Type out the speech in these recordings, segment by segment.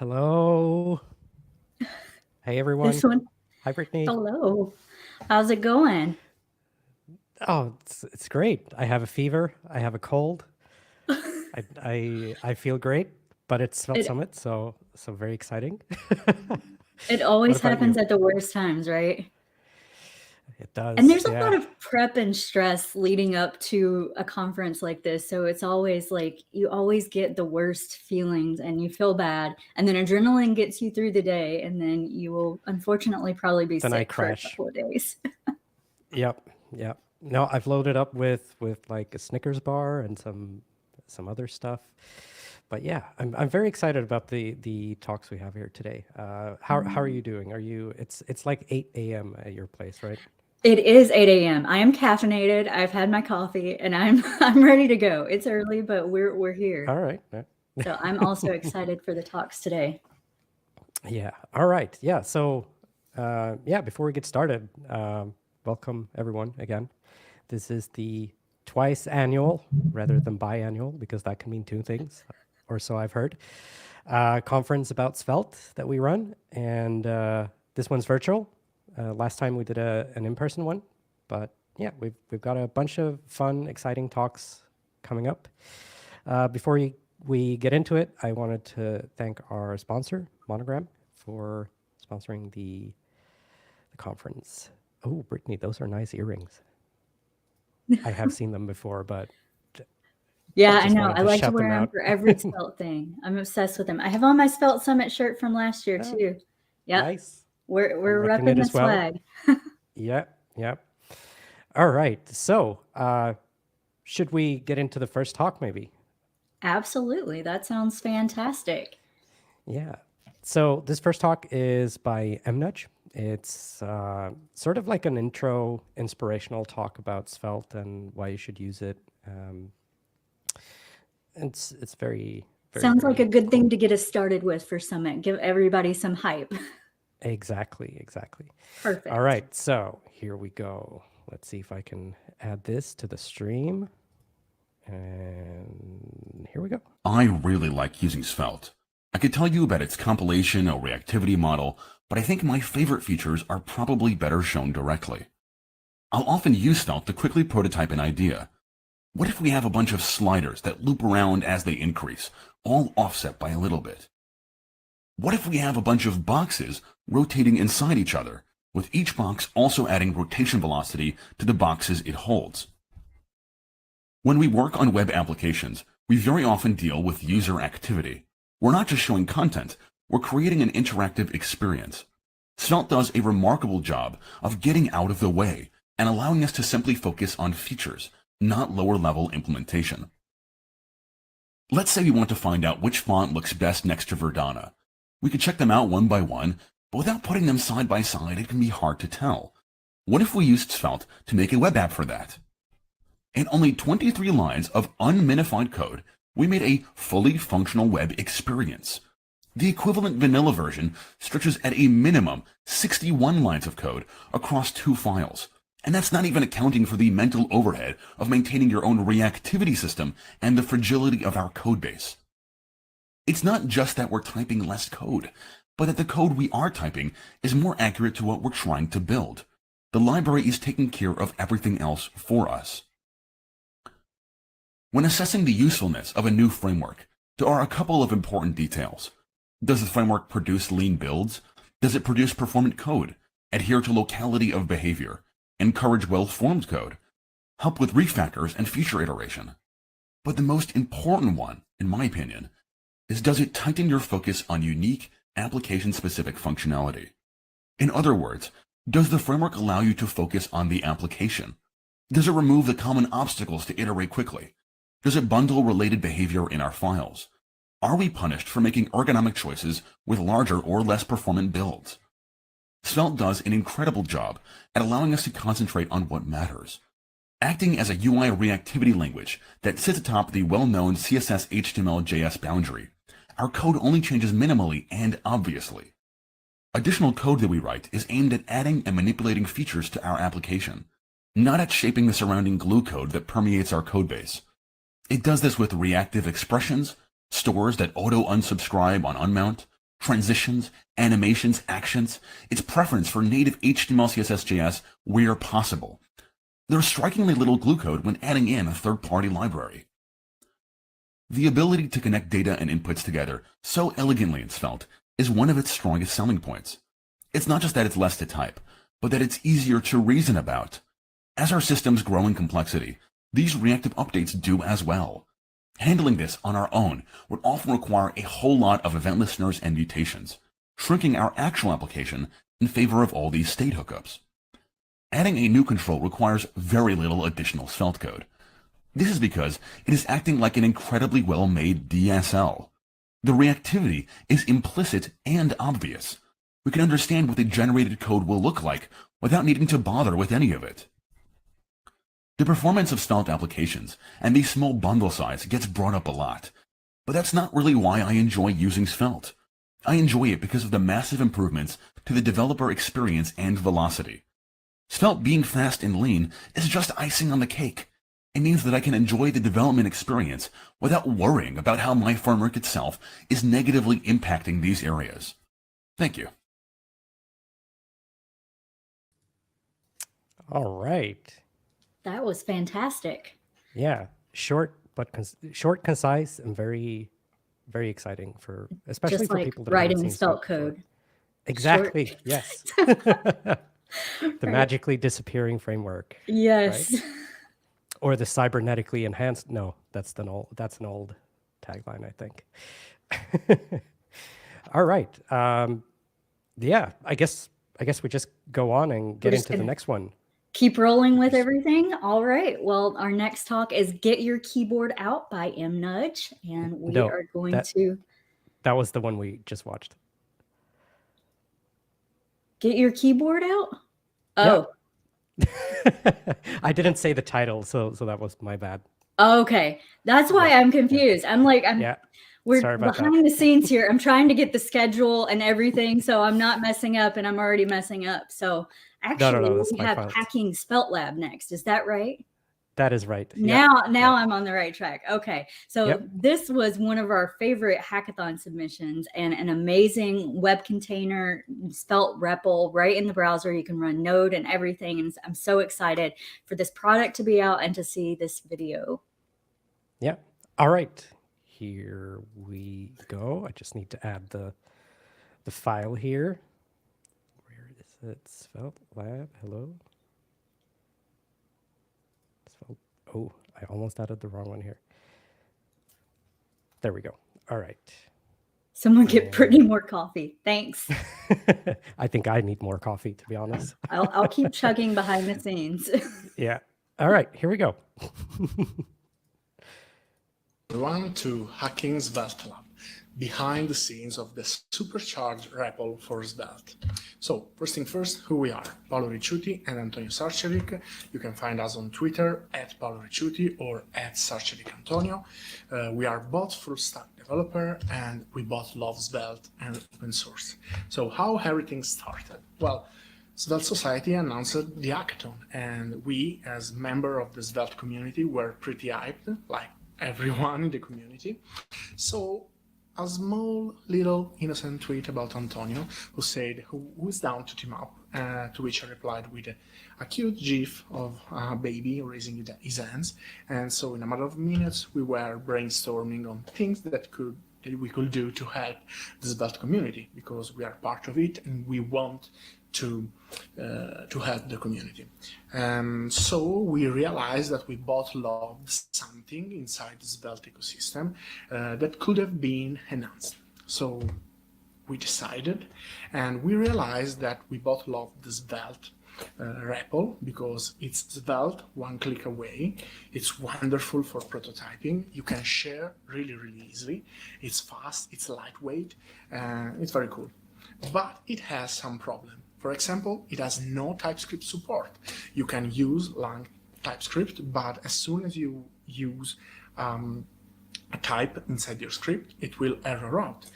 Hello. Hey, This everyone. one. Hi, Brittany. Hello. How's it going? Oh, it's great. I have a fever. I have a cold. I feel great, but it's Svelte It Summit, so very exciting. it What always about you? happens at the worst times, right? It And does. there's a Yeah. lot of prep and stress leading up to a conference like this. So it's always like you always get the worst feelings and you feel bad. And then adrenaline gets you through the day. And then you will unfortunately probably be Then I sick for a crash. couple of days. Yep. Yep. No, I've loaded up with like a Snickers bar and some other stuff. But yeah, I'm very excited about the talks we have here today. How are you doing? Are you? It's like 8 a.m. at your place, right? It is 8 a.m. I am caffeinated. I've had my coffee and I'm I'm ready to go. It's early, but we're here. All right. Yeah. So I'm also excited for the talks today. Yeah. All right. Yeah. So, yeah, before we get started, welcome everyone again. This is the twice annual rather than biannual because that can mean two things, or so I've heard. Conference about Svelte that we run, and this one's virtual. Last time we did an in-person one, but yeah, we've got a bunch of fun, exciting talks coming up. Before we get into it, I wanted to thank our sponsor, Monogram, for sponsoring the conference. Oh, Brittany, those are nice earrings. I have seen them before, but Yeah, I just know. wanted I to like to shout wear them them out. for every Svelte thing. I'm obsessed with them. I have on my Svelte Summit shirt from last year Oh, too. Yep. nice. I'm We're wrecking it repping the as well. swag. Yep, yep. All right. So, should we get into the first talk, maybe? Absolutely. That sounds fantastic. Yeah. So this first talk is by MNudge. It's sort of like an intro, inspirational talk about Svelte and why you should use it. It's very, very, Sounds like a very good thing cool. to get us started with for Summit. Give everybody some hype. Exactly, exactly. All Perfect. right, so here we go. Let's see if I can add this to the stream. And here we go. I really like using Svelte. I could tell you about its compilation or reactivity model, but I think my favorite features are probably better shown directly. I'll often use Svelte to quickly prototype an idea. What if we have a bunch of sliders that loop around as they increase, all offset by a little bit? What if we have a bunch of boxes rotating inside each other, with each box also adding rotation velocity to the boxes it holds? When we work on web applications, we very often deal with user activity. We're not just showing content, we're creating an interactive experience. Svelte does a remarkable job of getting out of the way and allowing us to simply focus on features, not lower-level implementation. Let's say we want to find out which font looks best next to Verdana. We could check them out one by one, but without putting them side by side, it can be hard to tell. What if we used Svelte to make a web app for that? In only 23 lines of unminified code, we made a fully functional web experience. The equivalent vanilla version stretches at a minimum 61 lines of code across 2 files. And that's not even accounting for the mental overhead of maintaining your own reactivity system and the fragility of our codebase. It's not just that we're typing less code, but that the code we are typing is more accurate to what we're trying to build. The library is taking care of everything else for us. When assessing the usefulness of a new framework, there are a couple of important details. Does the framework produce lean builds? Does it produce performant code, adhere to locality of behavior, encourage well-formed code, help with refactors and feature iteration? But the most important one, in my opinion, is does it tighten your focus on unique, application-specific functionality? In other words, does the framework allow you to focus on the application? Does it remove the common obstacles to iterate quickly? Does it bundle related behavior in our files? Are we punished for making ergonomic choices with larger or less performant builds? Svelte does an incredible job at allowing us to concentrate on what matters. Acting as a UI reactivity language that sits atop the well-known CSS HTML JS boundary, our code only changes minimally and obviously. Additional code that we write is aimed at adding and manipulating features to our application, not at shaping the surrounding glue code that permeates our codebase. It does this with reactive expressions, stores that auto-unsubscribe on unmount, transitions, animations, actions, its preference for native HTML, CSS, JS where possible. There's strikingly little glue code when adding in a third-party library. The ability to connect data and inputs together so elegantly in Svelte is one of its strongest selling points. It's not just that it's less to type, but that it's easier to reason about. As our systems grow in complexity, these reactive updates do as well. Handling this on our own would often require a whole lot of event listeners and mutations, shrinking our actual application in favor of all these state hookups. Adding a new control requires very little additional Svelte code. This is because it is acting like an incredibly well-made DSL. The reactivity is implicit and obvious. We can understand what the generated code will look like without needing to bother with any of it. The performance of Svelte applications and the small bundle size gets brought up a lot, but that's not really why I enjoy using Svelte. I enjoy it because of the massive improvements to the developer experience and velocity. Svelte being fast and lean is just icing on the cake. It means that I can enjoy the development experience without worrying about how my framework itself is negatively impacting these areas. Thank you. All right. That was fantastic. Yeah, short, but short, concise, and very, very exciting for, especially Just for like people that haven't writing seen Svelte before. code. Exactly. Yes. The magically disappearing framework. Yes. Right? Or the cybernetically enhanced. No, that's an old tagline, I think. All right. Yeah, I guess we just go on and get into the next one. Keep rolling with everything. All right. Well, our next talk is Get Your Keyboard Out by M. Nudge. And we are going to... That was the one we just watched. Get Your Keyboard Out? Oh. Yeah. I didn't say the title, so that was my bad. Okay. That's why I'm confused. I'm like, we're behind the scenes here. I'm trying to get the schedule and everything, so I'm not messing up, and I'm already messing up. So actually, we have Hacking SvelteLab next. Is that right? That is right. Now I'm on the right track. Okay. So this was one of our favorite hackathon submissions and an amazing web container, Svelte REPL right in the browser. You can run Node and everything. And I'm so excited for this product to be out and to see this video. Yeah. All right. Here we go. I just need to add the file here. Where is it? SvelteLab. Hello. Oh, I almost added the wrong one here. There we go. All right. Someone get Brittany more coffee. Thanks. I think I need more coffee, to be honest. I'll keep chugging behind the scenes. Yeah. All right. Here we go. Everyone to Hacking SvelteLab, behind the scenes of the Supercharge REPL for Svelte. So first thing first, who we are, Paolo Ricciuti and Antonio Sarcevic. You can find us on Twitter at Paolo Ricciuti or at Sarcevic Antonio. We are both full stack developer and we both love Svelte and open source. So how everything started? Well, Svelte Society announced the hackathon and we as member of the Svelte community were pretty hyped, like everyone in the community. So a small little innocent tweet about Antonio who said who's down to team up, to which I replied with a cute gif of a baby raising his hands. And so in a matter of minutes we were brainstorming on things that we could do to help the Svelte community, because we are part of it and we want to help the community. So we realized that we both loved something inside the Svelte ecosystem that could have been enhanced. So we decided, and we realized that we both loved the Svelte REPL because it's Svelte one click away. It's wonderful for prototyping. You can share really, really easily. It's fast, it's lightweight, it's very cool. But it has some problem. For example, it has no TypeScript support. You can use lang TypeScript, but as soon as you use a type inside your script, it will error out.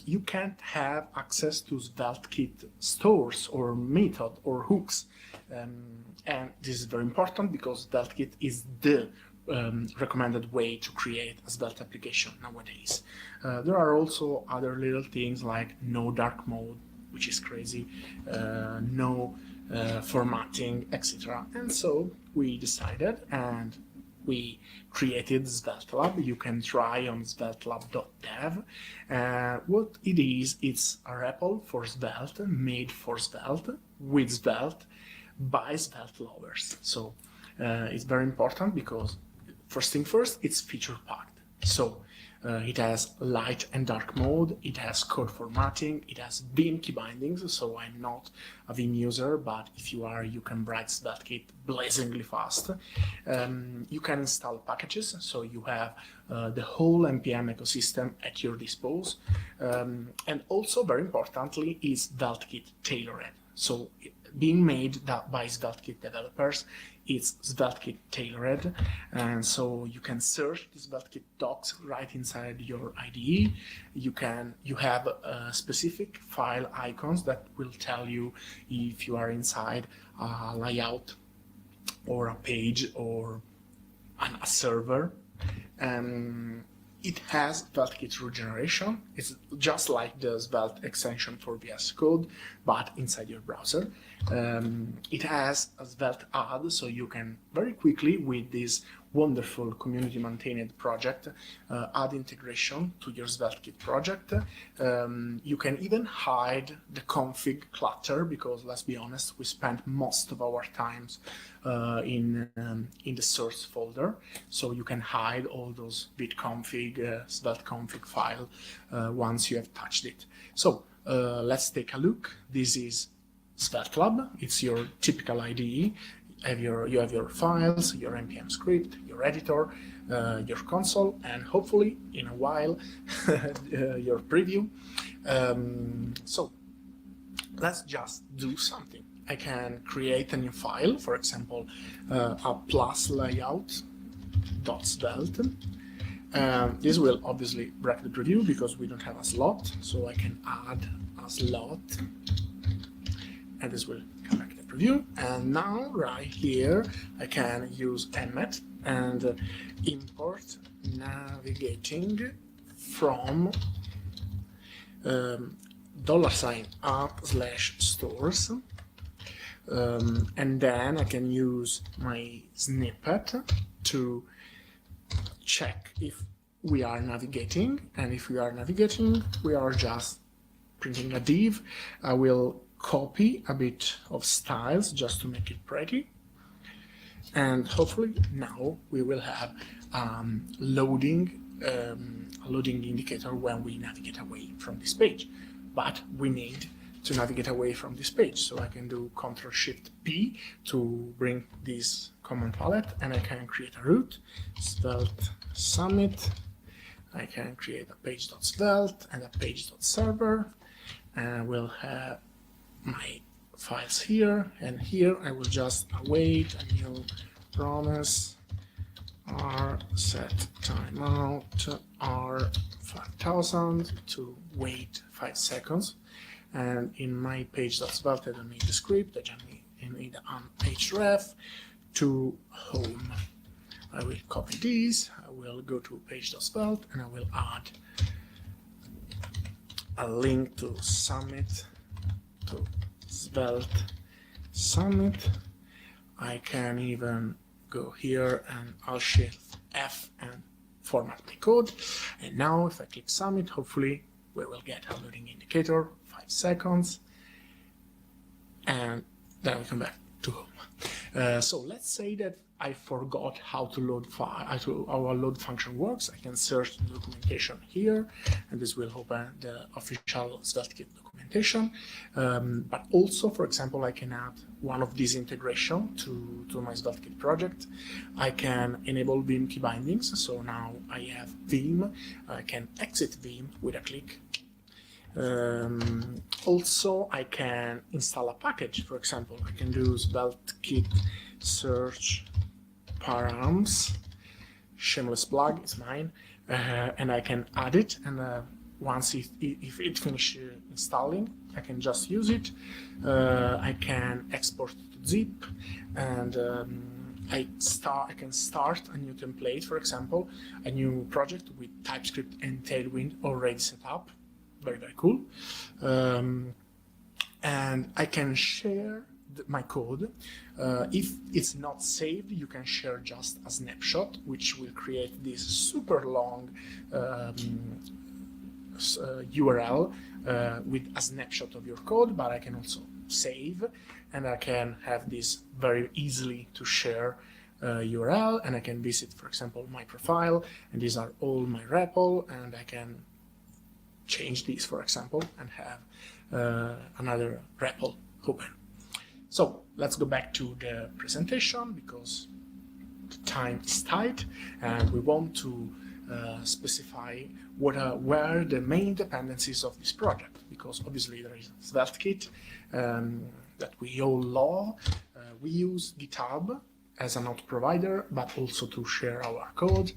You can't have access to Sveltekit stores or method or hooks. And this is very important because Sveltekit is the recommended way to create a Svelte application nowadays. There are also other little things like no dark mode, which is crazy, no formatting, etc. And so we decided and we created SvelteLab. You can try on SvelteLab.dev. What it is, it's a REPL for Svelte, made for Svelte, with Svelte, by Svelte lovers. So it's very important because first thing first, it's feature packed. So it has light and dark mode, it has code formatting, it has Vim key bindings, so I'm not a Vim user, but if you are, you can write Sveltekit blazingly fast. You can install packages, so you have the whole NPM ecosystem at your disposal. And also, very importantly, is Sveltekit tailored. So being made by Sveltekit developers, it's Sveltekit tailored, and so you can search the Sveltekit docs right inside your IDE. You have specific file icons that will tell you if you are inside a layout or a page or a server. It has Sveltekit regeneration. It's just like the Svelte extension for VS Code, but inside your browser. It has a Svelte add, so you can very quickly, with this wonderful community maintained project, add integration to your Sveltekit project. You can even hide the config clutter, because let's be honest, we spend most of our times in the source folder. So you can hide all those bitconfig, Svelte config file once you have touched it. So let's take a look. This is SvelteLab. It's your typical IDE. You have your files, your npm script, your editor, your console, and hopefully in a while your preview. So let's just do something. I can create a new file, for example, a plus layout.svelte. This will obviously break the preview because we don't have a slot, so I can add a slot, and this will come back to the preview. And now right here I can use emmet and import navigating from $@/stores, and then I can use my snippet to check if we are navigating, and if we are navigating, we are just printing a div. I will copy a bit of styles just to make it pretty, and hopefully now we will have a loading indicator when we navigate away from this page. But we need to navigate away from this page, so I can do Ctrl-Shift-P to bring this common palette, and I can create a root, Svelte Summit. I can create a page.svelte and a page.server, and we'll have my files here, and here I will just await a new promise r set timeout r5000 to wait 5 seconds. And in my page.svelte, I don't need the script, I need an href to home. I will copy these, I will go to page.svelte, and I will add a link to Summit, to Svelte Summit. I can even go here and Alt-Shift-F and format my code. And now if I click Summit, hopefully we will get a loading indicator, 5 seconds, and then we come back to home. So let's say that I forgot how to load file, our load function works. I can search the documentation here, and this will open the official Sveltekit documentation. But also, for example, I can add one of these integration to my Sveltekit project. I can enable Vim key bindings. So now I have Vim. I can exit Vim with a click. Also, I can install a package. For example, I can do Sveltekit search params, shameless plug, it's mine, and I can add it, and once if it finishes installing, I can just use it. I can export to zip, and I can start a new template, for example, a new project with TypeScript and Tailwind already set up. Very, very cool. And I can share my code. If it's not saved, you can share just a snapshot, which will create this super long URL with a snapshot of your code, but I can also save, and I can have this very easily to share URL, and I can visit, for example, my profile, and these are all my REPL, and I can change these, for example, and have another REPL open. So let's go back to the presentation because the time is tight, and we want to specify what were the main dependencies of this project, because obviously there is Sveltekit that we all love. We use GitHub as an out provider, but also to share our code.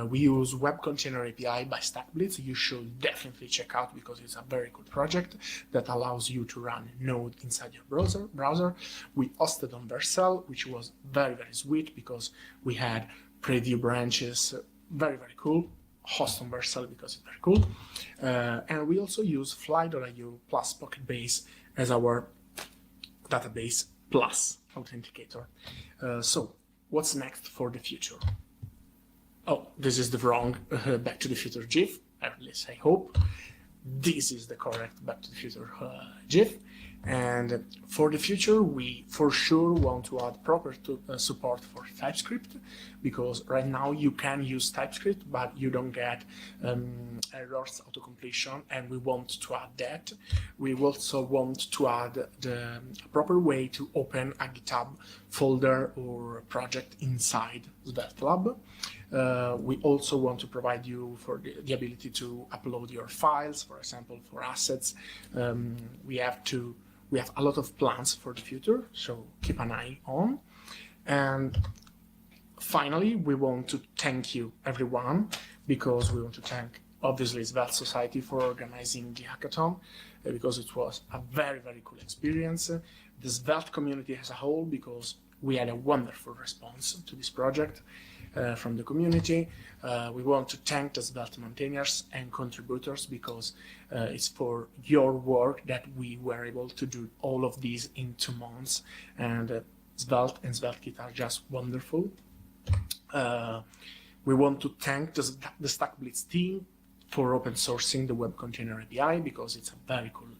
We use Web Container API by StackBlitz. You should definitely check out because it's a very good project that allows you to run Node inside your browser. We hosted on Vercel, which was very, very sweet because we had preview branches. Very, very cool. Host on Vercel because it's very cool. And we also use Fly.io plus Pocketbase as our database plus authenticator. So what's next for the future? Oh, this is the wrong Back to the Future GIF, at least I hope. This is the correct Back to the Future GIF. And for the future, we for sure want to add proper support for TypeScript, because right now you can use TypeScript, but you don't get errors auto-completion, and we want to add that. We also want to add the proper way to open a GitHub folder or project inside SvelteLab. We also want to provide you for the ability to upload your files, for example, for assets. We have a lot of plans for the future, so keep an eye on. And finally, we want to thank you, everyone, because we want to thank, obviously, Svelte Society for organizing the hackathon, because it was a very, very cool experience. The Svelte community as a whole, because we had a wonderful response to this project from the community. We want to thank the Svelte maintainers and contributors, because it's for your work that we were able to do all of these in 2 months. And Svelte and Sveltekit are just wonderful. We want to thank the StackBlitz team for open sourcing the Web Container API, because it's a very cool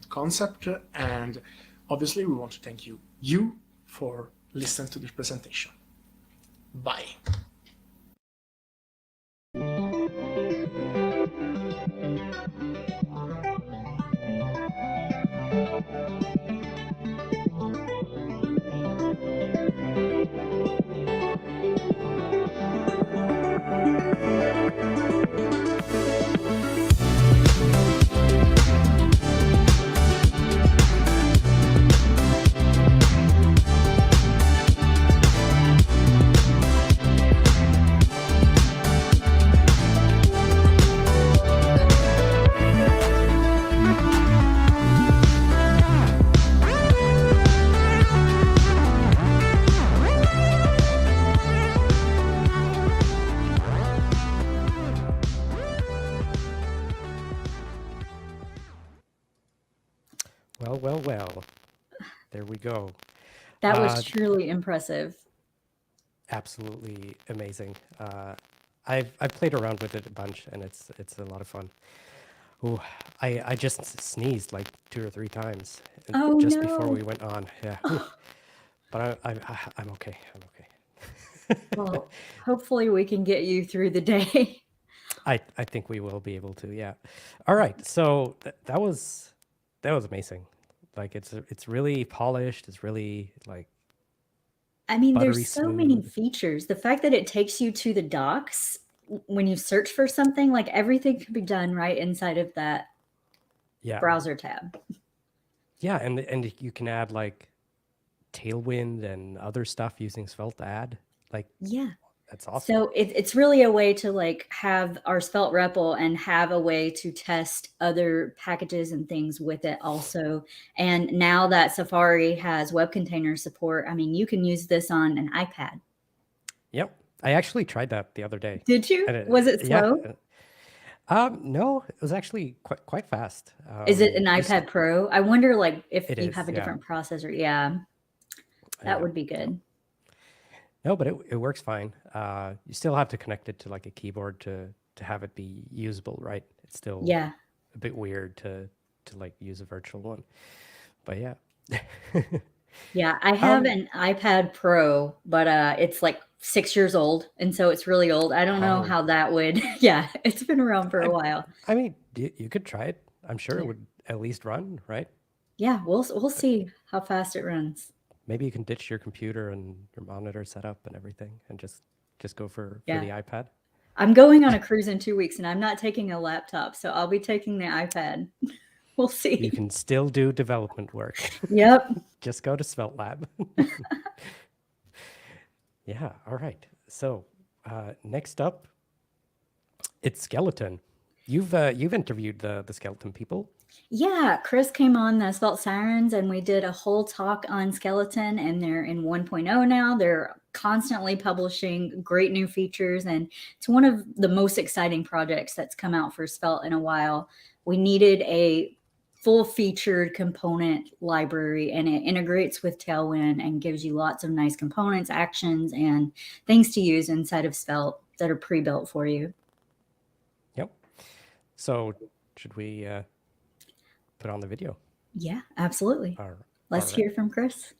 concept. And obviously, we want to thank you for listening to this presentation. Bye. Well. There we go. That was truly impressive. Absolutely amazing. I've played around with it a bunch, and it's a lot of fun. Oh, I just sneezed like 2 or 3 times just before we went on. Yeah, but I'm okay. I'm okay. Well, hopefully we can get you through the day. I think we will be able to. Yeah. All right. So that was amazing. Like it's really polished. It's really like. I mean, buttery there's so many smooth. features. The fact that it takes you to the docs when you search for something, like everything can be done right inside of that browser tab. Yeah, and you can add like Tailwind and other stuff using SvelteLab. Like Yeah. That's awesome. So it's really a way to like have our Svelte REPL and have a way to test other packages and things with it also. And now that Safari has web container support, I mean, you can use this on an iPad. Yep. I actually tried that the other day. Did you? And Was it slow? Yeah. No, it was actually quite fast. Is it an just- iPad Pro? I wonder like if It you is, have a yeah. different processor. Yeah, that Yeah. would be good. No, but it works fine. You still have to connect it to like a keyboard to have it be usable, right? It's still Yeah. a bit weird to like use a virtual one. But yeah. Yeah, I have an iPad Pro, but it's like 6 years old, and so it's really old. I don't know Oh. how that would. Yeah, it's been around for a while. I mean, you could try it. I'm sure it Yeah. would at least run, right? Yeah, we'll see how fast it runs. Maybe you can ditch your computer and your monitor setup and everything and just go for Yeah. the iPad. I'm going on a cruise in 2 weeks, and I'm not taking a laptop, so I'll be taking the iPad. We'll see. You can still do development work. Yep. Just go to SvelteLab. Yeah, all right. So next up, it's Skeleton. You've interviewed the Skeleton people. Yeah, Chris came on the Svelte Sirens, and we did a whole talk on Skeleton, and they're in 1.0 now. They're constantly publishing great new features, and it's one of the most exciting projects that's come out for Svelte in a while. We needed a full-featured component library, and it integrates with Tailwind and gives you lots of nice components, actions, and things to use inside of Svelte that are pre-built for you. Yep. So should we put on the video? Yeah, absolutely. Let's all right. hear from Chris.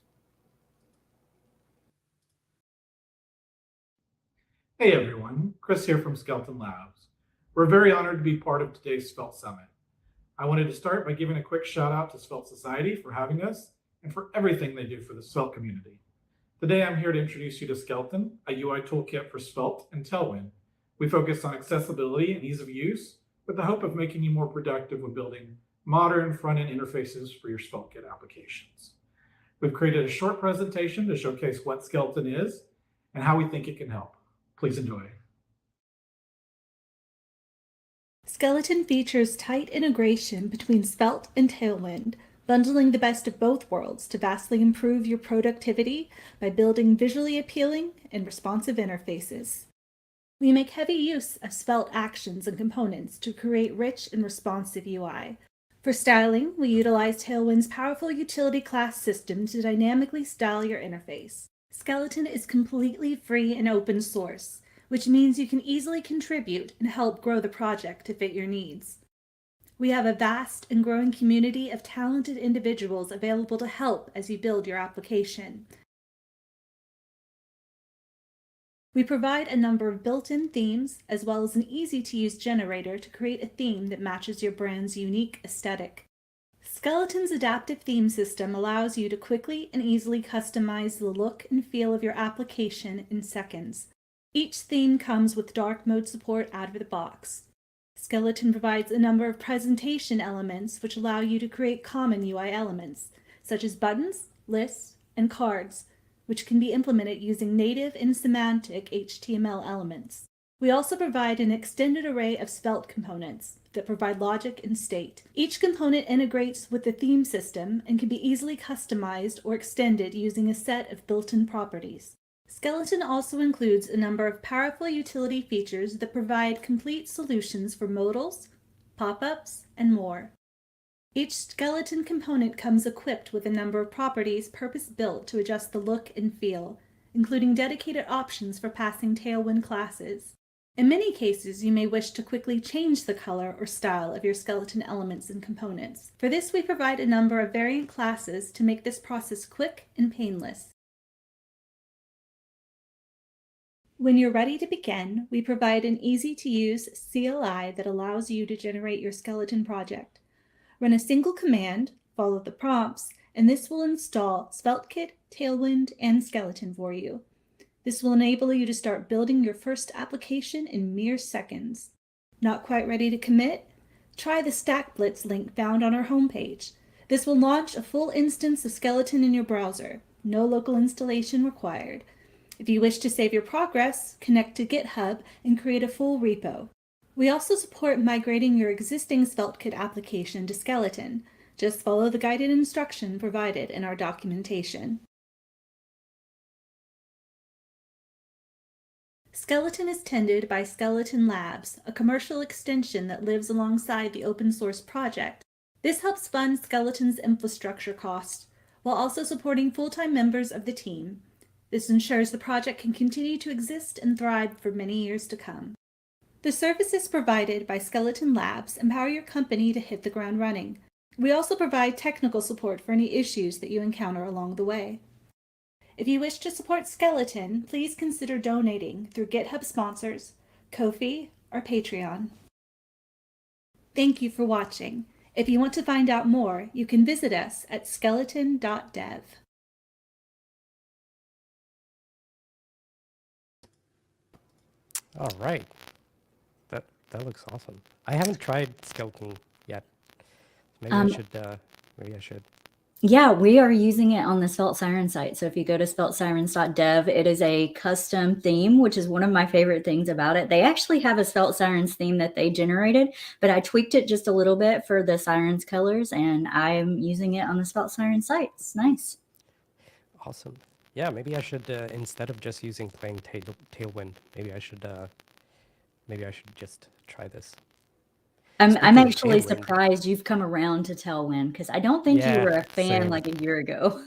Hey everyone, Chris here from Skeleton Labs. We're very honored to be part of today's Svelte Summit. I wanted to start by giving a quick shout out to Svelte Society for having us and for everything they do for the Svelte community. Today I'm here to introduce you to Skeleton, a UI toolkit for Svelte and Tailwind. We focus on accessibility and ease of use with the hope of making you more productive when building modern front-end interfaces for your Sveltekit applications. We've created a short presentation to showcase what Skeleton is and how we think it can help. Please enjoy. Skeleton features tight integration between Svelte and Tailwind, bundling the best of both worlds to vastly improve your productivity by building visually appealing and responsive interfaces. We make heavy use of Svelte actions and components to create rich and responsive UI. For styling, we utilize Tailwind's powerful utility class system to dynamically style your interface. Skeleton is completely free and open source, which means you can easily contribute and help grow the project to fit your needs. We have a vast and growing community of talented individuals available to help as you build your application. We provide a number of built-in themes as well as an easy-to-use generator to create a theme that matches your brand's unique aesthetic. Skeleton's adaptive theme system allows you to quickly and easily customize the look and feel of your application in seconds. Each theme comes with dark mode support out of the box. Skeleton provides a number of presentation elements which allow you to create common UI elements, such as buttons, lists, and cards, which can be implemented using native and semantic HTML elements. We also provide an extended array of Svelte components that provide logic and state. Each component integrates with the theme system and can be easily customized or extended using a set of built-in properties. Skeleton also includes a number of powerful utility features that provide complete solutions for modals, pop-ups, and more. Each Skeleton component comes equipped with a number of properties purpose-built to adjust the look and feel, including dedicated options for passing Tailwind classes. In many cases, you may wish to quickly change the color or style of your Skeleton elements and components. For this, we provide a number of variant classes to make this process quick and painless. When you're ready to begin, we provide an easy-to-use CLI that allows you to generate your Skeleton project. Run a single command, follow the prompts, and this will install Sveltekit, Tailwind, and Skeleton for you. This will enable you to start building your first application in mere seconds. Not quite ready to commit? Try the Stack Blitz link found on our homepage. This will launch a full instance of Skeleton in your browser. No local installation required. If you wish to save your progress, connect to GitHub and create a full repo. We also support migrating your existing Sveltekit application to Skeleton. Just follow the guided instruction provided in our documentation. Skeleton is tended by Skeleton Labs, a commercial extension that lives alongside the open source project. This helps fund Skeleton's infrastructure costs, while also supporting full-time members of the team. This ensures the project can continue to exist and thrive for many years to come. The services provided by Skeleton Labs empower your company to hit the ground running. We also provide technical support for any issues that you encounter along the way. If you wish to support Skeleton, please consider donating through GitHub sponsors, Ko-fi, or Patreon. Thank you for watching. If you want to find out more, you can visit us at skeleton.dev. All right. That looks awesome. I haven't tried Skeleton yet. Maybe I should. Maybe I should. Yeah, we are using it on the Svelte Siren site. So if you go to sveltesirens.dev, it is a custom theme, which is one of my favorite things about it. They actually have a Svelte Sirens theme that they generated, but I tweaked it just a little bit for the Sirens colors, and I'm using it on the Svelte Siren site. It's nice. Awesome. Yeah, maybe I should instead of just using plain Tailwind, maybe I should just try this. I'm Speaking of actually Tailwind. surprised you've come around to Tailwind, because I don't think you Yeah, were a fan same. like a year ago.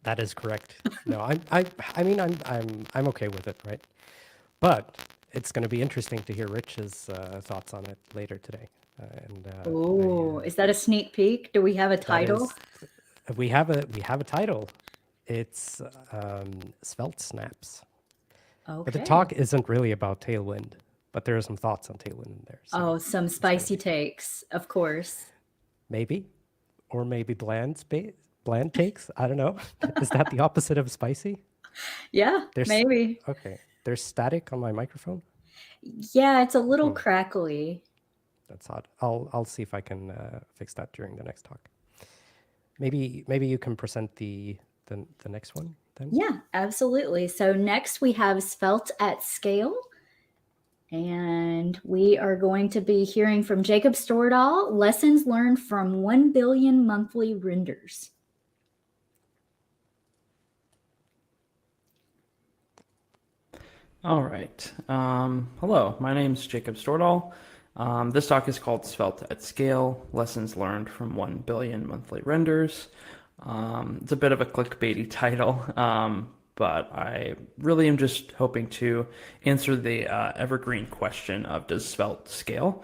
That is correct. No, I mean I'm okay with it, right? But it's going to be interesting to hear Rich's thoughts on it later today. Oh, is that a sneak peek? Do we have a title? We have a title. It's Svelte Snaps. Okay. But the talk isn't really about Tailwind, but there are some thoughts on Tailwind in there. So Oh, some spicy takes, of course. maybe, or maybe bland takes. I don't know. Is that the opposite of spicy? Yeah, There's- maybe. Okay. There's static on my microphone. Yeah, it's a little crackly. That's odd. I'll see if I can fix that during the next talk. Maybe you can present the next one then. Yeah, absolutely. So next we have Svelte at Scale. And we are going to be hearing from Jacob Stordahl, lessons learned from 1 billion monthly renders. All right. Hello, my name is Jacob Stordahl. This talk is called Svelte at Scale, Lessons Learned from 1 billion monthly renders. It's a bit of a clickbaity title, but I really am just hoping to answer the evergreen question of does Svelte scale?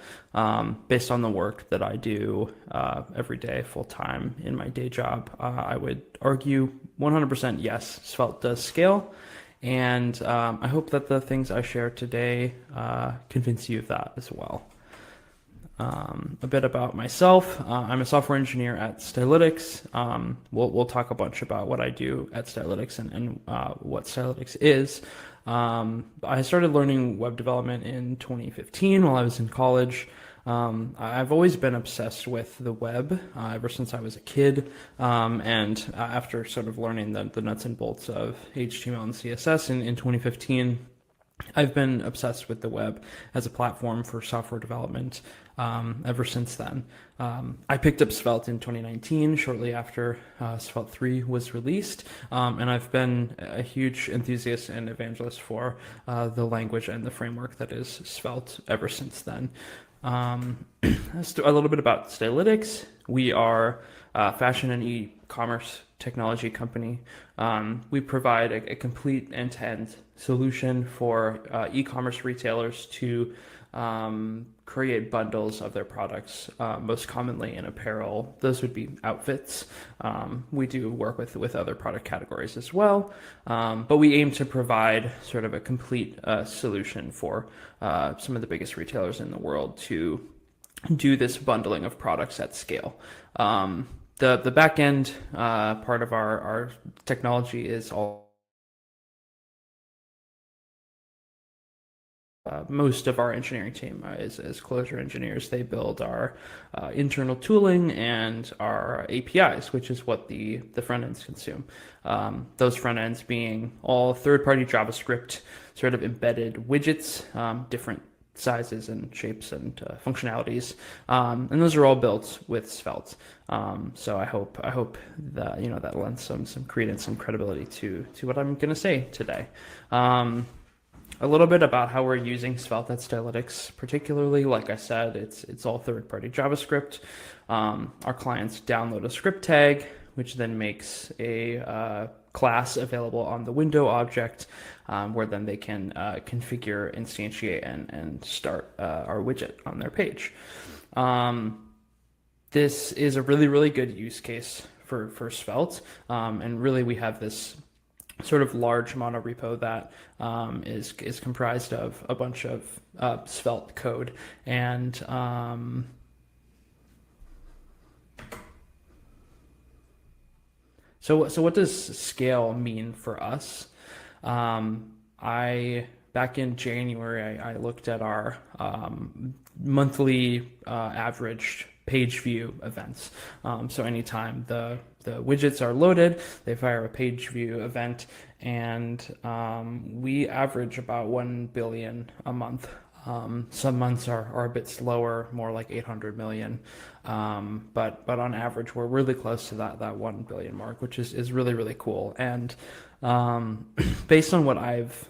Based on the work that I do every day full-time in my day job, I would argue 100% yes, Svelte does scale. And I hope that the things I share today convince you of that as well. A bit about myself. I'm a software engineer at Stylytics. We'll talk a bunch about what I do at Stylytics and what Stylytics is. I started learning web development in 2015 while I was in college. I've always been obsessed with the web ever since I was a kid. And after sort of learning the nuts and bolts of HTML and CSS in 2015, I've been obsessed with the web as a platform for software development ever since then. I picked up Svelte in 2019, shortly after Svelte 3 was released, and I've been a huge enthusiast and evangelist for the language and the framework that is Svelte ever since then. Let's do a little bit about Stylytics. We are a fashion and e-commerce technology company. We provide a complete end-to-end solution for e-commerce retailers to create bundles of their products, most commonly in apparel. Those would be outfits. We do work with other product categories as well, but we aim to provide sort of a complete solution for some of the biggest retailers in the world to do this bundling of products at scale. The back end part of our technology is all most of our engineering team is Clojure engineers. They build our internal tooling and our APIs, which is what the front ends consume. Those front ends being all third-party JavaScript sort of embedded widgets, different sizes and shapes and functionalities, and those are all built with Svelte. So I hope that that lends some credence and credibility to what I'm going to say today. A little bit about how we're using Svelte at Stylytics, particularly, like I said, it's all third-party JavaScript. Our clients download a script tag, which then makes a class available on the window object, where then they can configure, instantiate, and start our widget on their page. This is a really, really good use case for Svelte, and really we have this sort of large monorepo that is comprised of a bunch of Svelte code, and so what does scale mean for us? Back in January, I looked at our monthly averaged page view events. So anytime the widgets are loaded, they fire a page view event, and we average about 1 billion a month. Some months are a bit slower, more like 800 million. But on average, we're really close to that 1 billion mark, which is really, really cool. And based on what I've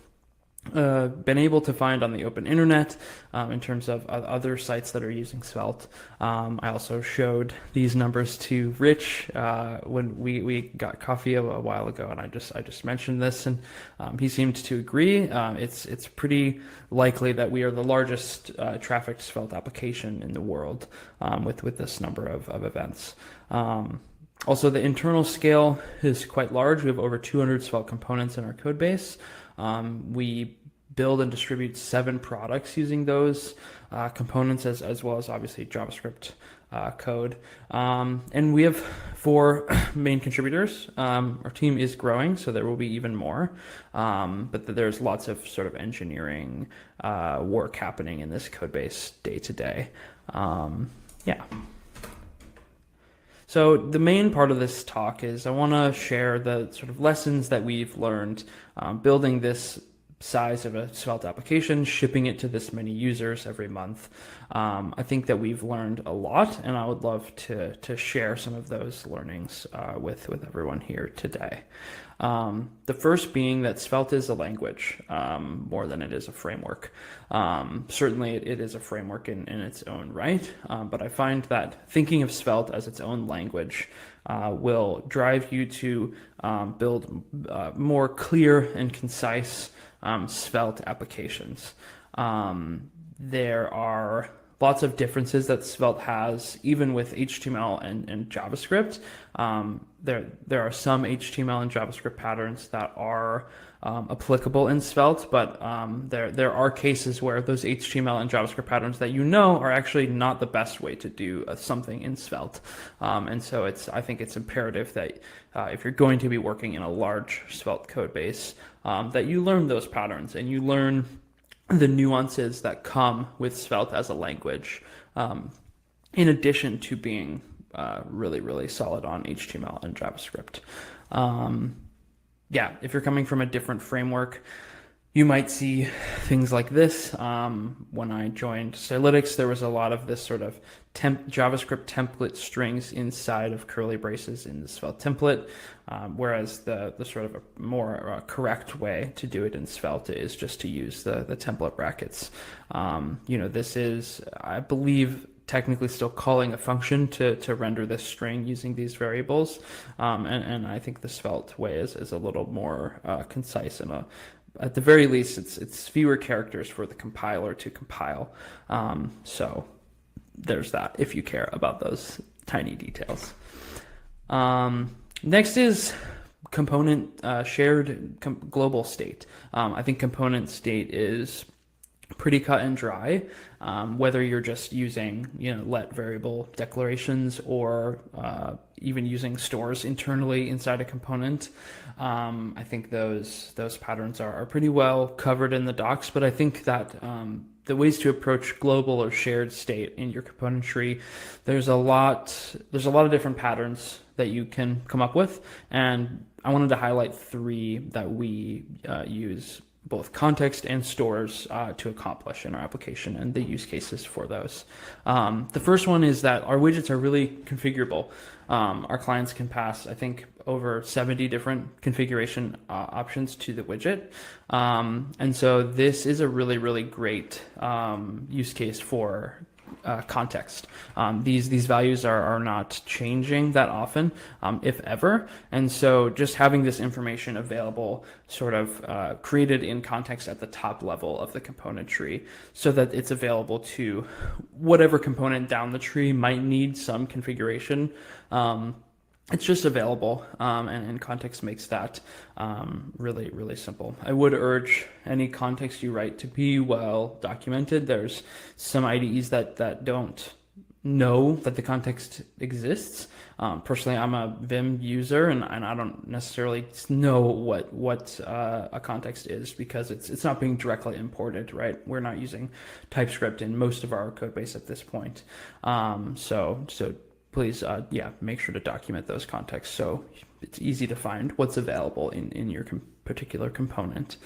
been able to find on the open internet, in terms of other sites that are using Svelte. I also showed these numbers to Rich when we got coffee a while ago, and I just mentioned this, and he seemed to agree. It's pretty likely that we are the largest trafficked Svelte application in the world, with this number of events. Also, the internal scale is quite large. We have over 200 Svelte components in our code base. We build and distribute 7 products using those components, as well as obviously JavaScript code. And we have 4 main contributors. Our team is growing, so there will be even more. But there's lots of sort of engineering work happening in this code base day to day. Yeah. So the main part of this talk is I want to share the sort of lessons that we've learned building this size of a Svelte application, shipping it to this many users every month. I think that we've learned a lot, and I would love to share some of those learnings with everyone here today. The first being that Svelte is a language more than it is a framework. Certainly it is a framework in its own right, but I find that thinking of Svelte as its own language will drive you to build more clear and concise Svelte applications. There are lots of differences that Svelte has, even with HTML and JavaScript. There are some HTML and JavaScript patterns that are applicable in Svelte, but there are cases where those HTML and JavaScript patterns that are actually not the best way to do something in Svelte. And so I think it's imperative that if you're going to be working in a large Svelte code base, that you learn those patterns and you learn the nuances that come with Svelte as a language, in addition to being really, really solid on HTML and JavaScript. Yeah, if you're coming from a different framework, you might see things like this. When I joined Stylytics, there was a lot of this sort of JavaScript template strings inside of curly braces in the Svelte template, whereas the sort of a more correct way to do it in Svelte is just to use the template brackets. This is, I believe, technically still calling a function to render this string using these variables, and I think the Svelte way is a little more concise, and at the very least it's fewer characters for the compiler to compile. So there's that, if you care about those tiny details. Next is component shared global state. I think component state is pretty cut and dry. Whether you're just using, let variable declarations or even using stores internally inside a component. I think those patterns are pretty well covered in the docs, but I think that the ways to approach global or shared state in your componentry, there's a lot of different patterns that you can come up with, and I wanted to highlight 3 that we use both context and stores to accomplish in our application, and the use cases for those. The first one is that our widgets are really configurable. Our clients can pass, I think, over 70 different configuration options to the widget. And so this is a really, really great use case for context. These values are not changing that often, if ever. And so just having this information available, sort of created in context at the top level of the component tree, so that it's available to whatever component down the tree might need some configuration. It's just available, and context makes that really, really simple. I would urge any context you write to be well documented. There's some IDEs that don't know that the context exists. Personally, I'm a Vim user, and I don't necessarily know what a context is, because it's not being directly imported, right? We're not using TypeScript in most of our code base at this point. So please, make sure to document those contexts so it's easy to find what's available in your particular component.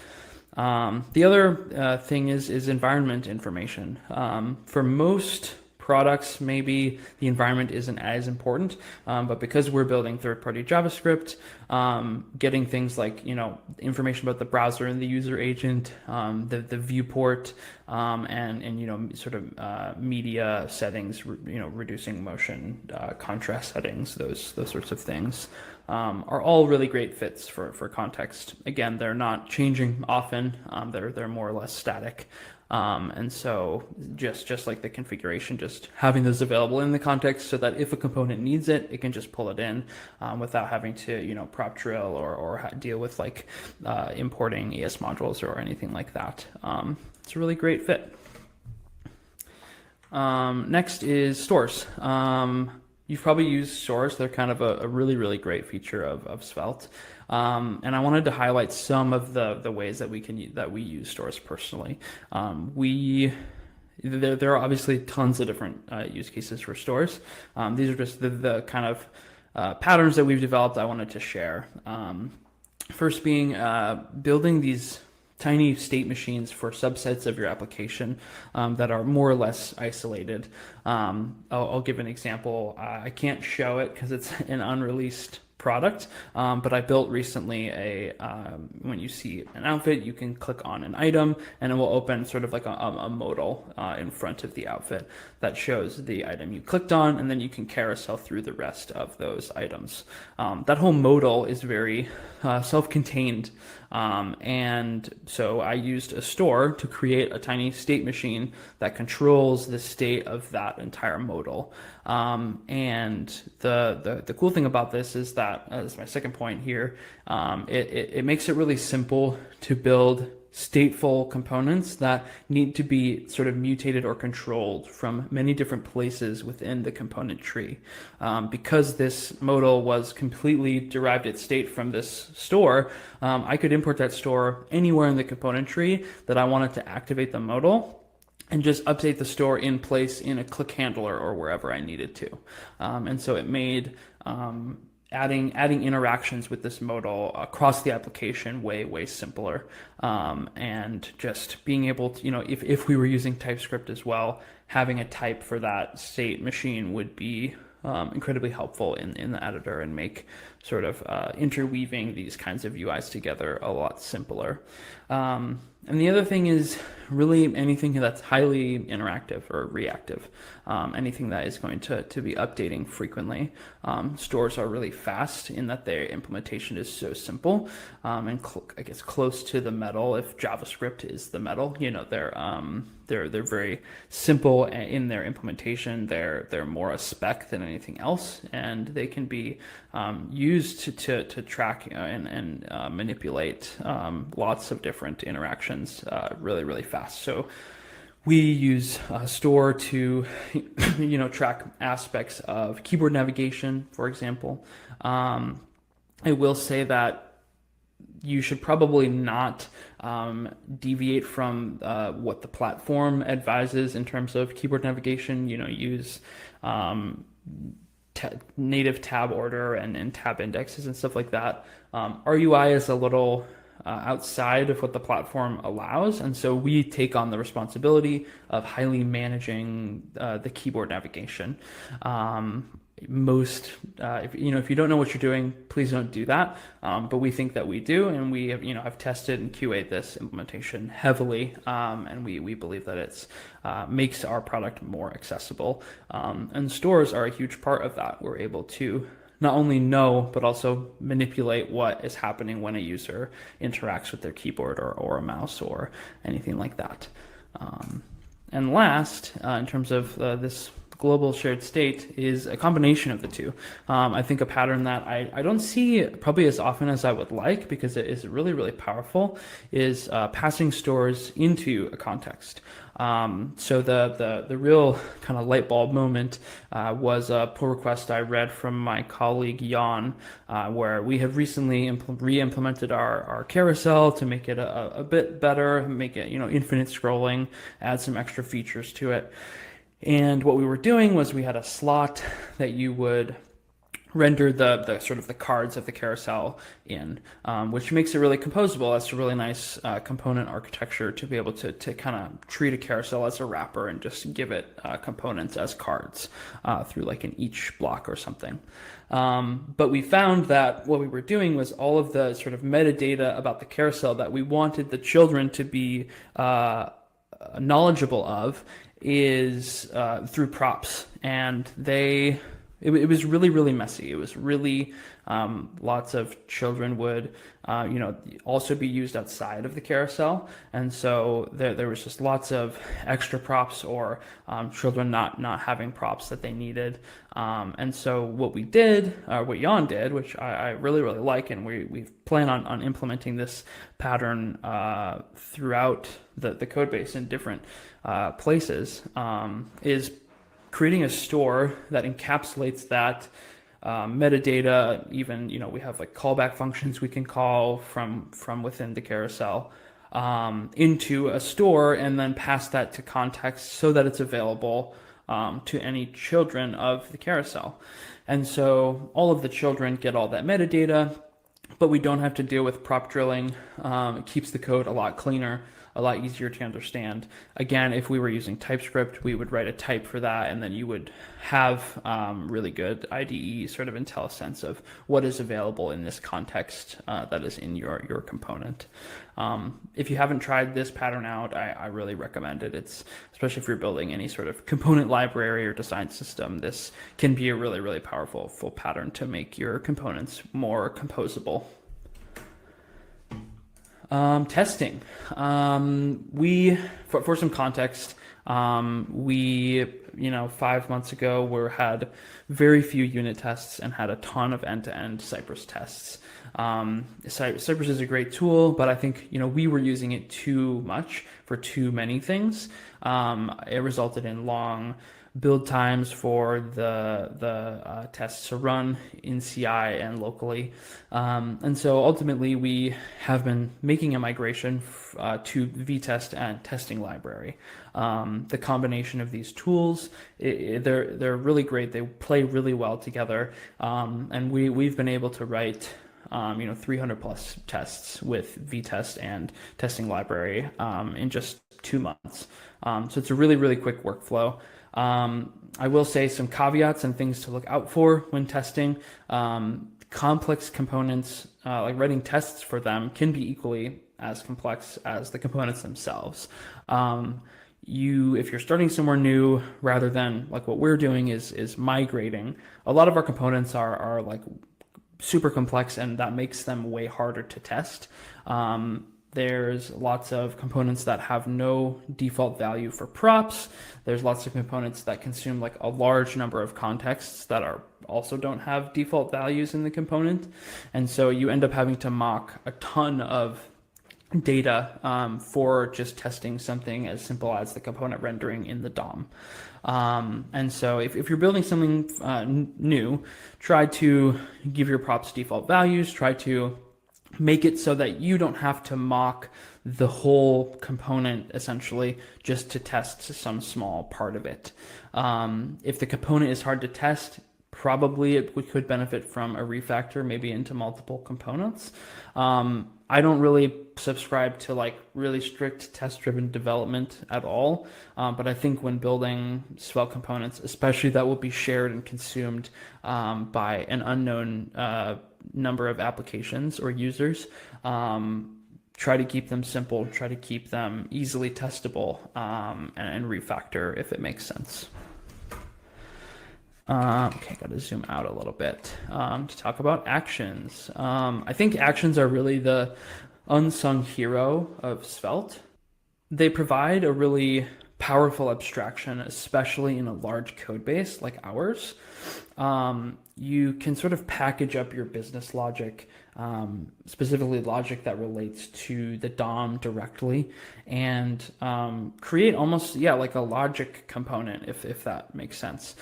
The other thing is environment information. For most products, maybe the environment isn't as important, but because we're building third-party JavaScript, getting things like information about the browser and the user agent, the viewport, and sort of media settings, reducing motion, contrast settings, those sorts of things, are all really great fits for context. Again, they're not changing often. They're more or less static. And so just like the configuration, just having those available in the context so that if a component needs it, it can just pull it in without having to, prop drill or deal with like importing ES modules or anything like that. It's a really great fit. Next is stores. You've probably used stores. They're kind of a really, really great feature of Svelte. And I wanted to highlight some of the ways that we use stores personally. There are obviously tons of different use cases for stores. These are just the kind of patterns that we've developed I wanted to share. First being building these tiny state machines for subsets of your application that are more or less isolated. I'll give an example. I can't show it because it's an unreleased product, but I built recently when you see an outfit, you can click on an item and it will open sort of like a modal in front of the outfit that shows the item you clicked on, and then you can carousel through the rest of those items. That whole modal is very self-contained, and so I used a store to create a tiny state machine that controls the state of that entire modal. And the cool thing about this is that, as my second point here, it makes it really simple to build stateful components that need to be sort of mutated or controlled from many different places within the component tree. Because this modal was completely derived its state from this store, I could import that store anywhere in the component tree that I wanted to activate the modal, and just update the store in place in a click handler or wherever I needed to. And so it made adding interactions with this modal across the application way simpler. And just being able to, if we were using TypeScript as well, having a type for that state machine would be incredibly helpful in the editor and make sort of interweaving these kinds of UIs together a lot simpler. And the other thing is really anything that's highly interactive or reactive, anything that is going to be updating frequently. Stores are really fast in that their implementation is so simple, and I guess close to the metal. If JavaScript is the metal, they're very simple in their implementation. They're more a spec than anything else, and they can be used to track and manipulate lots of different interactions really fast. So We use Store to, track aspects of keyboard navigation, for example. I will say that you should probably not deviate from what the platform advises in terms of keyboard navigation. Use native tab order and tab indexes and stuff like that. Our UI is a little outside of what the platform allows, and so we take on the responsibility of highly managing the keyboard navigation. If you don't know what you're doing, please don't do that. But we think that we do, and we have tested and QA'd this implementation heavily, and we believe that it's makes our product more accessible. And stores are a huge part of that. We're able to not only know, but also manipulate what is happening when a user interacts with their keyboard or a mouse or anything like that. And last, in terms of this global shared state, is a combination of the two. I think a pattern that I don't see probably as often as I would like, because it is really, really powerful, is passing stores into a context. So the real kind of light bulb moment was a pull request I read from my colleague Jan, where we have recently re-implemented our carousel to make it a bit better, make it infinite scrolling, add some extra features to it. And what we were doing was we had a slot that you would render the sort of the cards of the carousel in, which makes it really composable. That's a really nice component architecture to be able to kind of treat a carousel as a wrapper and just give it components as cards through like an each block or something. But we found that what we were doing was all of the sort of metadata about the carousel that we wanted the children to be knowledgeable of is through props, and it was really, really messy. It was really lots of children would also be used outside of the carousel, and so there was just lots of extra props or children not having props that they needed. And so what we did, what Jan did, which I really, really like, and we plan on implementing this pattern throughout the code base in different places, is creating a store that encapsulates that metadata. Even we have like callback functions we can call from within the carousel into a store, and then pass that to context so that it's available to any children of the carousel. And so all of the children get all that metadata, but we don't have to deal with prop drilling. It keeps the code a lot cleaner, a lot easier to understand. Again, if we were using TypeScript, we would write a type for that, and then you would have really good IDE sort of IntelliSense of what is available in this context that is in your component. If you haven't tried this pattern out, I really recommend it. It's especially if you're building any sort of component library or design system, this can be a really, really powerful full pattern to make your components more composable. Testing. We, for some context, we 5 months ago had very few unit tests and had a ton of end-to-end Cypress tests. Cypress is a great tool, but I think we were using it too much for too many things. It resulted in long build times for the tests to run in CI and locally. And so ultimately we have been making a migration to vtest and testing library. The combination of these tools, they're really great. They play really well together. And we've been able to write 300 plus tests with vtest and testing library in just 2 months. So it's a really, really quick workflow. I will say some caveats and things to look out for when testing. Complex components, like writing tests for them, can be equally as complex as the components themselves. If you're starting somewhere new, rather than like what we're doing is migrating, a lot of our components are like super complex, and that makes them way harder to test. There's lots of components that have no default value for props. There's lots of components that consume like a large number of contexts that also don't have default values in the component. And so you end up having to mock a ton of data for just testing something as simple as the component rendering in the DOM. And so if you're building something new, try to give your props default values, try to make it so that you don't have to mock the whole component essentially just to test some small part of it. If the component is hard to test, probably we could benefit from a refactor, maybe into multiple components. I don't really subscribe to like really strict test-driven development at all, but I think when building Svelte components, especially that will be shared and consumed by an unknown number of applications or users, try to keep them simple, try to keep them easily testable, and refactor if it makes sense. Okay, got to zoom out a little bit to talk about actions. I think actions are really the unsung hero of Svelte. They provide a really powerful abstraction, especially in a large code base like ours. You can sort of package up your business logic, specifically logic that relates to the DOM directly, and create almost, like a logic component, if that makes sense.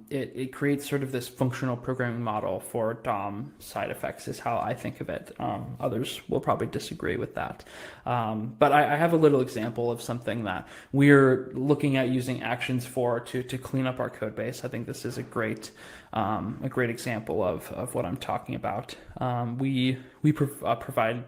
It creates sort of this functional programming model for DOM side effects is how I think of it. Others will probably disagree with that. But I have a little example of something that we're looking at using actions for to clean up our code base. I think this is a great example of what I'm talking about. We provide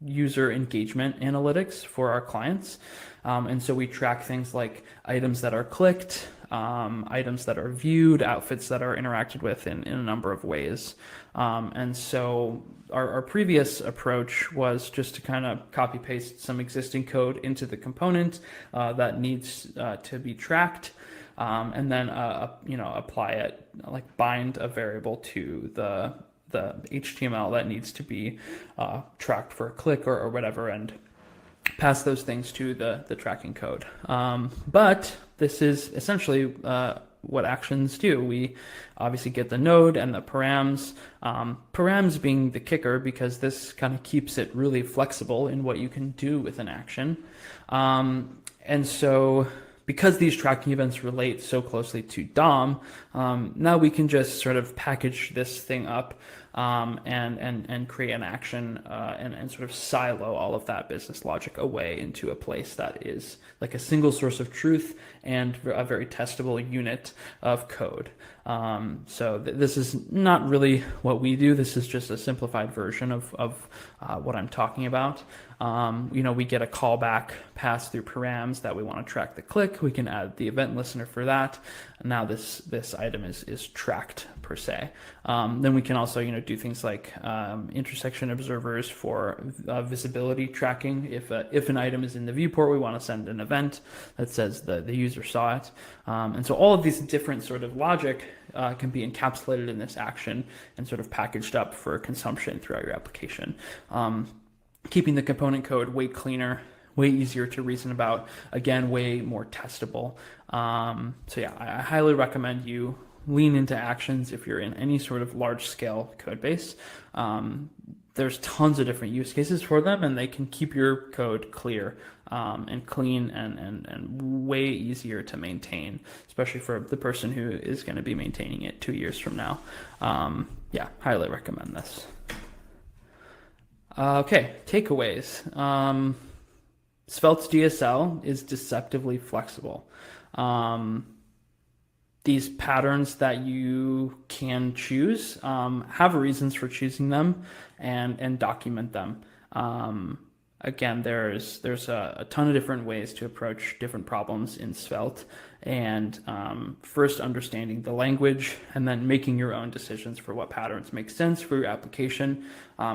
user engagement analytics for our clients, and so we track things like items that are clicked, items that are viewed, outfits that are interacted with in a number of ways. And so our previous approach was just to kind of copy paste some existing code into the component that needs to be tracked. And then apply it, like bind a variable to the HTML that needs to be tracked for a click or whatever, and pass those things to the tracking code. But this is essentially what actions do. We obviously get the node and the params, params being the kicker, because this kind of keeps it really flexible in what you can do with an action. And so because these tracking events relate so closely to DOM, now we can just sort of package this thing up and create an action and sort of silo all of that business logic away into a place that is like a single source of truth and a very testable unit of code. So this is not really what we do. This is just a simplified version of what I'm talking about. We get a callback passed through params that we want to track the click. We can add the event listener for that. And now this item is tracked per se. Then we can also do things like intersection observers for visibility tracking. If an item is in the viewport, we want to send an event that says the user saw it. And so all of these different sort of logic can be encapsulated in this action and sort of packaged up for consumption throughout your application. Keeping the component code way cleaner, way easier to reason about, again, way more testable. So yeah, I highly recommend you lean into actions if you're in any sort of large scale code base. There's tons of different use cases for them, and they can keep your code clear and clean and way easier to maintain, especially for the person who is going to be maintaining it 2 years from now. Yeah, highly recommend this. Okay, takeaways. Svelte's DSL is deceptively flexible. These patterns that you can choose have reasons for choosing them and document them. Again, there's a ton of different ways to approach different problems in Svelte, and first understanding the language and then making your own decisions for what patterns make sense for your application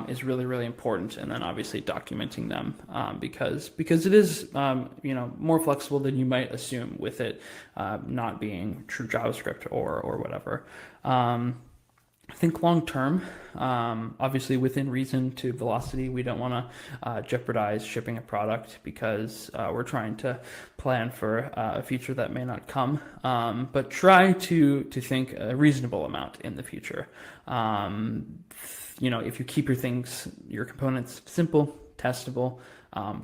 is really, really important. And then obviously documenting them because it is more flexible than you might assume with it not being true JavaScript or whatever. I think long term, obviously within reason to velocity, we don't want to jeopardize shipping a product because we're trying to plan for a feature that may not come, but try to think a reasonable amount in the future. If you keep your components simple, testable,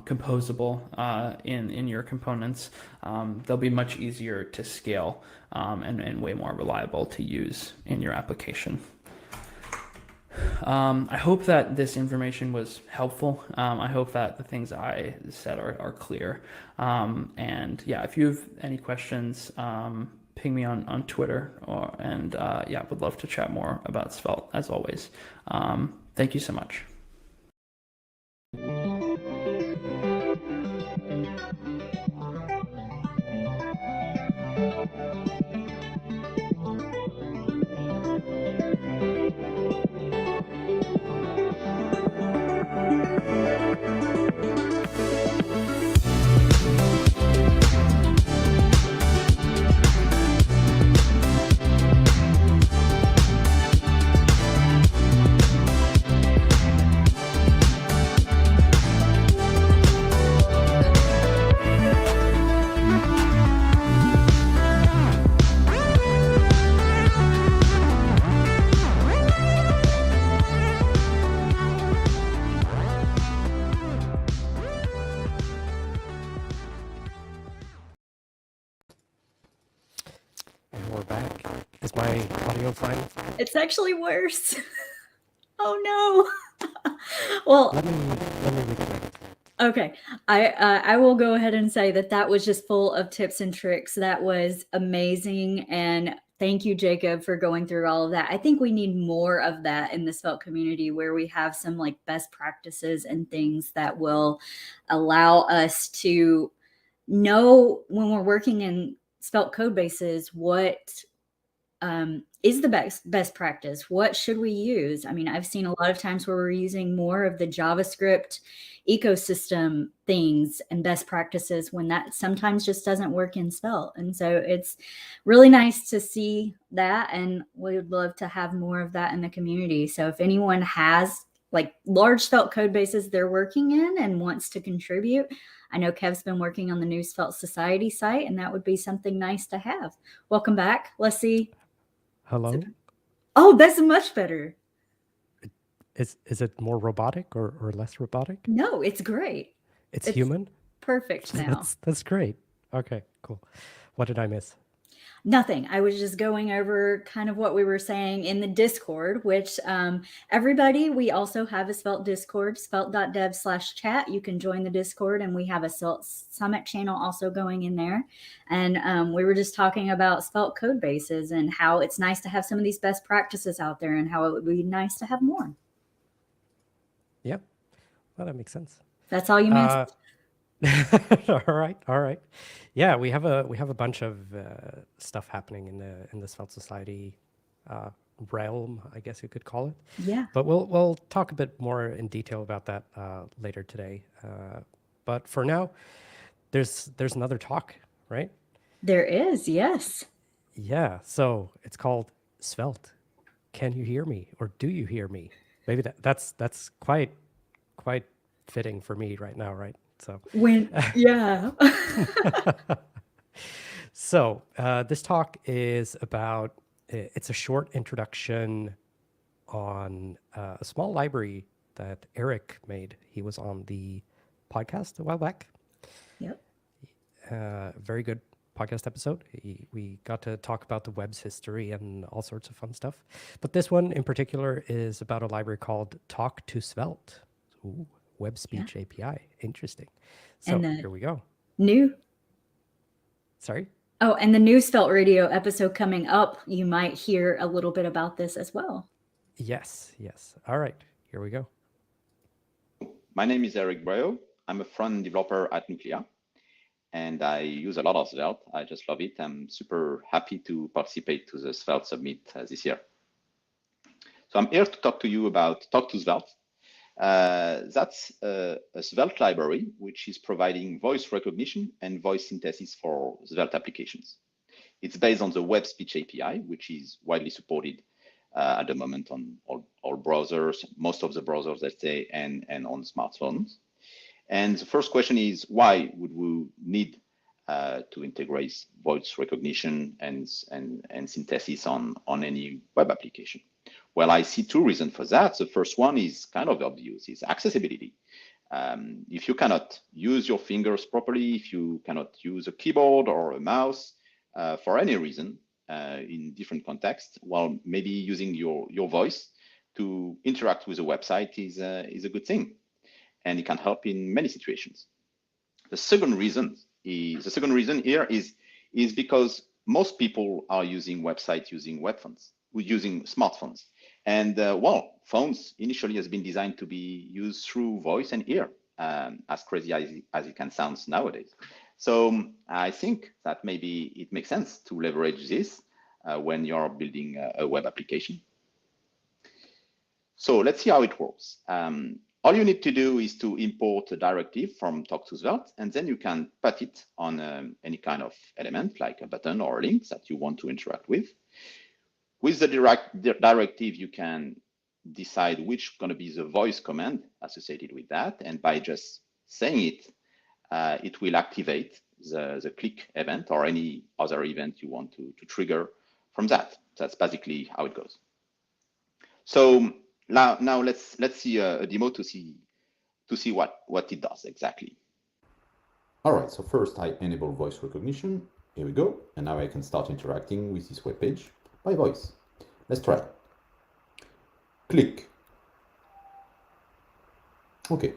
composable in your components, they'll be much easier to scale and way more reliable to use in your application. I hope that this information was helpful. I hope that the things I said are clear. And yeah, if you have any questions, ping me on Twitter, and yeah, would love to chat more about Svelte as always. Thank you so much. And we're back. Is my audio fine? It's actually worse. Oh no. Well, Let me reconnect. okay. I will go ahead and say that was just full of tips and tricks. That was amazing. And thank you, Jacob, for going through all of that. I think we need more of that in the Svelte community, where we have some like best practices and things that will allow us to know when we're working in Svelte code bases what is the best practice. What should we use? I mean, I've seen a lot of times where we're using more of the JavaScript ecosystem things and best practices when that sometimes just doesn't work in Svelte. And so it's really nice to see that, and we would love to have more of that in the community. So if anyone has like large Svelte code bases they're working in and wants to contribute, I know Kev's been working on the new Svelte Society site, and that would be something nice to have. Welcome back. Let's see. Hello? Oh, that's much better. Is it more robotic or less robotic? No, it's great. It's human? Perfect now. That's great. Okay, cool. What did I miss? Nothing. I was just going over kind of what we were saying in the Discord, which everybody, we also have a Svelte Discord, svelte.dev/chat. You can join the Discord, and we have a Svelte Summit channel also going in there. And we were just talking about Svelte code bases and how it's nice to have some of these best practices out there and how it would be nice to have more. Yeah, well, that makes sense. That's all you missed. All right. Yeah, we have a bunch of stuff happening in the Svelte Society realm, I guess you could call it. Yeah. But we'll talk a bit more in detail about that later today. But for now, there's another talk, right? There is, yes. Yeah. So it's called Svelte. Can you hear me, or do you hear me? Maybe that's quite fitting for me right now, right? So Yeah. So this talk is about, it's a short introduction on a small library that Eric made. He was on the podcast a while back. Yep. Very good podcast episode. We got to talk about the web's history and all sorts of fun stuff. But this one in particular is about a library called Talk to Svelte. Ooh, web speech API. Interesting. So And here we go. Sorry? Oh, and the new Svelte Radio episode coming up, you might hear a little bit about this as well. Yes. All right, here we go. My name is Eric Breo. I'm a front developer at Nuclea, and I use a lot of Svelte. I just love it. I'm super happy to participate to the Svelte Summit this year. So I'm here to talk to you about Talk to Svelte. That's a Svelte library, which is providing voice recognition and voice synthesis for Svelte applications. It's based on the web speech API, which is widely supported at the moment on all browsers, most of the browsers, let's say, and on smartphones. And the first question is, why would we need to integrate voice recognition and synthesis on any web application? Well, I see two reasons for that. The first one is kind of obvious, is accessibility. If you cannot use your fingers properly, if you cannot use a keyboard or a mouse for any reason in different contexts, well, maybe using your voice to interact with a website is a good thing, and it can help in many situations. The second reason here is because most people are using websites using web phones, using smartphones, and well, phones initially has been designed to be used through voice and ear, as crazy as it can sound nowadays. So I think that maybe it makes sense to leverage this when you're building a web application. So let's see how it works. All you need to do is to import a directive from Talk to Svelte, and then you can put it on any kind of element, like a button or a link that you want to interact with. With the directive, you can decide which is going to be the voice command associated with that, and by just saying it, it will activate the click event or any other event you want to trigger from that. That's basically how it goes. So now let's see a demo to see what it does exactly. All right, so first I enable voice recognition. Here we go. And now I can start interacting with this web page by voice. Let's try. Click. Okay,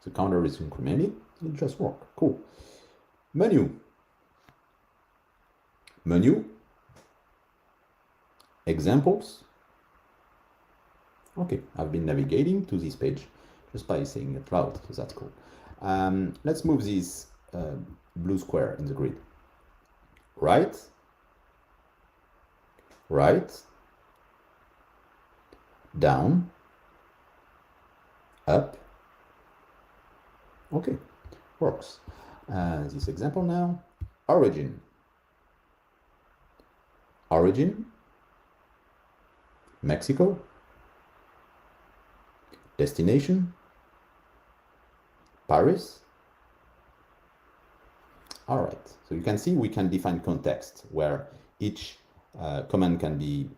the counter is incremented. It just worked. Cool. Menu. Menu. Examples. Okay, I've been navigating to this page just by saying it loud, so that's cool. Let's move this blue square in the grid. Right, right, down, up. Okay, works. This example now, origin, origin, Mexico, destination, Paris. All right, so you can see we can define context where each command can be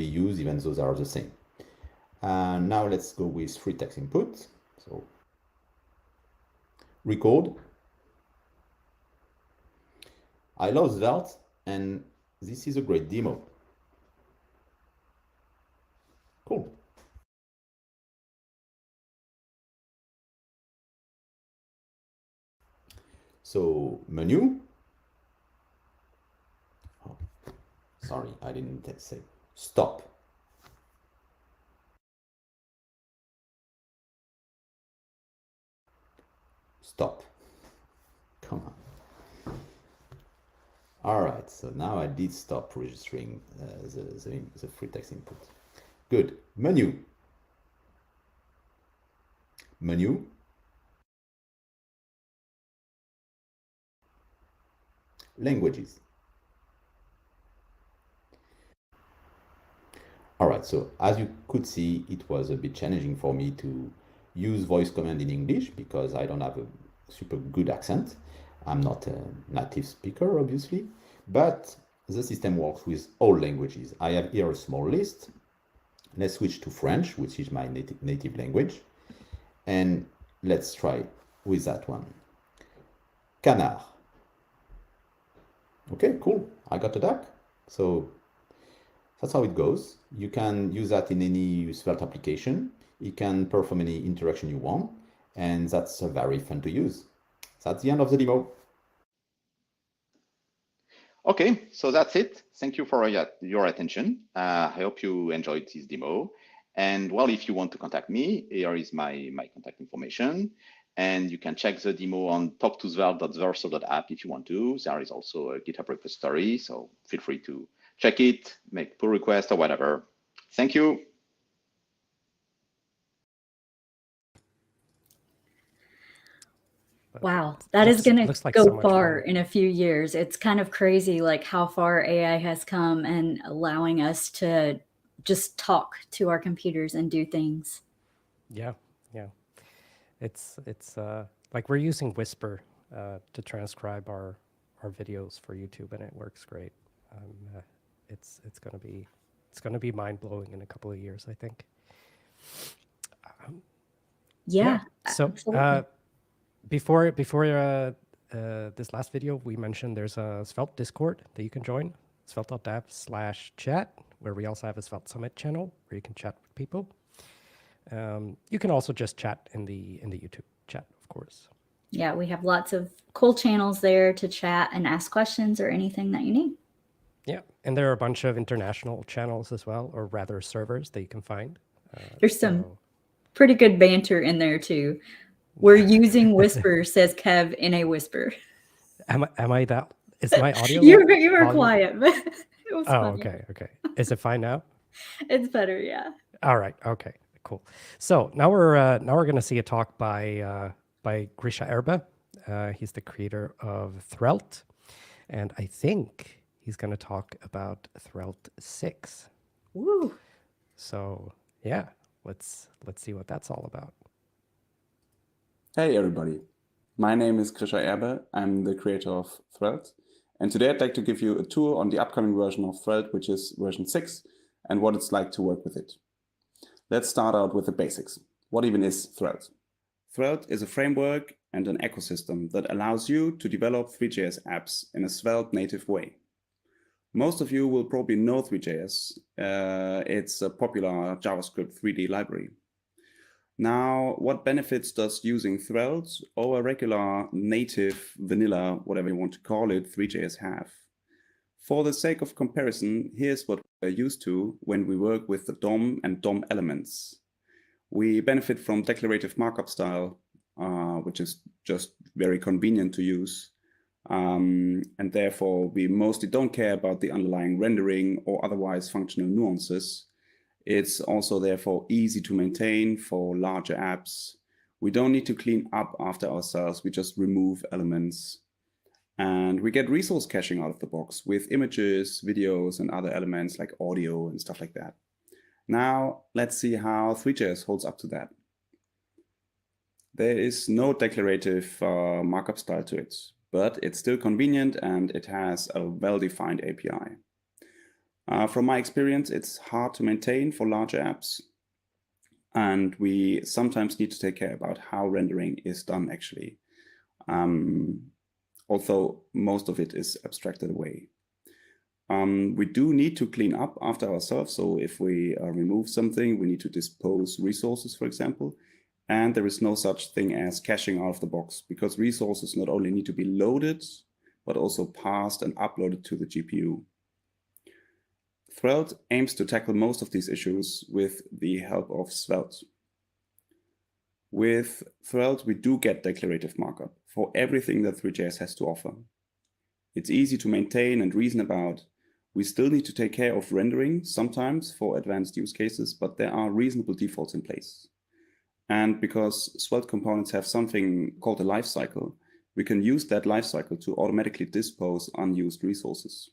used even though they are the same. Now let's go with free text input. So record. I love Svelte, and this is a great demo. Cool. So menu. Oh, sorry, I didn't say stop. Stop. Come on. All right, so now I did stop registering the free text input. Good. Menu. Menu. Languages. All right, so as you could see, it was a bit challenging for me to use voice command in English because I don't have a super good accent. I'm not a native speaker, obviously, but the system works with all languages. I have here a small list. Let's switch to French, which is my native language. And let's try with that one. Canard. Okay, cool. I got a duck. So that's how it goes. You can use that in any Svelte application. You can perform any interaction you want, and that's very fun to use. That's the end of the demo. Okay, so that's it. Thank you for your attention. I hope you enjoyed this demo. And well, if you want to contact me, here is my contact information. And you can check the demo on talktosvelte.svelte.app if you want to. There is also a GitHub repository, so feel free to check it, make pull requests or whatever. Thank you. Wow, that is going to like go so much far fun. in a few years. It's kind of crazy, like how far AI has come and allowing us to just talk to our computers and do things. Yeah, yeah. It's like we're using Whisper to transcribe our videos for YouTube, and it works great. It's gonna be mind blowing in a couple of years, I think. Yeah. So absolutely. before this last video, we mentioned there's a Svelte Discord that you can join, svelte.dev/chat, where we also have a Svelte Summit channel where you can chat with people. You can also just chat in the YouTube chat, of course. Yeah, we have lots of cool channels there to chat and ask questions or anything that you need. Yeah, and there are a bunch of international channels as well, or rather servers that you can find. There's some pretty good banter in there too. We're using Whisper, says Kev in a whisper. Am I that? Is my audio? You that were volume? quiet, but it was Oh, funny. okay. Is it fine now? It's better, yeah. All right. Okay. Cool. So now we're going to see a talk by Grisha Erbe. He's the creator of Threlte, and I think he's going to talk about Threlte 6. Woo. So yeah, let's see what that's all about. Hey everybody, my name is Grisha Erbe. I'm the creator of Threlte, and today I'd like to give you a tour on the upcoming version of Threlte, which is version 6, and what it's like to work with it. Let's start out with the basics. What even is Threlte? Threlte is a framework and an ecosystem that allows you to develop Three.js apps in a Svelte native way. Most of you will probably know Three.js. It's a popular JavaScript 3D library. Now, what benefits does using Threlte or a regular native vanilla, whatever you want to call it, Three.js have? For the sake of comparison, here's what we're used to when we work with the DOM and DOM elements. We benefit from declarative markup style, which is just very convenient to use. And therefore, we mostly don't care about the underlying rendering or otherwise functional nuances. It's also therefore easy to maintain for larger apps. We don't need to clean up after ourselves. We just remove elements. And we get resource caching out of the box with images, videos, and other elements like audio and stuff like that. Now, let's see how Three.js holds up to that. There is no declarative markup style to it, but it's still convenient and it has a well-defined API. From my experience, it's hard to maintain for larger apps, and we sometimes need to take care about how rendering is done actually, although most of it is abstracted away. We do need to clean up after ourselves, so if we remove something, we need to dispose resources, for example, and there is no such thing as caching out of the box, because resources not only need to be loaded, but also passed and uploaded to the GPU. Threlte aims to tackle most of these issues with the help of Svelte. With Threlte, we do get declarative markup for everything that Three.js has to offer. It's easy to maintain and reason about. We still need to take care of rendering sometimes for advanced use cases, but there are reasonable defaults in place. And because Svelte components have something called a lifecycle, we can use that lifecycle to automatically dispose unused resources.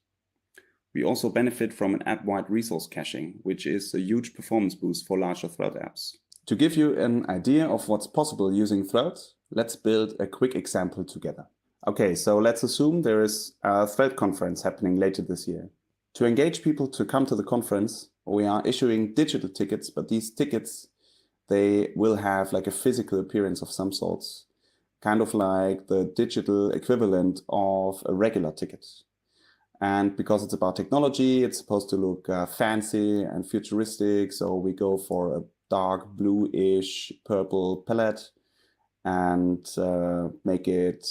We also benefit from an app-wide resource caching, which is a huge performance boost for larger Threlte apps. To give you an idea of what's possible using Threlte, let's build a quick example together. Okay, so let's assume there is a Threlte conference happening later this year. To engage people to come to the conference, we are issuing digital tickets, but these tickets, they will have like a physical appearance of some sorts, kind of like the digital equivalent of a regular ticket. And because it's about technology, it's supposed to look fancy and futuristic. So we go for a dark blue-ish purple palette and make it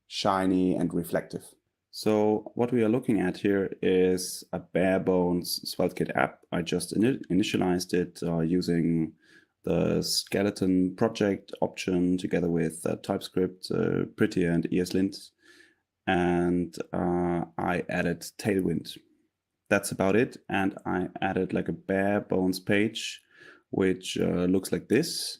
shiny and reflective. So what we are looking at here is a bare bones Sveltekit app. I just initialized it using the skeleton project option together with TypeScript, Prettier, and ESLint. And I added Tailwind. That's about it. And I added like a bare bones page, which looks like this.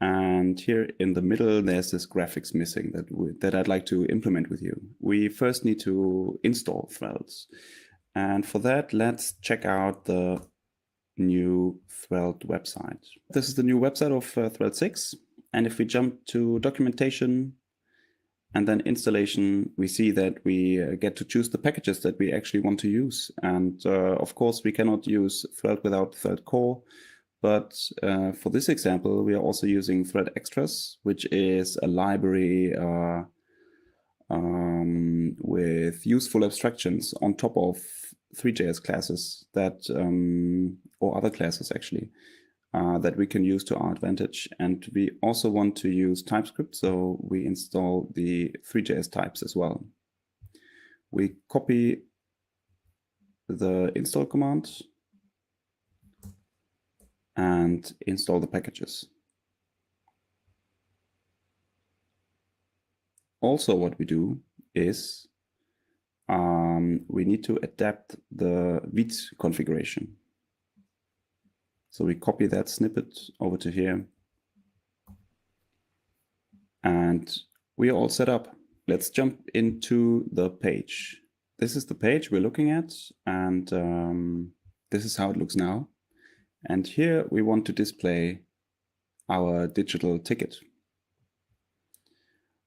And here in the middle, there's this graphics missing that I'd like to implement with you. We first need to install Threlte. And for that, let's check out the new Threlte website. This is the new website of Threlte 6. And if we jump to documentation, and then installation, we see that we get to choose the packages that we actually want to use. And of course, we cannot use Threlte without Threlte core, But for this example, we are also using thread extras, which is a library with useful abstractions on top of Three.js classes that, or other classes actually, that we can use to our advantage. And we also want to use TypeScript, so we install the Three.js types as well. We copy the install command and install the packages. Also, what we do is we need to adapt the Vite configuration. So we copy that snippet over to here. And we are all set up. Let's jump into the page. This is the page we're looking at, and this is how it looks now. And here we want to display our digital ticket.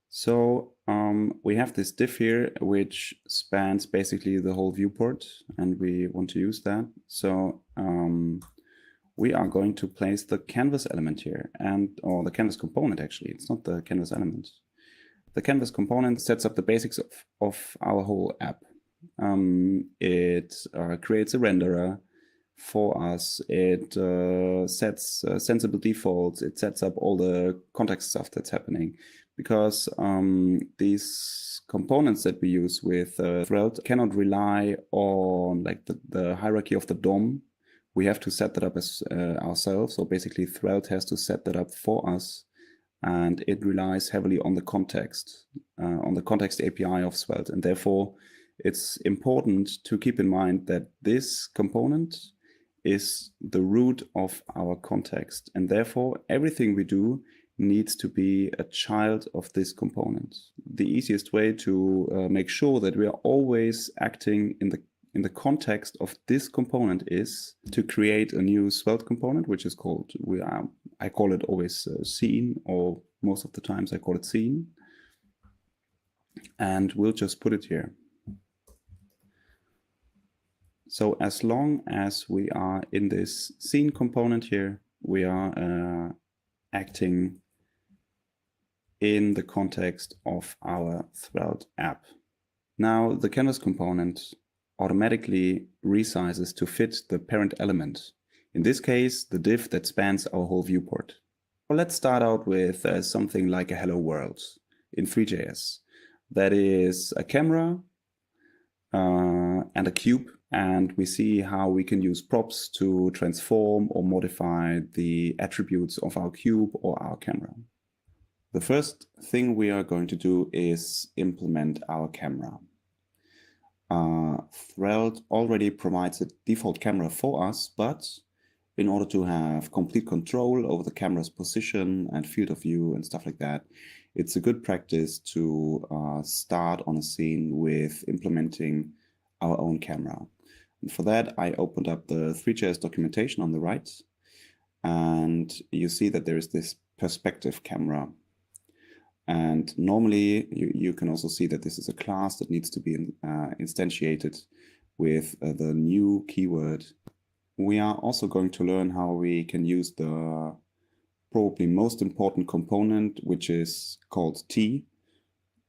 So we have this div here, which spans basically the whole viewport, and we want to use that. So we are going to place the canvas element here, or the canvas component actually. It's not the canvas element. The canvas component sets up the basics of our whole app. It creates a renderer for us. It sets sensible defaults. It sets up all the context stuff that's happening. Because these components that we use with Threlte cannot rely on like the hierarchy of the DOM. We have to set that up as ourselves. So basically Threlte has to set that up for us, and it relies heavily on the context API of Svelte. And therefore it's important to keep in mind that this component is the root of our context. And therefore everything we do needs to be a child of this component. The easiest way to make sure that we are always acting in the context of this component is to create a new Svelte component, which is called, I call it always scene, or most of the times I call it scene. And we'll just put it here. So as long as we are in this scene component here, we are acting in the context of our Svelte app. Now the canvas component automatically resizes to fit the parent element. In this case, the div that spans our whole viewport. Well, let's start out with something like a hello world in Three.js. That is a camera and a cube, and we see how we can use props to transform or modify the attributes of our cube or our camera. The first thing we are going to do is implement our camera. Threlte already provides a default camera for us, but in order to have complete control over the camera's position and field of view and stuff like that, it's a good practice to start on a scene with implementing our own camera. And for that, I opened up the Three.js documentation on the right, and you see that there is this perspective camera. And normally you can also see that this is a class that needs to be instantiated with the new keyword. We are also going to learn how we can use the probably most important component, which is called T,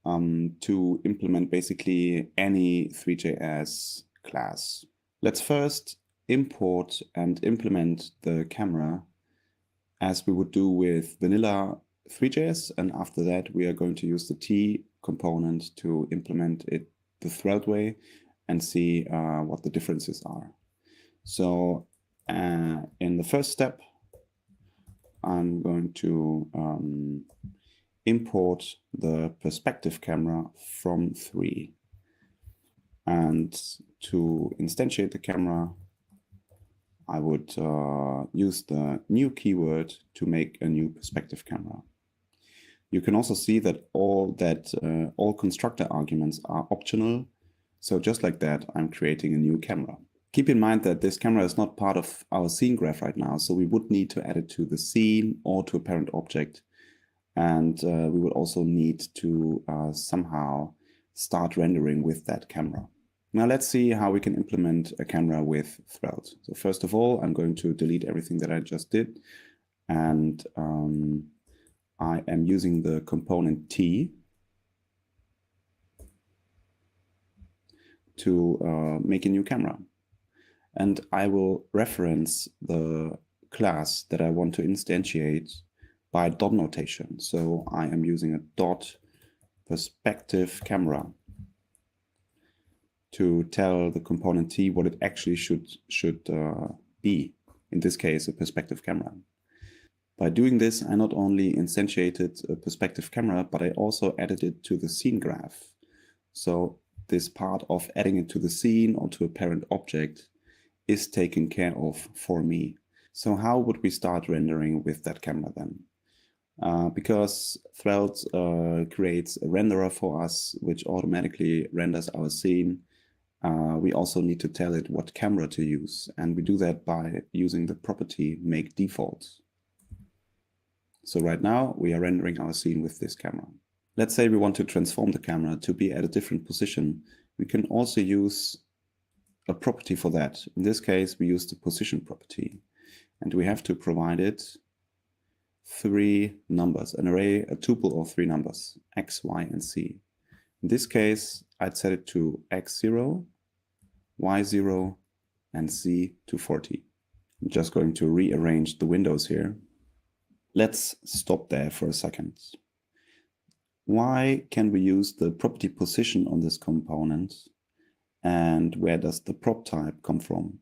to implement basically any Three.js class. Let's first import and implement the camera as we would do with vanilla Three.js, and after that we are going to use the T component to implement it the Threlte way and see what the differences are. So in the first step, I'm going to import the perspective camera from Three. And to instantiate the camera, I would use the new keyword to make a new perspective camera. You can also see that all constructor arguments are optional. So just like that, I'm creating a new camera. Keep in mind that this camera is not part of our scene graph right now, so we would need to add it to the scene or to a parent object. And we will also need to somehow start rendering with that camera. Now let's see how we can implement a camera with Threlte. So first of all, I'm going to delete everything that I just did. And I am using the component T to make a new camera. And I will reference the class that I want to instantiate by dot notation. So I am using a dot perspective camera to tell the component T what it actually should be. In this case, a perspective camera. By doing this, I not only instantiated a perspective camera, but I also added it to the scene graph. So this part of adding it to the scene or to a parent object is taken care of for me. So how would we start rendering with that camera then? Because Threlte creates a renderer for us, which automatically renders our scene. We also need to tell it what camera to use, and we do that by using the property make default. So right now we are rendering our scene with this camera. Let's say we want to transform the camera to be at a different position. We can also use a property for that. In this case, we use the position property, and we have to provide it 3 numbers, an array, a tuple of 3 numbers, x, y, and z. In this case, I'd set it to x0, y0, and z to 40. I'm just going to rearrange the windows here. Let's stop there for a second. Why can we use the property position on this component? And where does the prop type come from?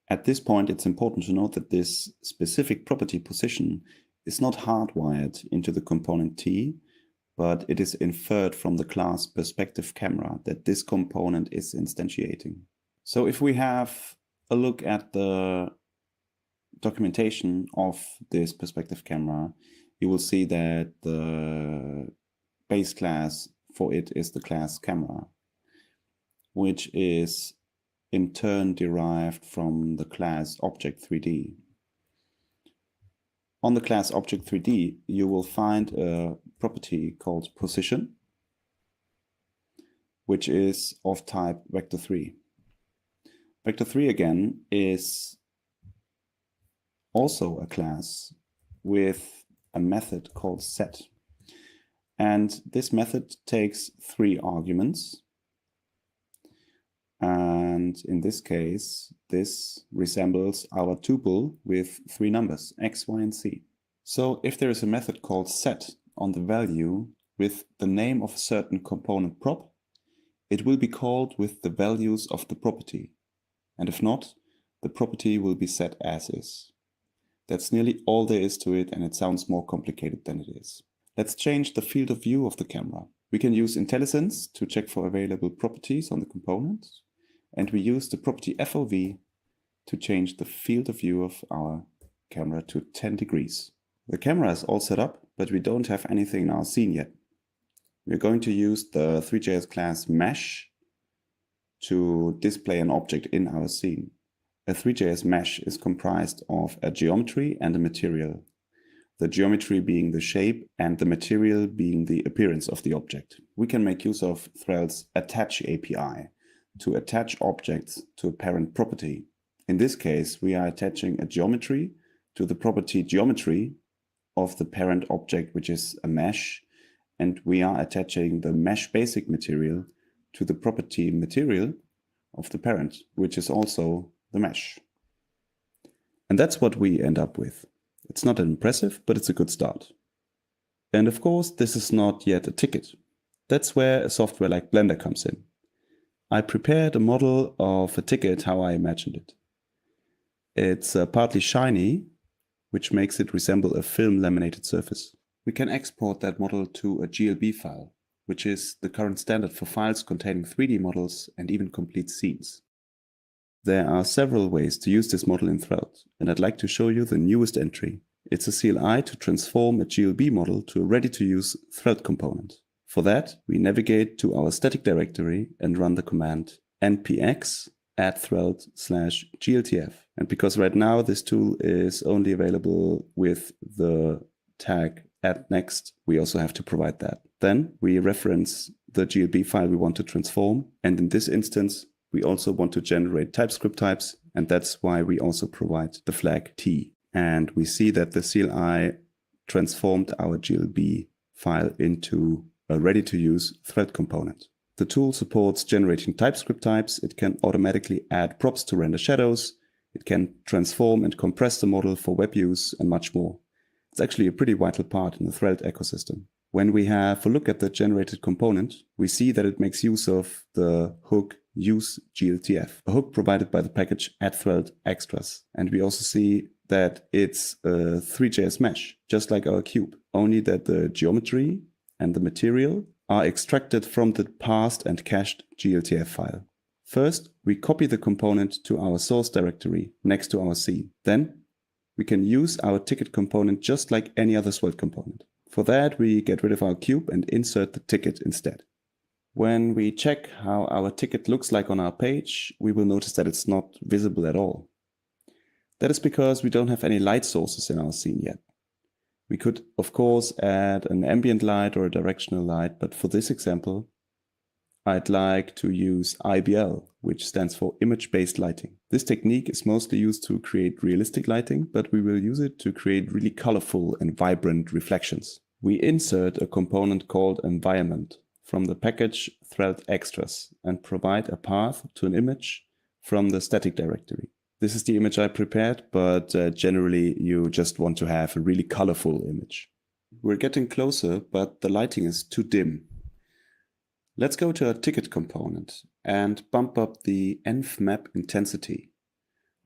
At this point, it's important to note that this specific property position is not hardwired into the component T, but it is inferred from the class perspective camera that this component is instantiating. So if we have a look at the documentation of this perspective camera, you will see that the base class for it is the class camera, which is in turn derived from the class object 3D. On the class object 3D, you will find a property called position, which is of type vector3. Vector3 again is also a class with a method called set. And this method takes 3 arguments. And in this case, this resembles our tuple with 3 numbers, x, y, and z. So if there is a method called set on the value with the name of a certain component prop, it will be called with the values of the property. And if not, the property will be set as is. That's nearly all there is to it, and it sounds more complicated than it is. Let's change the field of view of the camera. We can use IntelliSense to check for available properties on the component, and we use the property FOV to change the field of view of our camera to 10 degrees. The camera is all set up, but we don't have anything in our scene yet. We're going to use the Three.js class mesh to display an object in our scene. A Three.js mesh is comprised of a geometry and a material. The geometry being the shape and the material being the appearance of the object. We can make use of Threlte's attach API to attach objects to a parent property. In this case, we are attaching a geometry to the property geometry of the parent object, which is a mesh, and we are attaching the mesh basic material to the property material of the parent, which is also the mesh. And that's what we end up with. It's not impressive, but it's a good start. And of course, this is not yet a ticket. That's where a software like Blender comes in. I prepared a model of a ticket how I imagined it. It's partly shiny, which makes it resemble a film laminated surface. We can export that model to a GLB file, which is the current standard for files containing 3D models and even complete scenes. There are several ways to use this model in Threlte, and I'd like to show you the newest entry. It's a CLI to transform a GLB model to a ready-to-use Threlte component. For that, we navigate to our static directory and run the command npx add threlte/gltf. And because right now this tool is only available with the tag add next, we also have to provide that. Then we reference the GLB file we want to transform, and in this instance, we also want to generate TypeScript types, and that's why we also provide the flag T. And we see that the CLI transformed our GLB file into a ready-to-use thread component. The tool supports generating TypeScript types. It can automatically add props to render shadows. It can transform and compress the model for web use and much more. It's actually a pretty vital part in the Threlte ecosystem. When we have a look at the generated component, we see that it makes use of the hook useGLTF, a hook provided by the package @SvelteExtras. And we also see that it's a Three.js mesh, just like our cube, only that the geometry and the material are extracted from the parsed and cached GLTF file. First, we copy the component to our source directory next to our scene. Then, we can use our ticket component just like any other Svelte component. For that, we get rid of our cube and insert the ticket instead. When we check how our ticket looks like on our page, we will notice that it's not visible at all. That is because we don't have any light sources in our scene yet. We could, of course, add an ambient light or a directional light, but for this example, I'd like to use IBL, which stands for image-based lighting. This technique is mostly used to create realistic lighting, but we will use it to create really colorful and vibrant reflections. We insert a component called environment from the package SvelteExtras and provide a path to an image from the static directory. This is the image I prepared, but generally you just want to have a really colorful image. We're getting closer, but the lighting is too dim. Let's go to our ticket component and bump up the env map intensity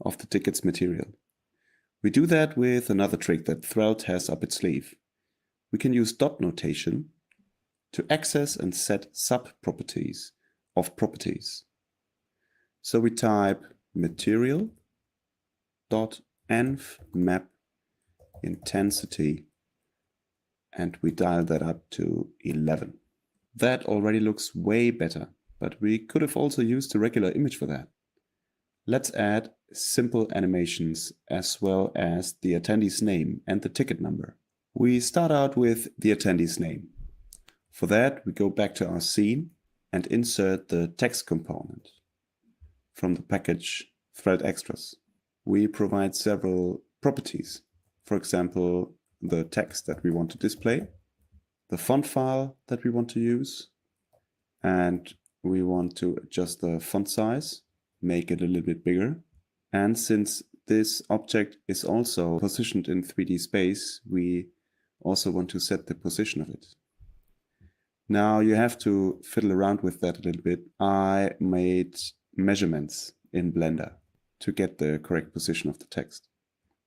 of the ticket's material. We do that with another trick that Threlte has up its sleeve. We can use dot notation to access and set sub-properties of properties. So we type material dot env map intensity and we dial that up to 11. That already looks way better, but we could have also used a regular image for that. Let's add simple animations as well as the attendee's name and the ticket number. We start out with the attendee's name. For that, we go back to our scene and insert the text component from the package SvelteExtras. We provide several properties. For example, the text that we want to display, the font file that we want to use, and we want to adjust the font size, make it a little bit bigger. And since this object is also positioned in 3D space, we also want to set the position of it. Now you have to fiddle around with that a little bit. I made measurements in Blender to get the correct position of the text.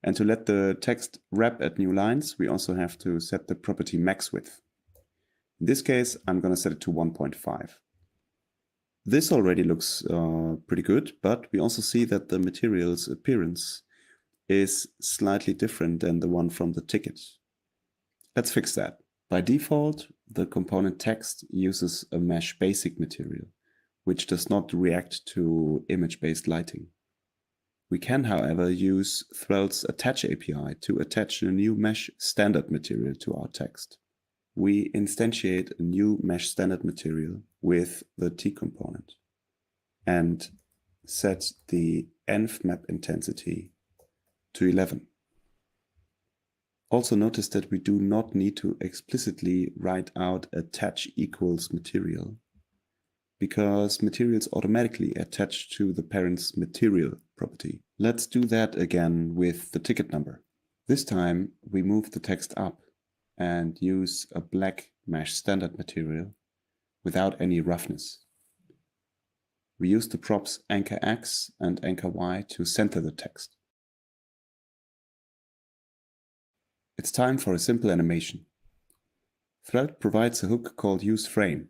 And to let the text wrap at new lines, we also have to set the property max width. In this case, I'm going to set it to 1.5. This already looks pretty good, but we also see that the material's appearance is slightly different than the one from the ticket. Let's fix that. By default, the component text uses a mesh basic material, which does not react to image-based lighting. We can, however, use Threlte's attach API to attach a new mesh standard material to our text. We instantiate a new mesh standard material with the T component and set the env map intensity to 11. Also notice that we do not need to explicitly write out attach equals material because materials automatically attach to the parent's material property. Let's do that again with the ticket number. This time we move the text up and use a black mesh standard material without any roughness. We use the props anchor X and anchor Y to center the text. It's time for a simple animation. Threlte provides a hook called useFrame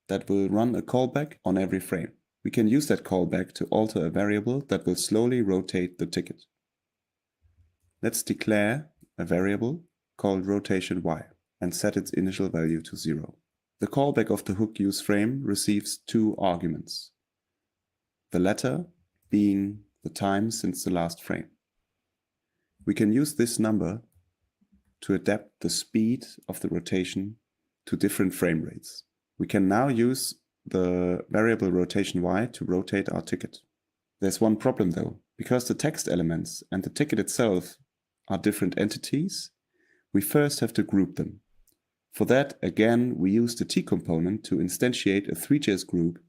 that will run a callback on every frame. We can use that callback to alter a variable that will slowly rotate the ticket. Let's declare a variable called rotation y and set its initial value to 0. The callback of the hook useFrame receives two arguments, the latter being the time since the last frame. We can use this number to adapt the speed of the rotation to different frame rates. We can now use the variable rotation y to rotate our ticket. There's one problem though. Because the text elements and the ticket itself are different entities, we first have to group them. For that, again, we use the T component to instantiate a Three.js group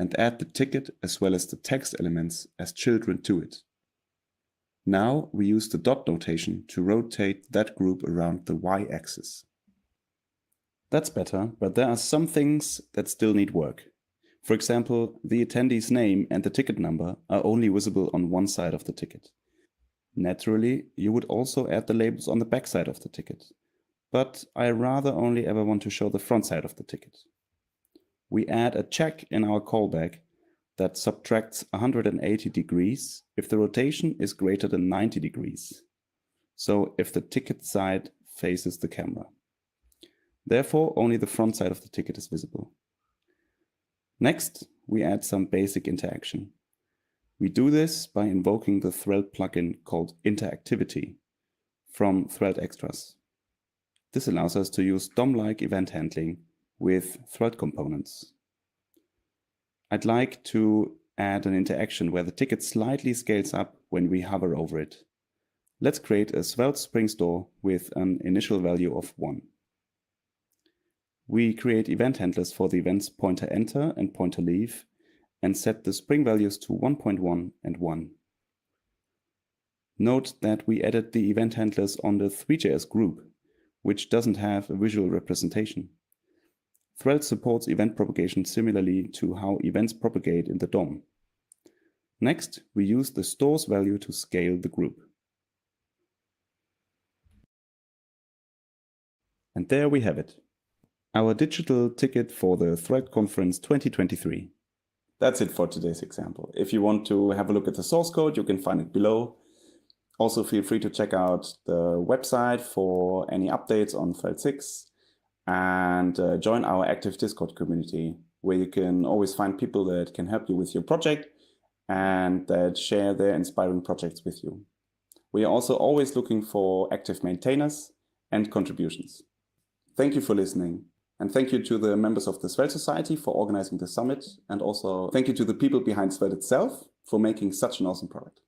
and add the ticket as well as the text elements as children to it. Now we use the dot notation to rotate that group around the y-axis. That's better, but there are some things that still need work. For example, the attendee's name and the ticket number are only visible on one side of the ticket. Naturally, you would also add the labels on the back side of the ticket, but I rather only ever want to show the front side of the ticket. We add a check in our callback that subtracts 180 degrees if the rotation is greater than 90 degrees. So if the ticket side faces the camera. Therefore, only the front side of the ticket is visible. Next, we add some basic interaction. We do this by invoking the Threlte plugin called Interactivity from Threlte Extras. This allows us to use DOM-like event handling with Threlte components. I'd like to add an interaction where the ticket slightly scales up when we hover over it. Let's create a Svelte Spring Store with an initial value of 1. We create event handlers for the events pointer enter and pointer leave and set the spring values to 1.1 and 1. Note that we added the event handlers on the Three.js group, which doesn't have a visual representation. Threlte supports event propagation similarly to how events propagate in the DOM. Next, we use the store's value to scale the group. And there we have it. Our digital ticket for the Threlte Conference 2023. That's it for today's example. If you want to have a look at the source code, you can find it below. Also feel free to check out the website for any updates on Threlte 6 and join our active Discord community, where you can always find people that can help you with your project and that share their inspiring projects with you. We are also always looking for active maintainers and contributions. Thank you for listening. And thank you to the members of the Svelte Society for organizing the summit. And also thank you to the people behind Svelte itself for making such an awesome product.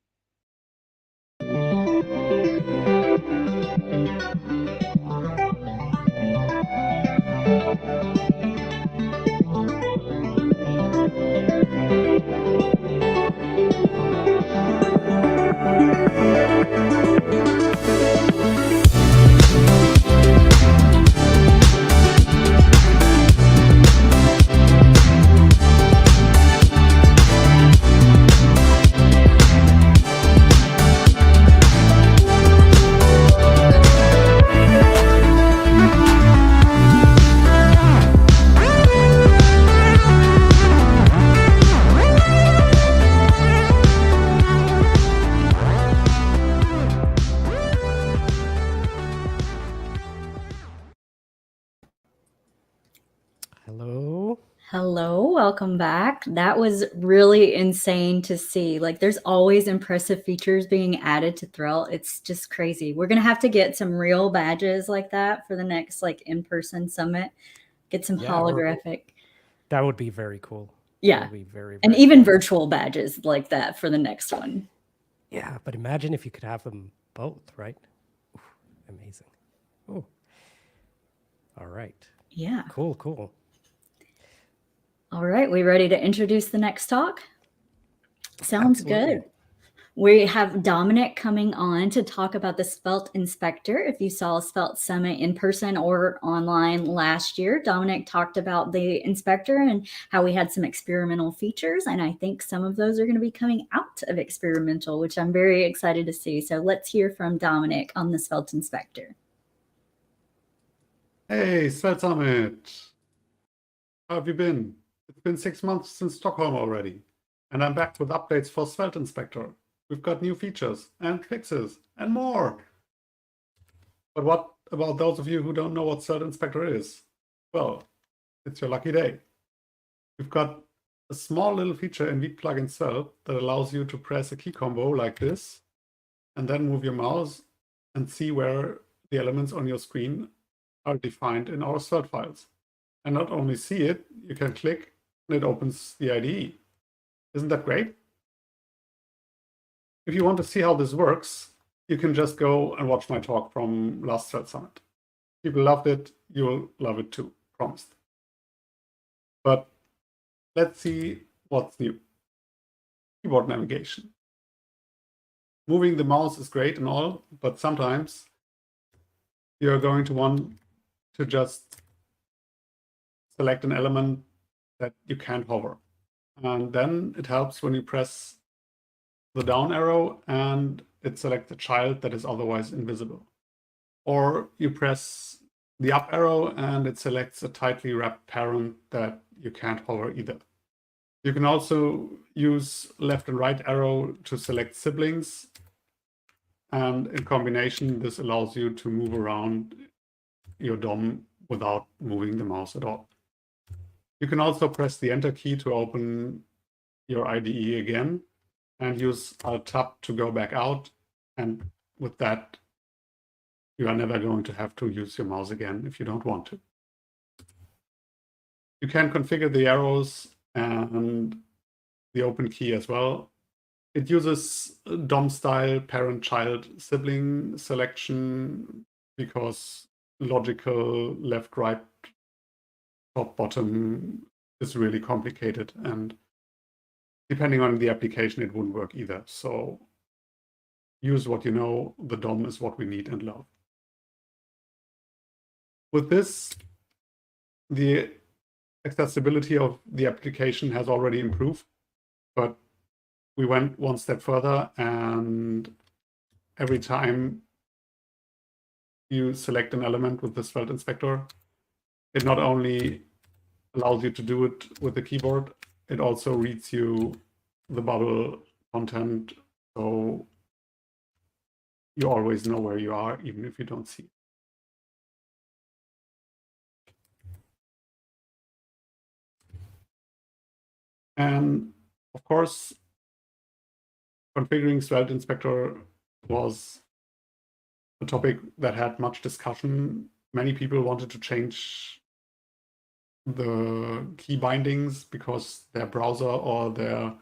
Hello. Hello, welcome back. That was really insane to see. Like, there's always impressive features being added to Threlte. It's just crazy. We're gonna have to get some real badges like that for the next like in-person summit. Get some holographic. That would be very cool. Yeah, That would be very, and very even cool. virtual badges like that for the next one. Yeah, but imagine if you could have them both, right? Oof, amazing. Oh, all right. Yeah. Cool, cool. All right, we ready to introduce the next talk? Sounds Absolutely. good. We have Dominic coming on to talk about the Svelte Inspector. If you saw Svelte Summit in person or online last year, Dominic talked about the inspector and how we had some experimental features. And I think some of those are going to be coming out of experimental, which I'm very excited to see. So let's hear from Dominic on the Svelte Inspector. Hey, Svelte Summit. How have you been? It's been 6 months since Stockholm already, and I'm back with updates for Svelte Inspector. We've got new features and fixes and more. But what about those of you who don't know what Svelte Inspector is? Well, it's your lucky day. We've got a small little feature in Weak Plugin Svelte that allows you to press a key combo like this, and then move your mouse and see where the elements on your screen are defined in our Svelte files. And not only see it, you can click it opens the IDE. Isn't that great? If you want to see how this works, you can just go and watch my talk from last Svelte Summit. People loved it. You'll love it too, promised. But let's see what's new. Keyboard navigation. Moving the mouse is great and all, but sometimes you're going to want to just select an element that you can't hover. And then it helps when you press the down arrow and it selects a child that is otherwise invisible. Or you press the up arrow and it selects a tightly wrapped parent that you can't hover either. You can also use left and right arrow to select siblings. And in combination, this allows you to move around your DOM without moving the mouse at all. You can also press the Enter key to open your IDE again and use Alt-Tab to go back out. And with that, you are never going to have to use your mouse again if you don't want to. You can configure the arrows and the open key as well. It uses DOM-style parent-child sibling selection because logical left-right, top-bottom is really complicated, and depending on the application, it wouldn't work either. So use what you know. The DOM is what we need and love. With this, the accessibility of the application has already improved, but we went one step further, and every time you select an element with the Svelte Inspector, it not only allows you to do it with the keyboard, it also reads you the bubble content, so you always know where you are, even if you don't see it. And of course, configuring Svelte Inspector was a topic that had much discussion. Many people wanted to change the key bindings because their browser or their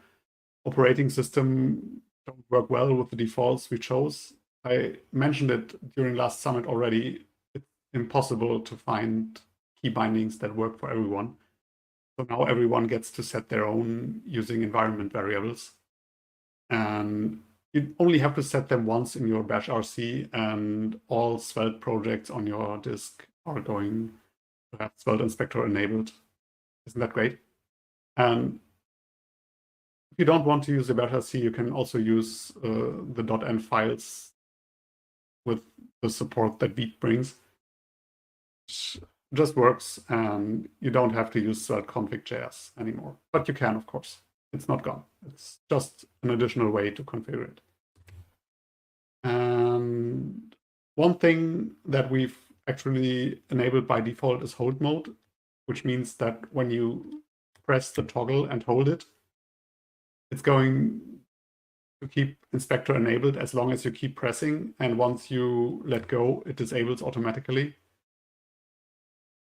operating system don't work well with the defaults we chose. I mentioned it during last summit already. It's impossible to find key bindings that work for everyone. So now everyone gets to set their own using environment variables. And you only have to set them once in your bash RC, and all Svelte projects on your disk are going to have Svelte Inspector enabled. Isn't that great? And if you don't want to use the bash RC, you can also use the .env files with the support that Beat brings. Which just works, and you don't have to use Svelte config.js anymore. But you can, of course. It's not gone. It's just an additional way to configure it. And one thing that we've actually enabled by default is hold mode, which means that when you press the toggle and hold it, it's going to keep Inspector enabled as long as you keep pressing. And once you let go, it disables automatically.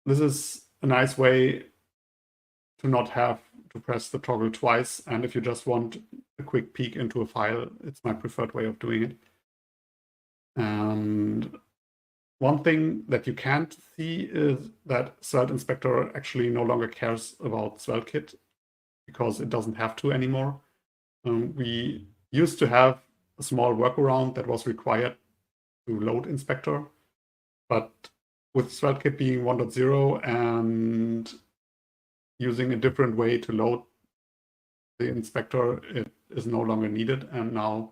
This is a nice way to not have to press the toggle twice. And if you just want a quick peek into a file, it's my preferred way of doing it. And one thing that you can't see is that Svelte Inspector actually no longer cares about Sveltekit because it doesn't have to anymore. We used to have a small workaround that was required to load Inspector, but with Sveltekit being 1.0 and using a different way to load the inspector, it is no longer needed, and now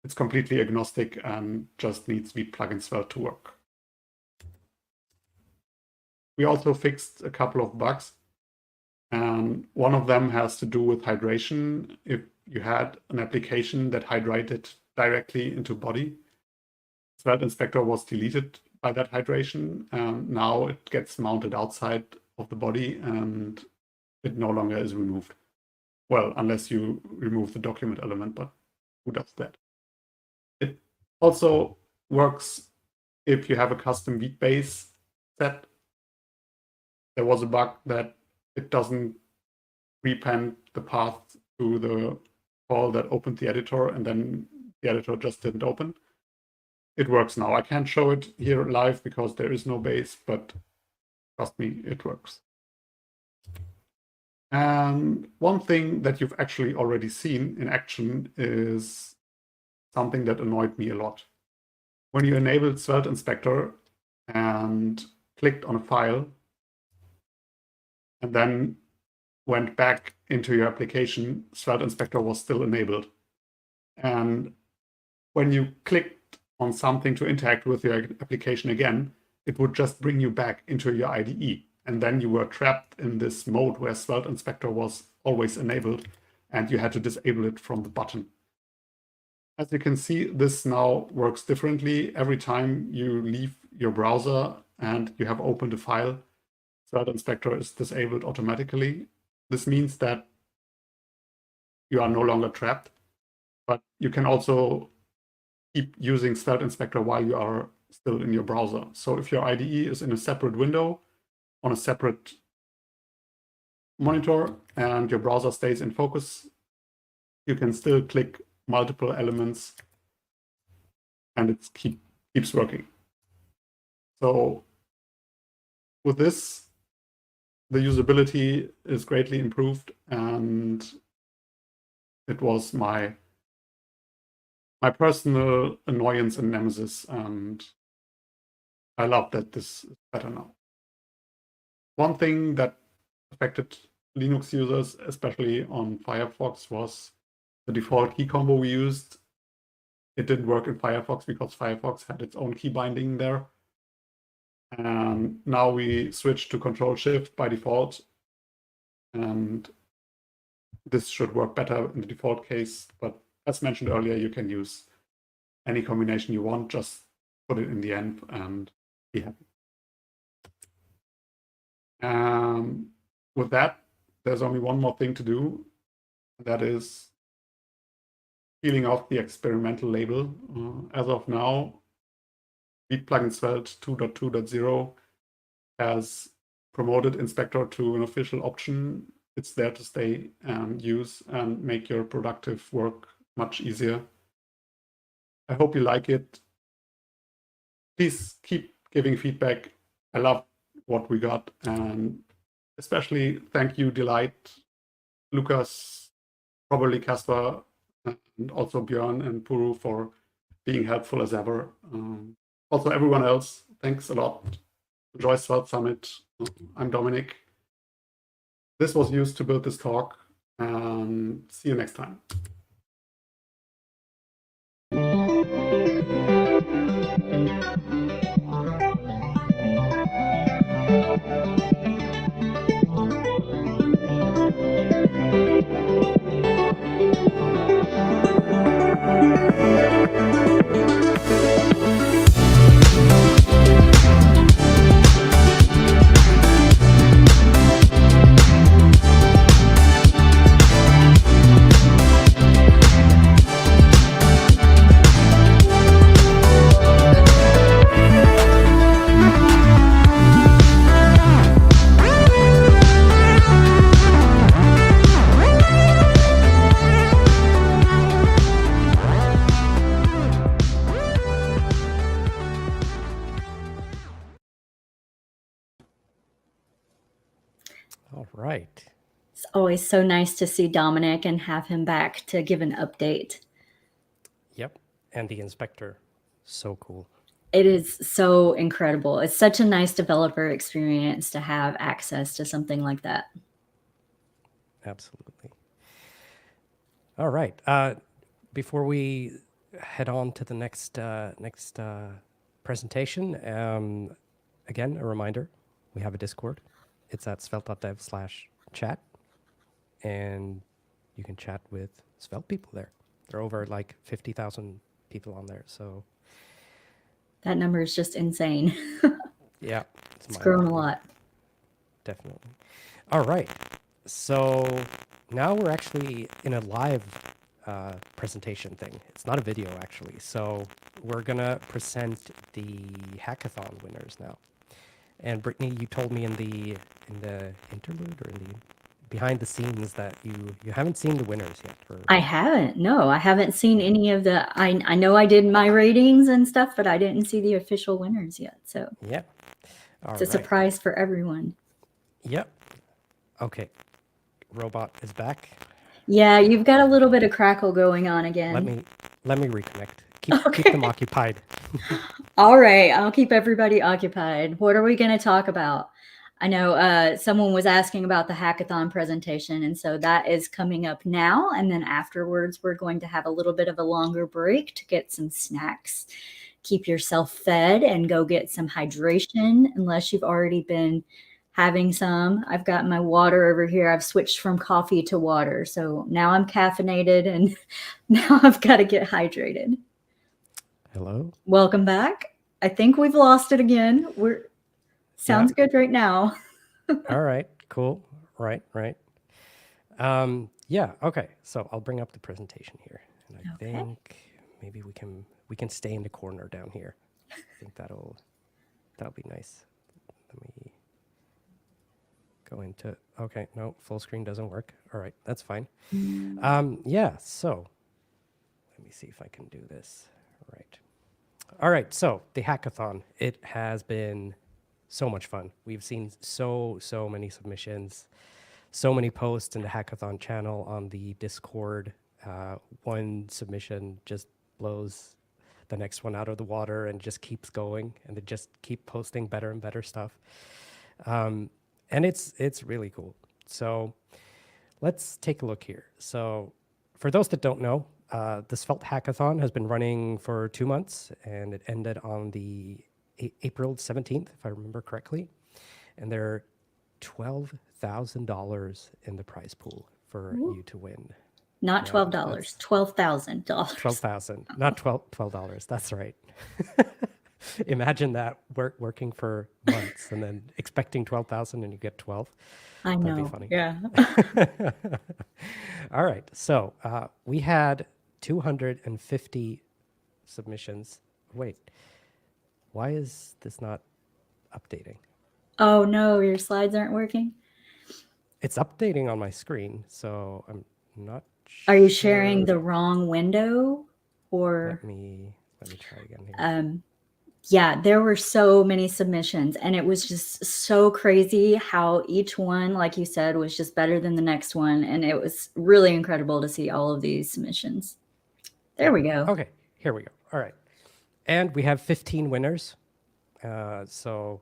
it's completely agnostic and just needs Vite plugin Svelte to work. We also fixed a couple of bugs, and one of them has to do with hydration. If you had an application that hydrated directly into body, Svelte Inspector was deleted by that hydration, and now it gets mounted outside of the body and it no longer is removed. Well, unless you remove the document element, but who does that? It also works if you have a custom Vite base set. There was a bug that it doesn't repenned the path to the call that opened the editor, and then the editor just didn't open. It works now. I can't show it here live because there is no base, but trust me, it works. And one thing that you've actually already seen in action is something that annoyed me a lot. When you enabled Svelte Inspector and clicked on a file and then went back into your application, Svelte Inspector was still enabled. And when you clicked on something to interact with your application again, it would just bring you back into your IDE. And then you were trapped in this mode where Svelte Inspector was always enabled and you had to disable it from the button. As you can see, this now works differently. Every time you leave your browser and you have opened a file, Svelte Inspector is disabled automatically. This means that you are no longer trapped, but you can also keep using Svelte Inspector while you are still in your browser. So if your IDE is in a separate window on a separate monitor and your browser stays in focus, you can still click multiple elements and it keeps working. So with this, the usability is greatly improved, and it was my personal annoyance and nemesis, and I love that this is better now. One thing that affected Linux users, especially on Firefox, was the default key combo we used. It didn't work in Firefox because Firefox had its own key binding there. And now we switched to Control-Shift by default. And this should work better in the default case. But as mentioned earlier, you can use any combination you want. Just put it in the end and be happy. With that, there's only one more thing to do. That is peeling off the experimental label. As of now, Beat plugin Svelte 2.2.0 has promoted Inspector to an official option. It's there to stay and use and make your productive work much easier. I hope you like it. Please keep giving feedback. I love what we got, and especially thank you, Delight, Lucas, probably Casper, and also Björn and Puru for being helpful as ever. Also, everyone else, thanks a lot. Enjoy Svelte Summit. I'm Dominic. This was used to build this talk, and see you next time. All right. It's always so nice to see Dominic and have him back to give an update. Yep. And the inspector, so cool. It is so incredible. It's such a nice developer experience to have access to something like that. Absolutely. All right. Before we head on to the next presentation, again, a reminder, we have a Discord. It's at svelte.dev/chat, and you can chat with Svelte people there. There are over like 50,000 people on there, so That number is just insane. yeah, It's grown a lot. Definitely. All right. So now we're actually in a live presentation thing. It's not a video actually. So we're gonna present the hackathon winners now. And Brittany, you told me in the interlude or in behind the scenes that you haven't seen the winners yet. I haven't. No, I haven't seen any of the. I know I did my ratings and stuff, but I didn't see the official winners yet. So Yeah. All it's a right. surprise for everyone. Yep. Okay. Robot is back. Yeah, you've got a little bit of crackle going on again. Let me reconnect. Keep them occupied. All right, I'll keep everybody occupied. What are we going to talk about? I know someone was asking about the hackathon presentation, and so that is coming up now. And then afterwards, we're going to have a little bit of a longer break to get some snacks. Keep yourself fed and go get some hydration unless you've already been having some. I've got my water over here. I've switched from coffee to water. So now I'm caffeinated and now I've got to get hydrated. Hello. Welcome back. I think we've lost it again. Sounds good right now. All right, cool. Right. Yeah, okay. So I'll bring up the presentation here. And I think maybe we can stay in the corner down here. I think that'll be nice. Let me go into, okay, no, full screen doesn't work. All right, that's fine. Yeah, so let me see if I can do this right. All right, so the hackathon, it has been so much fun. We've seen so many submissions, so many posts in the hackathon channel on the Discord. One submission just blows the next one out of the water and just keeps going, and they just keep posting better and better stuff. And it's really cool. So let's take a look here. So for those that don't know, the Svelte Hackathon has been running for 2 months, and it ended on the April 17th, if I remember correctly. And there are $12,000 in the prize pool for you to win. Not $12, $12,000. $12,000, not $12. That's right. Imagine that working for months and then expecting 12,000 and you get 12. I know. That'd be funny. Yeah. All right. So we had 250 submissions. Wait, why is this not updating? Oh no, your slides aren't working? It's updating on my screen, so I'm not sure. Are you sharing the wrong window or? Let me try again here. Yeah, there were so many submissions and it was just so crazy how each one, like you said, was just better than the next one. And it was really incredible to see all of these submissions. There we go. Okay, here we go. All right. And we have 15 winners. So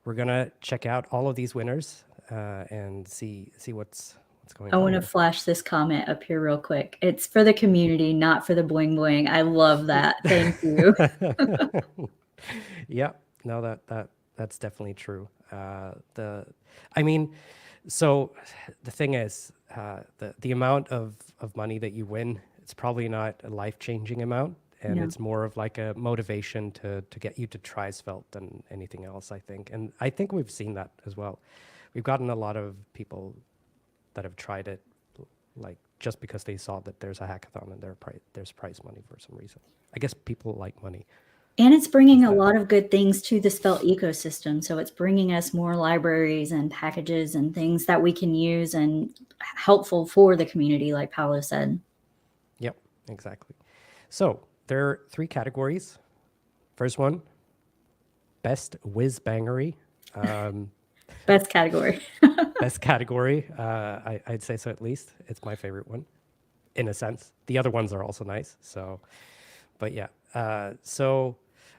we're going to check out all of these winners and see what's going on. I want to flash this comment up here real quick. It's for the community, not for the bling bling. I love that. Thank you. Yeah, no, that's definitely true. So the thing is, the amount of money that you win, it's probably not a life-changing amount, and it's more of like a motivation to get you to try Svelte than anything else, I think. And I think we've seen that as well. We've gotten a lot of people that have tried it, like just because they saw that there's a hackathon and there's prize money for some reason. I guess people like money. And it's bringing a lot of good things to the Svelte ecosystem. So it's bringing us more libraries and packages and things that we can use and helpful for the community, like Paolo said. Yep, exactly. So there are 3 categories. First one, best whiz-bangery. Best category. Best category. I'd say so at least. It's my favorite one, in a sense. The other ones are also nice. So, but yeah.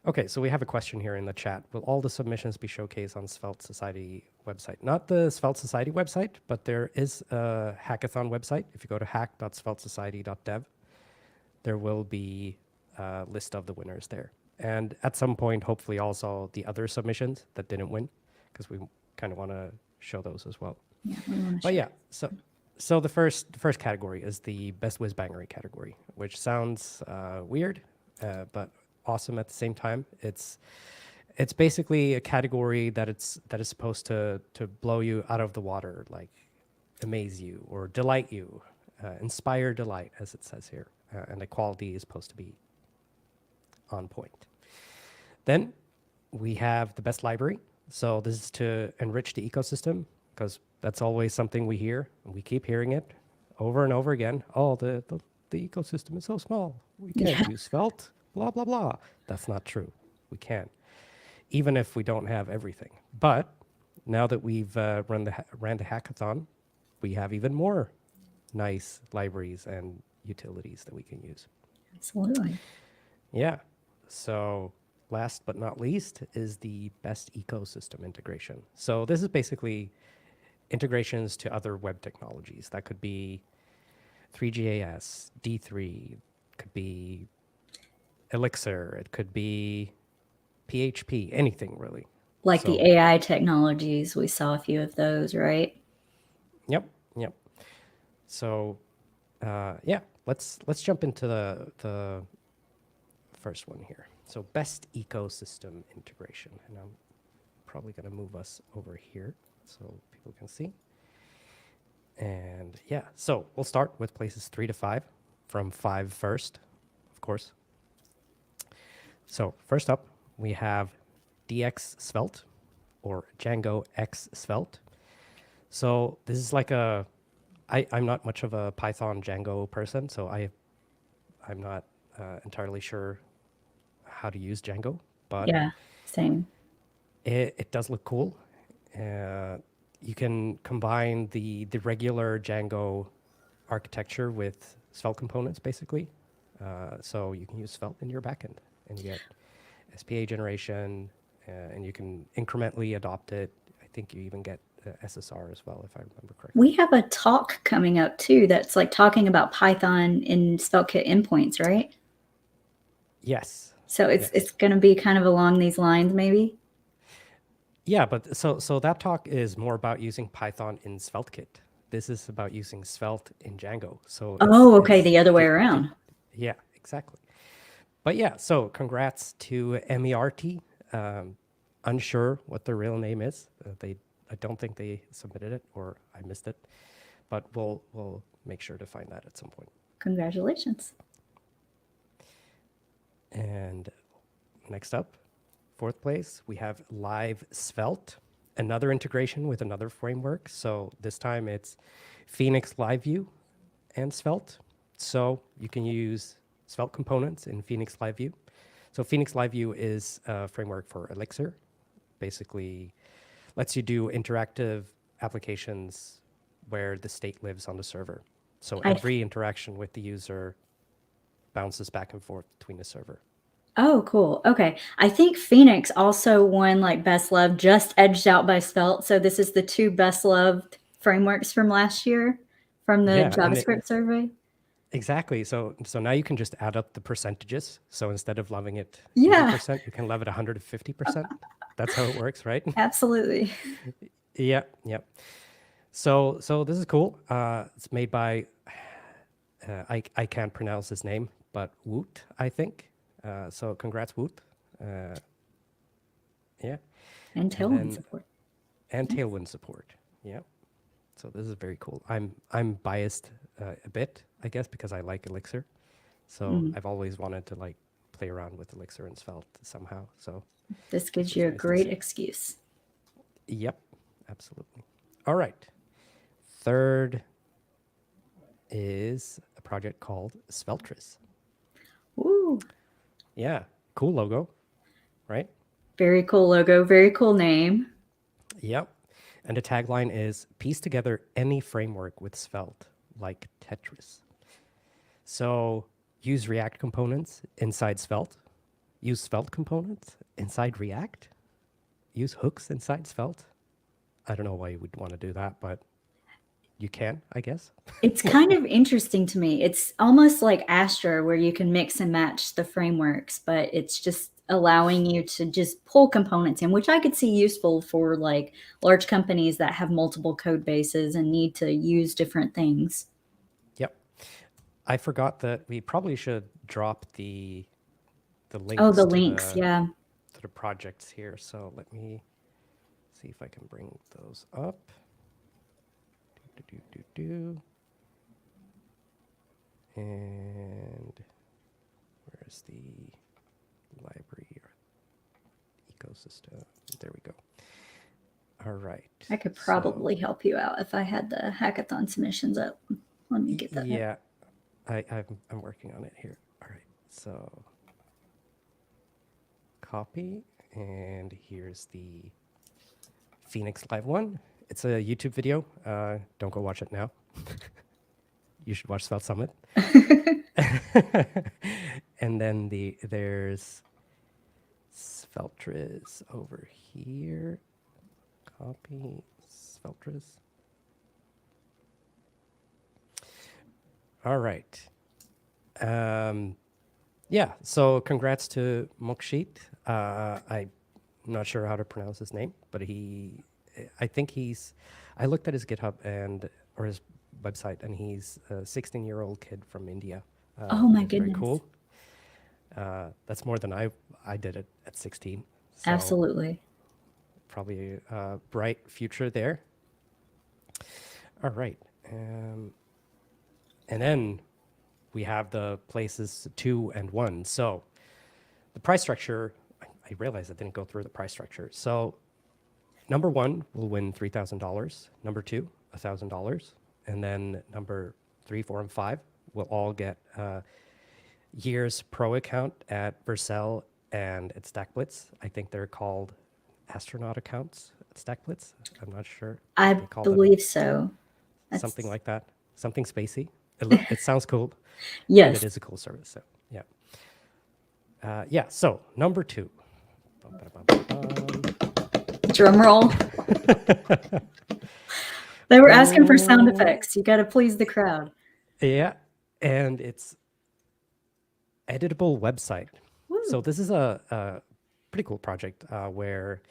Okay, so we have a question here in the chat. Will all the submissions be showcased on Svelte Society website? Not the Svelte Society website, but there is a hackathon website. If you go to hack.sveltesociety.dev, there will be a list of the winners there. And at some point, hopefully also the other submissions that didn't win, because we kind of want to show those as well. Yeah, we wanna but show. yeah, so the first category is the best whiz-bangery category, which sounds weird, but awesome at the same time. It's basically a category that is supposed to blow you out of the water, like amaze you or delight you, inspire delight, as it says here, and the quality is supposed to be on point. Then we have the best library. So this is to enrich the ecosystem because that's always something we hear, and we keep hearing it over and over again. Oh, the ecosystem is so small. We can't Yeah. use Svelte, blah, blah, blah. That's not true. We can, even if we don't have everything. But now that we've ran the hackathon, we have even more nice libraries and utilities that we can use. Absolutely. Yeah. So last but not least is the best ecosystem integration. So this is basically integrations to other web technologies. That could be 3GAS, D3, could be Elixir, it could be PHP, anything really. Like So- the AI technologies, we saw a few of those, right? Yep. So yeah, let's jump into the first one here. So best ecosystem integration, and I'm probably going to move us over here so people can see. And yeah, so we'll start with places 3 to 5, from 5 first, of course. So first up, we have DX Svelte, or Django X Svelte. So this is like I'm not much of a Python Django person, so I'm not entirely sure how to use Django, but Yeah, same. it does look cool. You can combine the regular Django architecture with Svelte components, basically. So you can use Svelte in your backend, and you get SPA generation, and you can incrementally adopt it. I think you even get SSR as well, if I remember correctly. We have a talk coming up too that's like talking about Python in Sveltekit endpoints, right? Yes. So Yes. it's going to be kind of along these lines, maybe. Yeah, but so that talk is more about using Python in Sveltekit. This is about using Svelte in Django. So Oh, okay, the other way around. Yeah, exactly. But yeah, so congrats to MERT. Unsure what their real name is. I don't think they submitted it, or I missed it. But we'll make sure to find that at some point. Congratulations. And next up, 4th place, we have Live Svelte, another integration with another framework. So this time it's Phoenix Live View and Svelte. So you can use Svelte components in Phoenix Live View. So Phoenix Live View is a framework for Elixir. Basically lets you do interactive applications where the state lives on the server. So every interaction with the user bounces back and forth between the server. Oh, cool. Okay. I think Phoenix also won like Best Loved, just edged out by Svelte. So this is the 2 Best Loved frameworks from last year from the Yeah, and JavaScript survey. Exactly. So now you can just add up the percentages. So instead of loving it Yeah. 80%, you can love it 150%. That's how it works, right? Absolutely. Yep. So this is cool. It's made by I can't pronounce his name, but Woot, I think. So congrats, Woot. Yeah. And Tailwind support. And Tailwind support. Yeah. So this is very cool. I'm biased a bit, I guess, because I like Elixir. So I've always wanted to like play around with Elixir and Svelte somehow. So This gives you a great excuse. Yep, absolutely. All right. 3rd is a project called Sveltris. Ooh. Yeah, cool logo, right? Very cool logo. Very cool name. Yep. And the tagline is piece together any framework with Svelte, like Tetris. So use React components inside Svelte. Use Svelte components inside React. Use hooks inside Svelte. I don't know why you would want to do that, but you can, I guess. It's kind of interesting to me. It's almost like Astra, where you can mix and match the frameworks, but it's just allowing you to just pull components in, which I could see useful for like large companies that have multiple code bases and need to use different things. Yep. I forgot that we probably should drop the links. Oh, the to links, yeah. To the projects here. So let me see if I can bring those up. And where's the library or ecosystem? There we go. All right. I could so- probably help you out if I had the hackathon submissions up. Let me get that. up. Yeah, I'm working on it here. All right, so copy, and here's the Phoenix Live one. It's a YouTube video. Don't go watch it now. You should watch Svelte Summit. And then there's Sveltris over here. Copy Sveltris. All right. Yeah, so congrats to Mokshit. I'm not sure how to pronounce his name, but I looked at his GitHub or his website, and he's a 16-year-old kid from India. Oh my Very goodness. cool. That's more than I did it at 16. So Absolutely. probably a bright future there. All right. And then we have the places 2 and 1. So the price structure, I realized I didn't go through the price structure. So number 1 will win $3,000. Number 2, $1,000. And then number 3, 4, and 5 will all get year's pro account at Vercel and at StackBlitz. I think they're called astronaut accounts at StackBlitz. I'm not sure. I They call them believe so. something like that. Something spacey. It sounds cool. And Yes. it is a cool service. So yeah. Yeah. So number 2. Drum roll. They were asking for sound effects. You got to please the crowd. Yeah, and it's editable website. So this is a pretty cool project where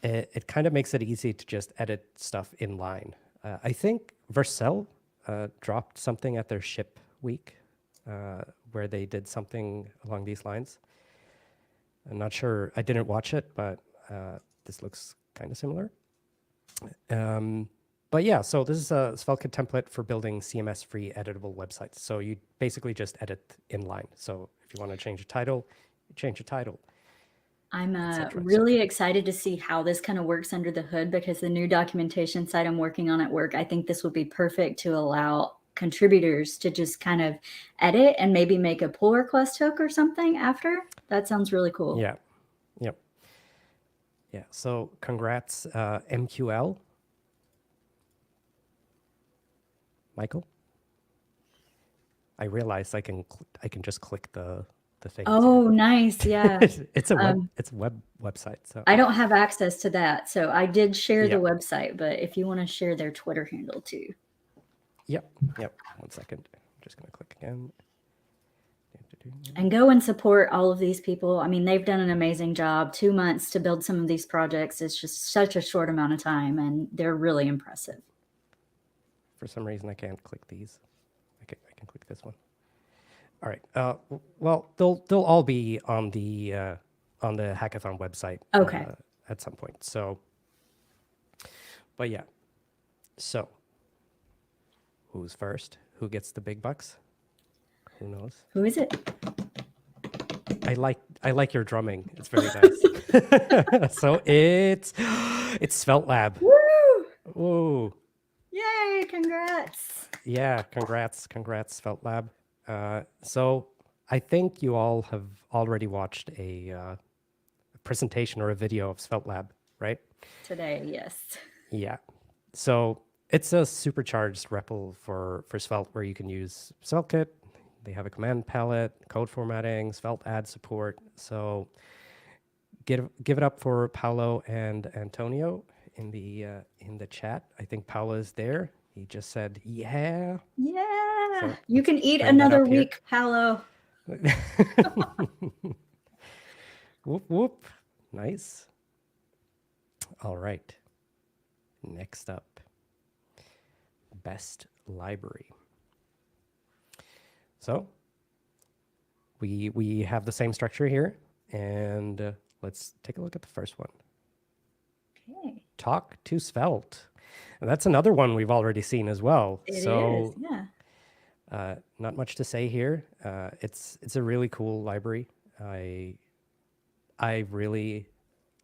it kind of makes it easy to just edit stuff in line. I think Vercel dropped something at their ship week where they did something along these lines. I'm not sure. I didn't watch it, but this looks kind of similar. But yeah, so this is a Sveltekit template for building CMS-free editable websites. So you basically just edit inline. So if you want to change a title, you change a title. I'm cetera, et really excited to see how this kind of works under the hood, because the new documentation site I'm working on at work, I think this would be perfect to allow contributors to just kind of edit and maybe make a pull request hook or something after. That sounds really cool. Yeah. Yep. Yeah. So congrats, MQL. Michael? I realized I can just click the thing. Oh, nice. Yeah. It's a website. So I don't have access to that. So I did share the Yep. website, but if you want to share their Twitter handle too. Yep. 1 second. I'm just gonna click again. And go and support all of these people. I mean, they've done an amazing job. 2 months to build some of these projects is just such a short amount of time, and they're really impressive. For some reason, I can't click these. I can click this one. All right. Well, they'll all be on the hackathon website. Okay. At some point. So, but yeah. So, who's first? Who gets the big bucks? Who knows? Who is it? I like your drumming. It's very nice. So it's SvelteLab. Woo! Whoa. Yay! Congrats. Yeah, congrats, SvelteLab. So I think you all have already watched a presentation or a video of SvelteLab, right? Today, yes. Yeah. So it's a supercharged REPL for Svelte where you can use Sveltekit. They have a command palette, code formatting, Svelte ad support. So give it up for Paolo and Antonio in the chat. I think Paolo is there. He just said, yeah. Yeah. So You can eat bring that another up here. week, Paolo. Whoop, whoop. Nice. All right. Next up, best library. So we have the same structure here, and let's take a look at the first one. Okay. Talk to Svelte. And that's another one we've already seen as well. It So is, yeah. not much to say here. It's a really cool library. I really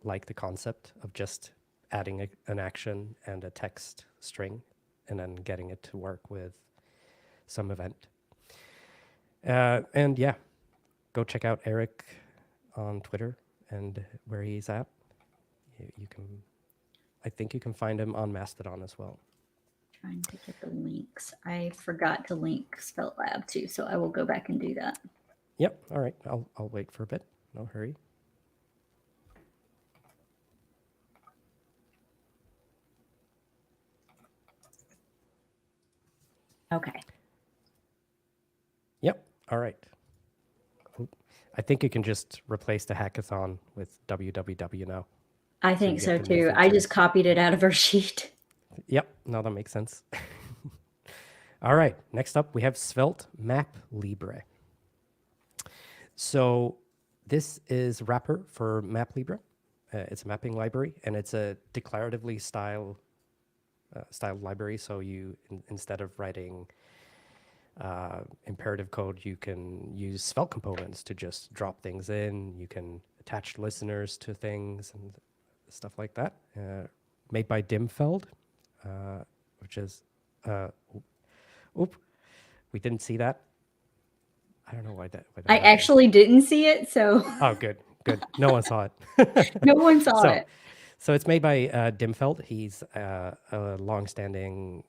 like the concept of just adding an action and a text string, and then getting it to work with some event. And yeah, go check out Eric on Twitter and where he's at. You can, I think you can find him on Mastodon as well. Trying to get the links. I forgot to link SvelteLab too, so I will go back and do that. Yep. All right. I'll wait for a bit. No hurry. Okay. Yep. All right. I think you can just replace the hackathon with www now. I you think get so the new too. I just features. copied it out of our sheet. Yep. No, that makes sense. All right. Next up, we have Svelte Map Libre. So this is wrapper for Map Libre. It's a mapping library, and it's a declaratively styled library. So you, instead of writing imperative code, you can use Svelte components to just drop things in. You can attach listeners to things and stuff like that. Made by Dimfeld, which is, we didn't see that. I don't know why that. I happened. actually didn't see it, so Oh, good. No one saw it. no one saw So- it. So it's made by Dimfeld. He's a longstanding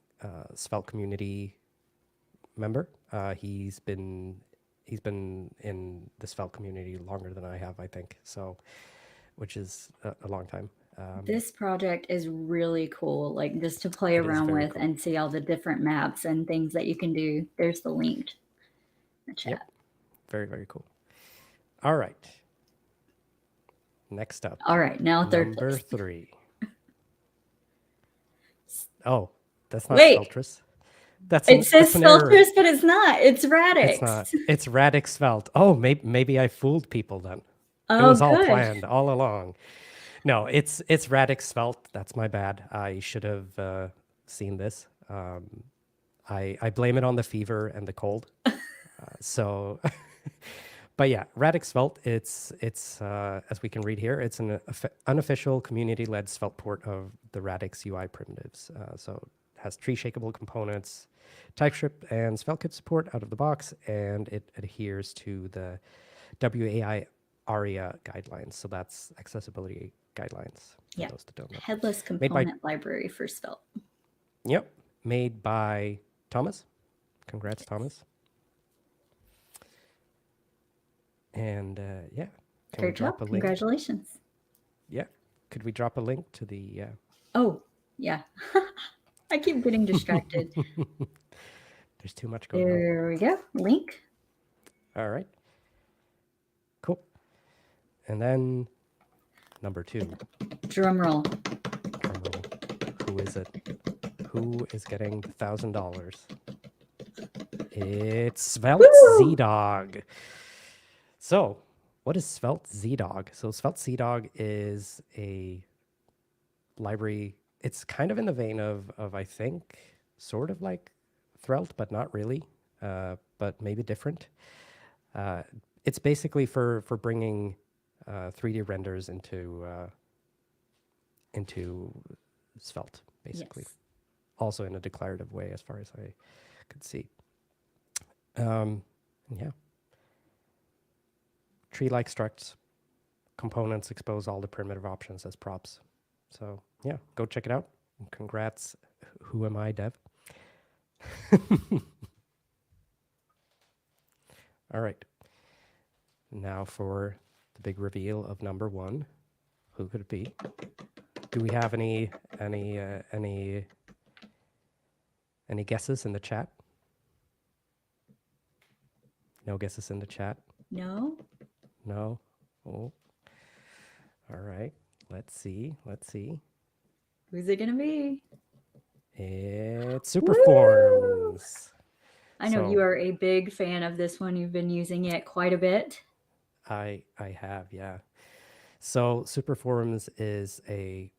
Svelte community member. He's been in the Svelte community longer than I have, I think. So, which is a long time. This project is really cool, like just to play It is around very with cool. and see all the different maps and things that you can do. There's the link in the chat. Yep. Very, very cool. All right. Next up. All right, now third Number place. 3. Oh, that's not Wait. Sveltress. That's It says that's an error. Sveltress, but it's not. It's Radix. It's not. It's Radix Svelte. Oh, maybe I fooled people then. Oh, It was all good. planned all along. No, it's Radix Svelte. That's my bad. I should have seen this. I blame it on the fever and the cold. But yeah, Radix Svelte. It's as we can read here, it's an unofficial community-led Svelte port of the Radix UI primitives. So it has tree shakeable components, TypeScript, and Sveltekit support out of the box, and it adheres to the WAI ARIA guidelines. So that's accessibility guidelines. For Yeah. those that don't know. Headless Made by- component library for Svelte. Yep, made by Thomas. Congrats, Thomas. And yeah, can we Great drop job. a link? Congratulations. Yeah, could we drop a link to the? Oh, yeah. I keep getting distracted. There's too much going on. There we go. Link. All right, cool. And then number 2. Drum roll. Drumroll. Who is it? Who is getting $1,000? It's Svelte Woo! ZDog. So, what is Svelte ZDog? So, Svelte ZDog is a library. It's kind of in the vein of I think, sort of like Threlte, but not really, but maybe different. It's basically for bringing 3D renders into Svelte, basically. Yes. Also in a declarative way, as far as I could see. Yeah. Tree-like structs, components expose all the primitive options as props. So yeah, go check it out. And congrats, Who Am I Dev. All right. Now for the big reveal of number 1. Who could it be? Do we have any guesses in the chat? No guesses in the chat. No. No. Oh. All right. Let's see. Who's it going to be? It's Superforms. I know So- you are a big fan of this one. You've been using it quite a bit. I have, yeah. So Superforms is a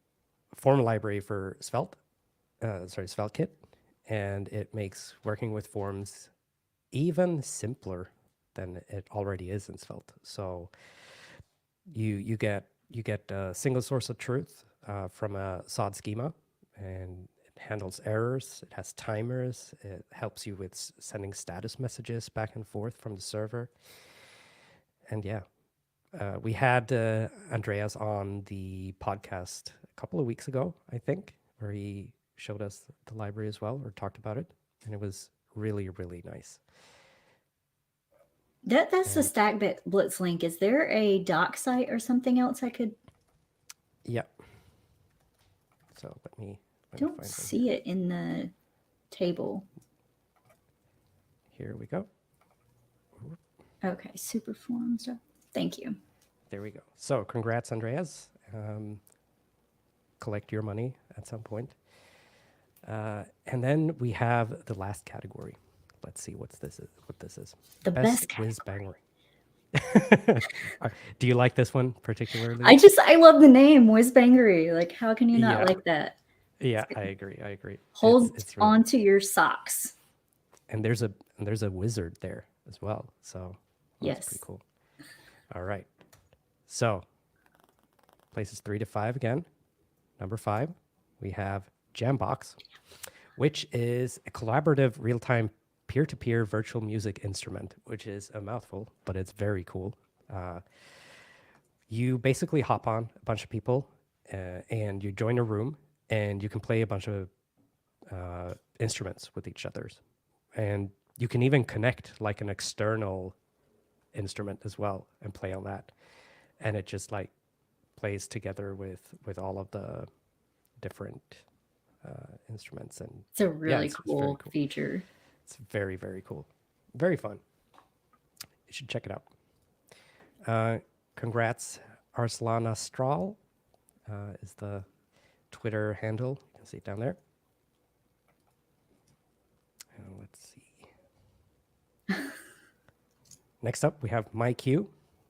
form library for Sveltekit, and it makes working with forms even simpler than it already is in Svelte. So you get a single source of truth from a SOD schema, and it handles errors. It has timers. It helps you with sending status messages back and forth from the server. And yeah, we had Andreas on the podcast a couple of weeks ago, I think, where he showed us the library as well, or talked about it, and it was really, really nice. That's the Stack Blitz link. Is there a doc site or something else I could? Yeah. So let me Don't find one see it in the table. Here we go. Okay, Superforms. Thank you. There we go. So congrats, Andreas. Collect your money at some point. And then we have the last category. Let's see what this is. The best whiz bangery. Do you like this one particularly? I love the name Whizbangery. Like, how can you not Yeah. like that? Yeah, I agree. Hold It's really, on to your socks. and there's a wizard there as well. So that's pretty Yes. cool. All right. So places 3 to 5 again. Number 5, we have Jambox, which is a collaborative real-time peer-to-peer virtual music instrument, which is a mouthful, but it's very cool. You basically hop on a bunch of people and you join a room and you can play a bunch of instruments with each other's. And you can even connect like an external instrument as well and play on that. And it just like plays together with all of the different instruments. And It's a really it's very cool feature. It's very, very cool. Very fun. You should check it out. Congrats, Arslana Strahl is the Twitter handle. You can see it down there. Let's see. Next up, we have MyQ.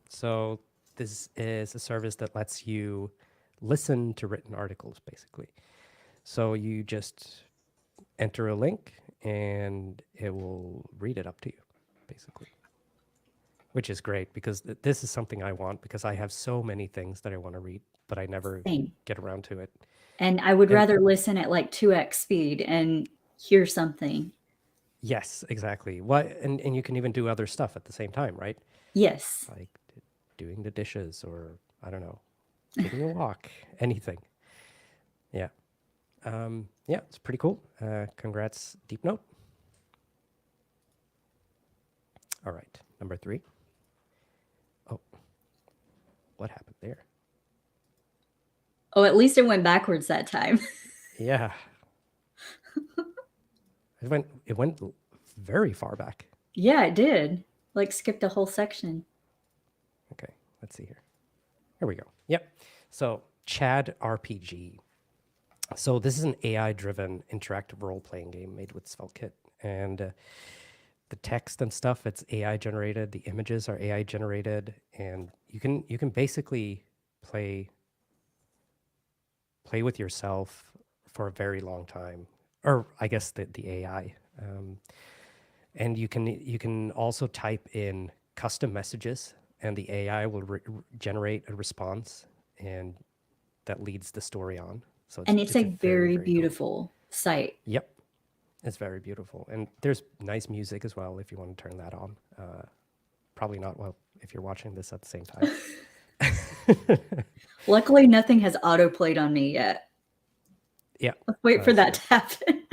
So this is a service that lets you listen to written articles, basically. So you just enter a link and it will read it up to you, basically. Which is great because this is something I want because I have so many things that I want to read, but I never Same. get around to it. And I would rather listen at like 2x speed and hear something. Yes, exactly. And you can even do other stuff at the same time, right? Yes. Like doing the dishes or, I don't know, taking a walk, anything. Yeah. Yeah, it's pretty cool. Congrats, Deep Note. All right, number 3. Oh, what happened there? Oh, at least it went backwards that time. Yeah. It went very far back. Yeah, it did. Like skipped a whole section. Okay, let's see here. Here we go. Yep. So Chad RPG. So this is an AI-driven interactive role-playing game made with Sveltekit, and the text and stuff, it's AI generated. The images are AI generated, and you can basically play with yourself for a very long time, or I guess the AI. And you can also type in custom messages, and the AI will generate a response, and that leads the story on. So It's a very, cool beautiful site. Yep. It's very beautiful. And there's nice music as well if you want to turn that on. Probably not well if you're watching this at the same time. Luckily, nothing has auto-played on me yet. Yeah. Let's wait for that to happen.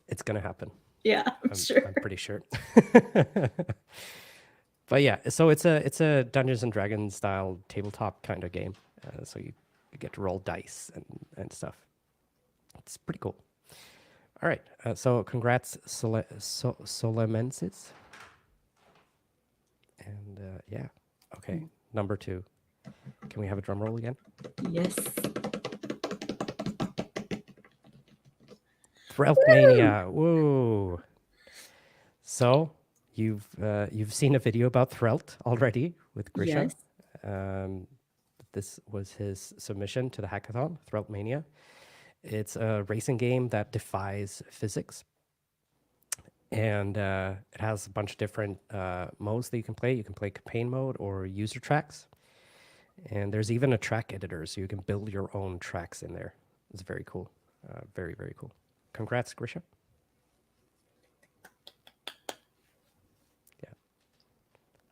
It's going to happen. Yeah, I'm sure. I'm pretty sure. But yeah, so it's a Dungeons and Dragons style tabletop kind of game. So you get to roll dice and stuff. It's pretty cool. All right. So congrats, Solemensis. And yeah. Okay. Number 2. Can we have a drum roll again? Yes. Threlte Woo! So you've seen a video about Threlte already with Grisha. Yes. This was his submission to the hackathon, Threlte. It's a racing game that defies physics. And it has a bunch of different modes that you can play. You can play campaign mode or user tracks. And there's even a track editor, so you can build your own tracks in there. It's very cool. Very, very cool. Congrats, Grisha. Yeah.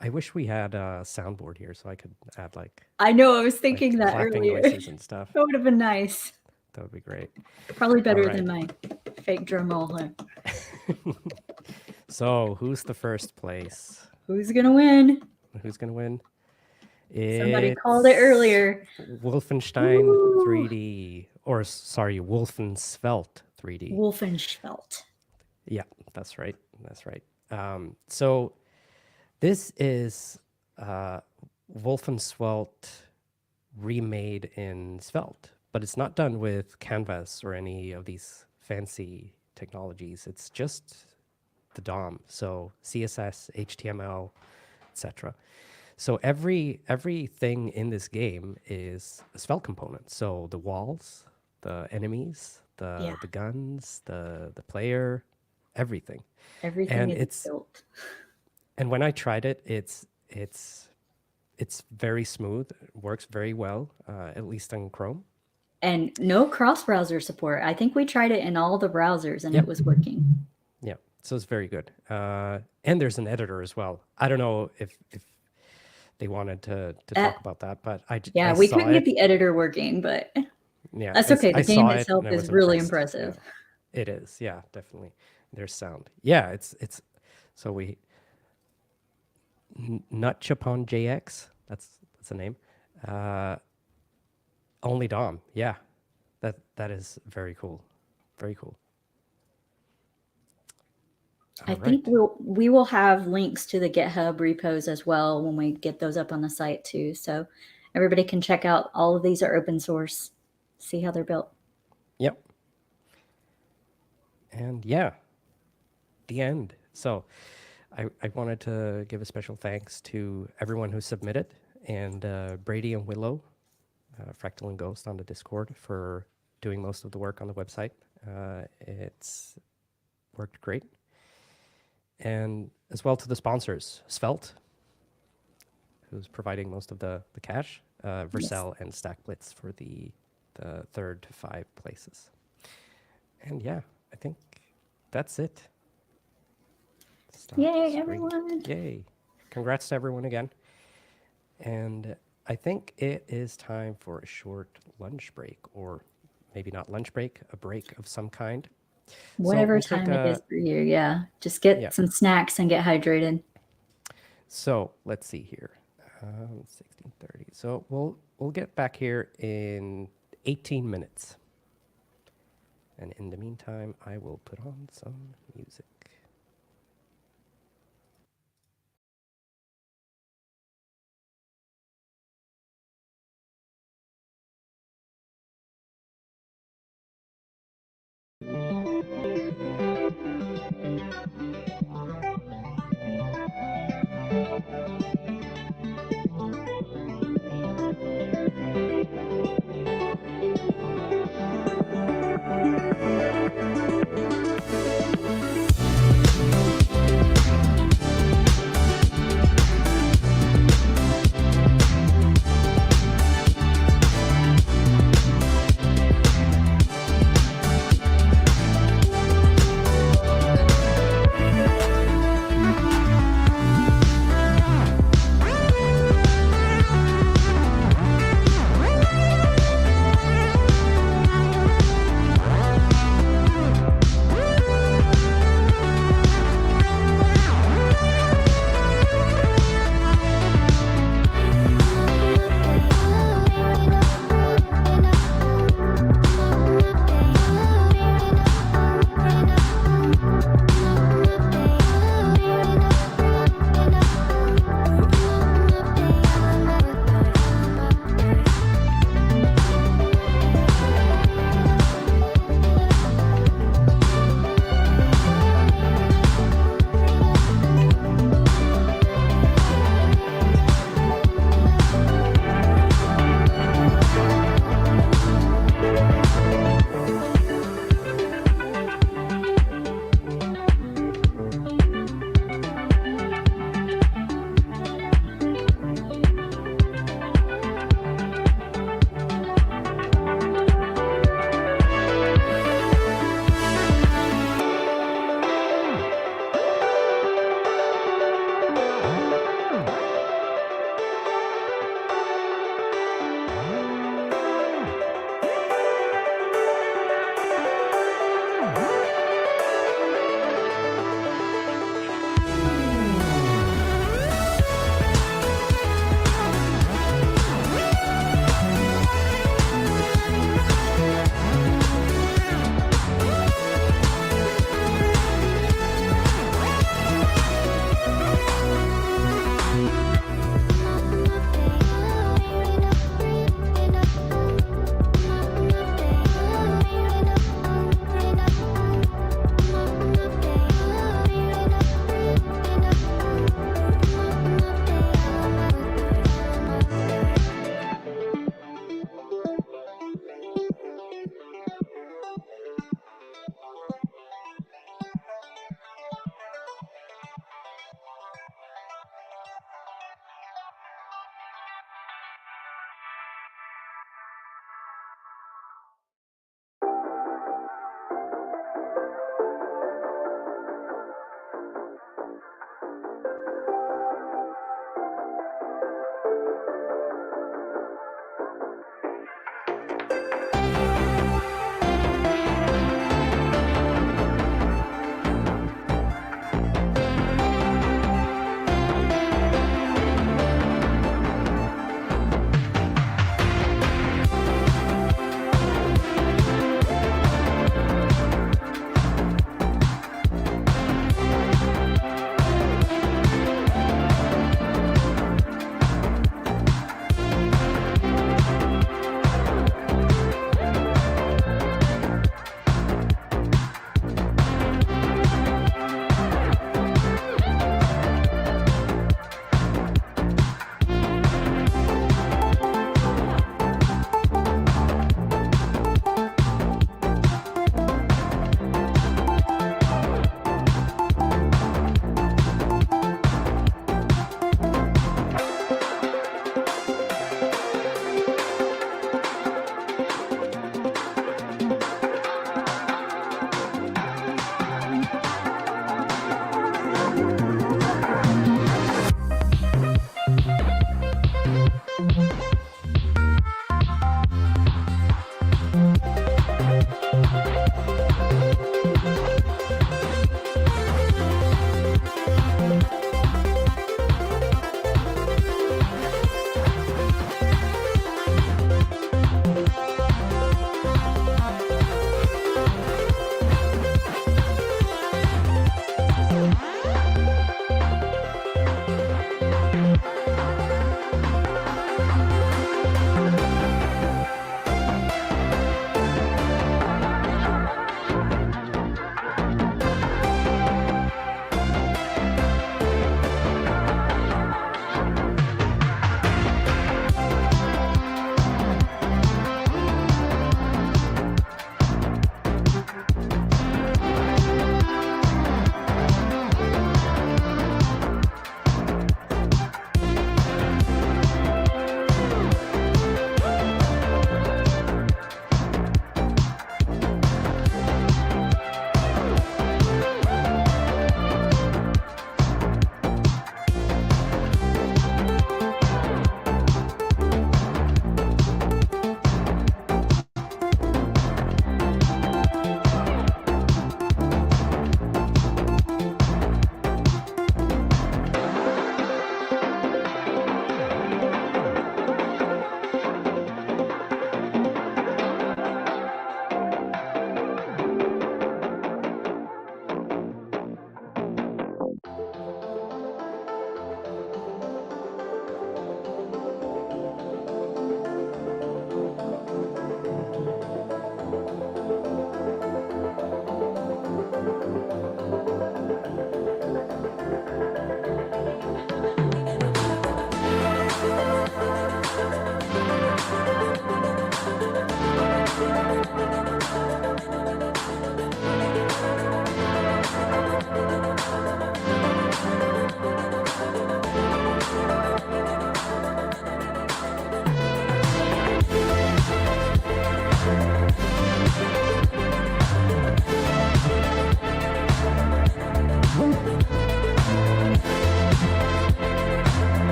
I wish we had a soundboard here so I could add like I know, I was thinking that clapping earlier. noises and stuff. That would have been nice. That would be great. Probably better All than my fake drum roll. Huh? So who's the first place? Who's gonna win? Who's gonna win? Somebody called it earlier. Wolfenstein Woo! 3D, or sorry, Wolfensvelt 3D. Wolfenschwelt. Yeah, that's right. That's right. So this is Wolfenswelt remade in Svelte, but it's not done with Canvas or any of these fancy technologies. It's just the DOM, so CSS, HTML, etc. So everything in this game is a Svelte component. So the walls, the enemies, the guns, the player, everything. Everything And is built. And when I tried it, it's very smooth. It works very well, at least on Chrome. And no cross-browser support. I think we tried it in all the browsers and it was working. Yeah, so it's very good. And there's an editor as well. I don't know if they wanted to talk about that, but I we saw couldn't get it. the editor working, but Yeah, that's okay. The I game saw it itself and I is was really impressed. impressive. Yeah, it is. Yeah, definitely. There's sound. Yeah, it's so we Nutchupon JX. That's the name. Only DOM. Yeah, that is very cool. Very cool. I think we will have links to the GitHub repos as well when we get those up on the site too. So everybody can check out. All of these are open source. See how they're built. Yep. And yeah, the end. So I wanted to give a special thanks to everyone who submitted, and Brady and Willow, Fractal and Ghost on the Discord for doing most of the work on the website. It's worked great. And as well to the sponsors, Svelte, who's providing most of the cash, Vercel and StackBlitz for the 3rd to 5 places. And yeah, I think that's it. Stop Yay, screen. everyone. Yay. Congrats to everyone again. And I think it is time for a short lunch break, or maybe not lunch break, a break of some kind. Whatever we'll take time it is for you. Yeah. Just get some snacks and get hydrated. So let's see here. 16:30. So we'll get back here in 18 minutes. And in the meantime, I will put on some music.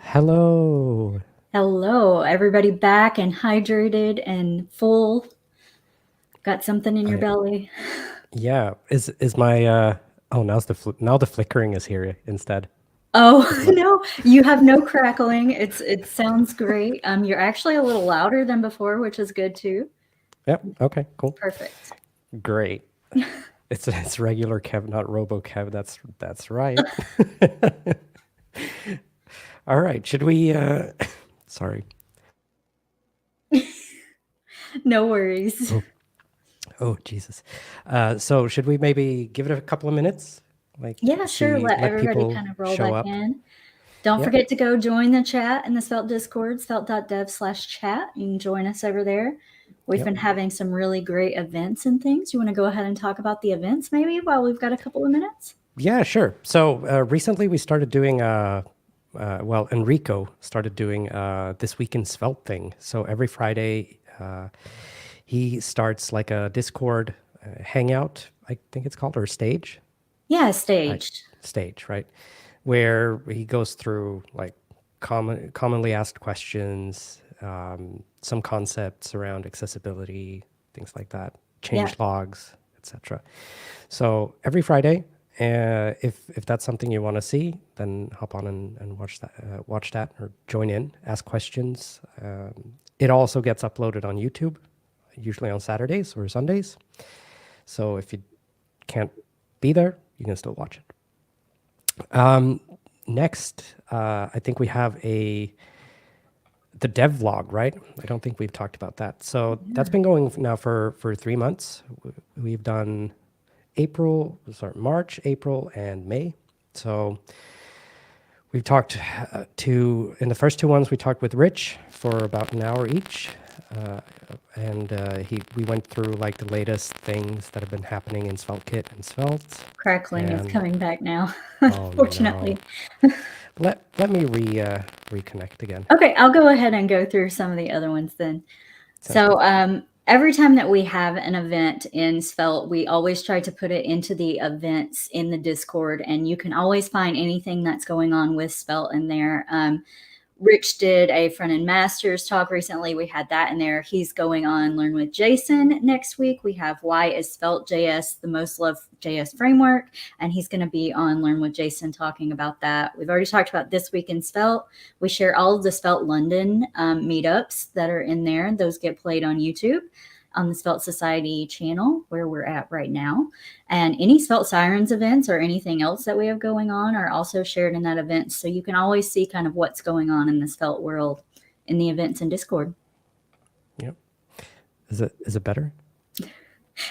Hello. Hello, everybody back and hydrated and full. Got something in your belly? Yeah. Is my oh, now the flickering is here instead. Oh no, you have no crackling. It sounds great. You're actually a little louder than before, which is good too. Yep. Okay, cool. Perfect. Great. It's regular Kev, not Robo Kev. That's right. All right. Should we sorry. No worries. Oh, Jesus. So should we maybe give it a couple of minutes? Like, Yeah, sure. Let everybody people kind of roll show back up. in. Don't Yep. forget to go join the chat in the Svelte Discord, svelte.dev/chat. You can join us over there. We've Yep. been having some really great events and things. You want to go ahead and talk about the events maybe while we've got a couple of minutes? Yeah, sure. So recently we started doing, well, Enrico started doing This Week in Svelte thing. So every Friday he starts like a Discord hangout, I think it's called, or stage. Yeah, stage. Stage, right? Where he goes through like commonly asked questions, some concepts around accessibility, things like that, change logs, etc. So every Friday, if that's something you want to see, then hop on and watch that or join in, ask questions. It also gets uploaded on YouTube, usually on Saturdays or Sundays. So if you can't be there, you can still watch it. Next, I think we have the dev vlog, right? I don't think we've talked about that. So that's been going now for 3 months. We've done March, April, and May. So we've talked in the first 2 ones, we talked with Rich for about an hour each. We went through like the latest things that have been happening in Sveltekit and Svelte. Crackling is coming back now, Oh, fortunately. no. Let me reconnect again. Okay, I'll go ahead and go through some of the other ones then. Every time that we have an event in Svelte, we always try to put it into the events in the Discord, and you can always find anything that's going on with Svelte in there. Rich did a front-end masters talk recently. We had that in there. He's going on Learn with Jason next week. We have Why is Svelte.js the most loved JS framework? And he's going to be on Learn with Jason talking about that. We've already talked about This Week in Svelte. We share all of the Svelte London meetups that are in there. Those get played on YouTube on the Svelte Society channel where we're at right now. And any Svelte Sirens events or anything else that we have going on are also shared in that event. So you can always see kind of what's going on in the Svelte world in the events in Discord. Yep. Is it better?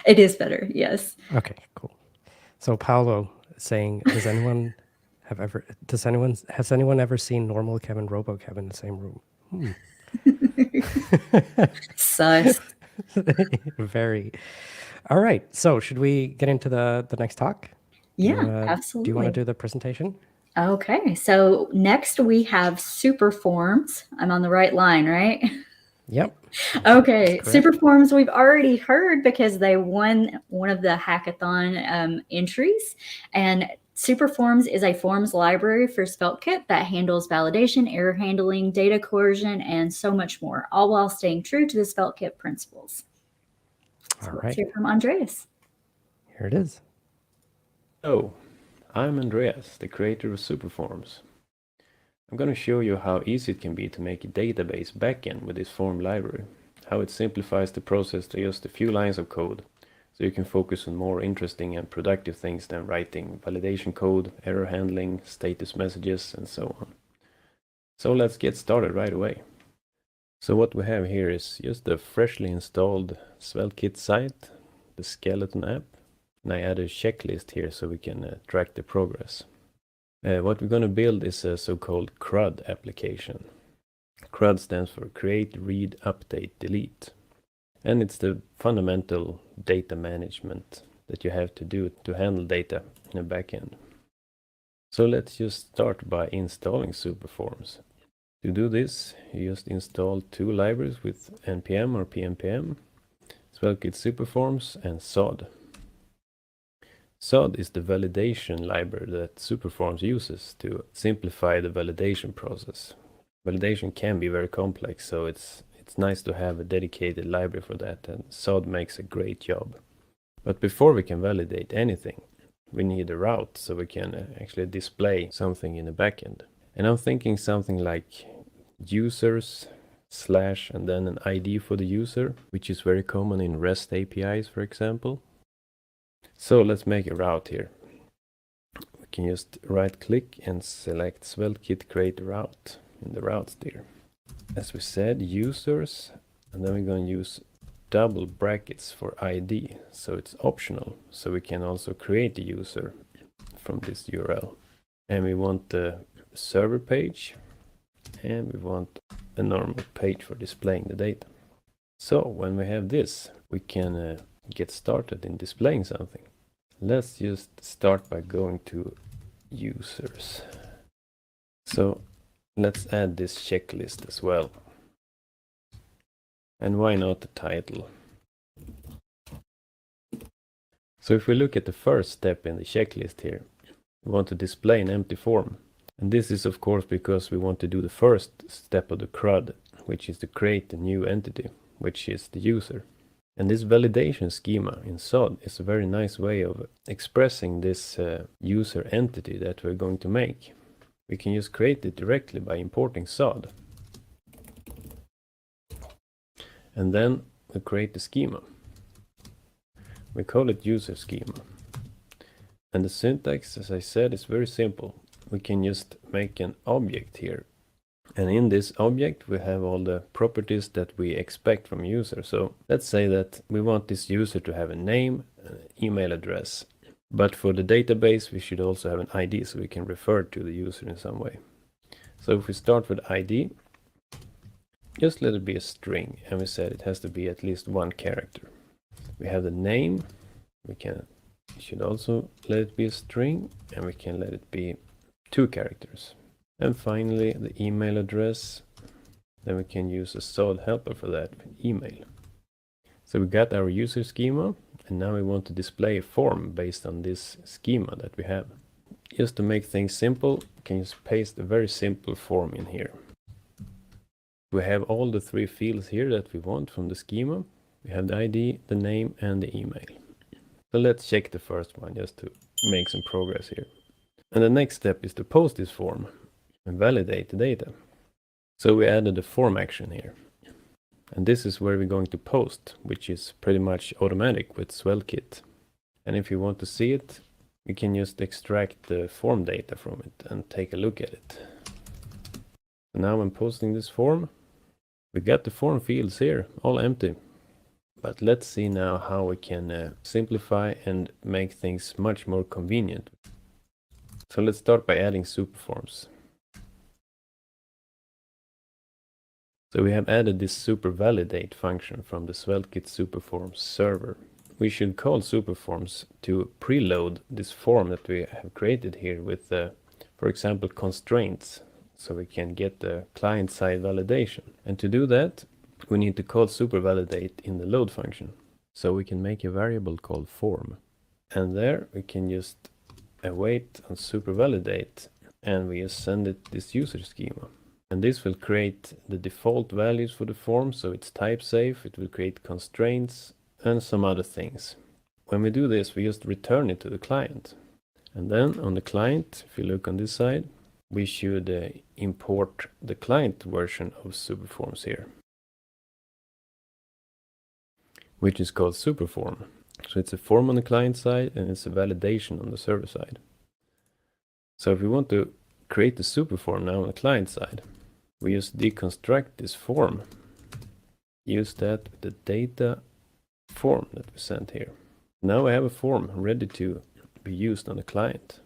It is better, yes. Okay, cool. So Paolo is saying, has anyone ever seen normal Kev and Robo Kev in the same room? Sus. Very. All right. So should we get into the next talk? Yeah, absolutely. Do you want to do the presentation? Okay. So next we have Superforms. I'm on the right line, right? Yep. Okay. Superforms we've already heard because they won one of the hackathon entries. And Superforms is a forms library for Sveltekit that handles validation, error handling, data coercion, and so much more, all while staying true to the Sveltekit principles. So let's hear from Andreas. Here it is. Hello, I'm Andreas, the creator of Superforms. I'm going to show you how easy it can be to make a database backend with this form library, how it simplifies the process to just a few lines of code, so you can focus on more interesting and productive things than writing validation code, error handling, status messages, and so on. So let's get started right away. So what we have here is just a freshly installed Sveltekit site, the skeleton app, and I add a checklist here so we can track the progress. What we're going to build is a so-called CRUD application. CRUD stands for Create, Read, Update, Delete. And it's the fundamental data management that you have to do to handle data in the backend. So let's just start by installing Superforms. To do this, you just install two libraries with npm or pnpm, Sveltekit Superforms and SOD. SOD is the validation library that Superforms uses to simplify the validation process. Validation can be very complex, so it's nice to have a dedicated library for that, and SOD makes a great job. But before we can validate anything, we need a route so we can actually display something in the backend. And I'm thinking something like users / and then an ID for the user, which is very common in REST APIs, for example. So let's make a route here. We can just right click and select Sveltekit create route in the routes there. As we said, users, and then we're going to use double brackets for ID, so it's optional, so we can also create a user from this URL. And we want the server page, and we want a normal page for displaying the data. So when we have this, we can get started in displaying something. Let's just start by going to users. So let's add this checklist as well. And why not the title? So if we look at the first step in the checklist here, we want to display an empty form. And this is of course because we want to do the first step of the CRUD, which is to create a new entity, which is the user. And this validation schema in SOD is a very nice way of expressing this user entity that we're going to make. We can just create it directly by importing SOD. And then we create the schema. We call it user schema. And the syntax, as I said, is very simple. We can just make an object here. And in this object, we have all the properties that we expect from user. So let's say that we want this user to have a name, an email address. But for the database, we should also have an ID so we can refer to the user in some way. So if we start with ID, just let it be a string, and we said it has to be at least one character. We have the name, we should also let it be a string, and we can let it be 2 characters. And finally, the email address, then we can use a SOD helper for that, email. So we got our user schema, and now we want to display a form based on this schema that we have. Just to make things simple, we can just paste a very simple form in here. We have all the 3 fields here that we want from the schema. We have the ID, the name, and the email. So let's check the first one just to make some progress here. And the next step is to post this form and validate the data. So we added a form action here. And this is where we're going to post, which is pretty much automatic with Sveltekit. And if you want to see it, we can just extract the form data from it and take a look at it. So now I'm posting this form. We got the form fields here, all empty. But let's see now how we can simplify and make things much more convenient. So let's start by adding Superforms. So we have added this super validate function from the Sveltekit Superforms server. We should call Superforms to preload this form that we have created here with, for example, constraints, so we can get the client-side validation. And to do that, we need to call supervalidate in the load function. So we can make a variable called form. And there we can just await on supervalidate, and we just send it this user schema. And this will create the default values for the form, so it's type safe, it will create constraints and some other things. When we do this, we just return it to the client. And then on the client, if you look on this side, we should import the client version of Superforms here, which is called Superform. So it's a form on the client side and it's a validation on the server side. So if we want to create the Superform now on the client side, we just deconstruct this form, use that with the data form that we sent here. Now we have a form ready to be used on the client.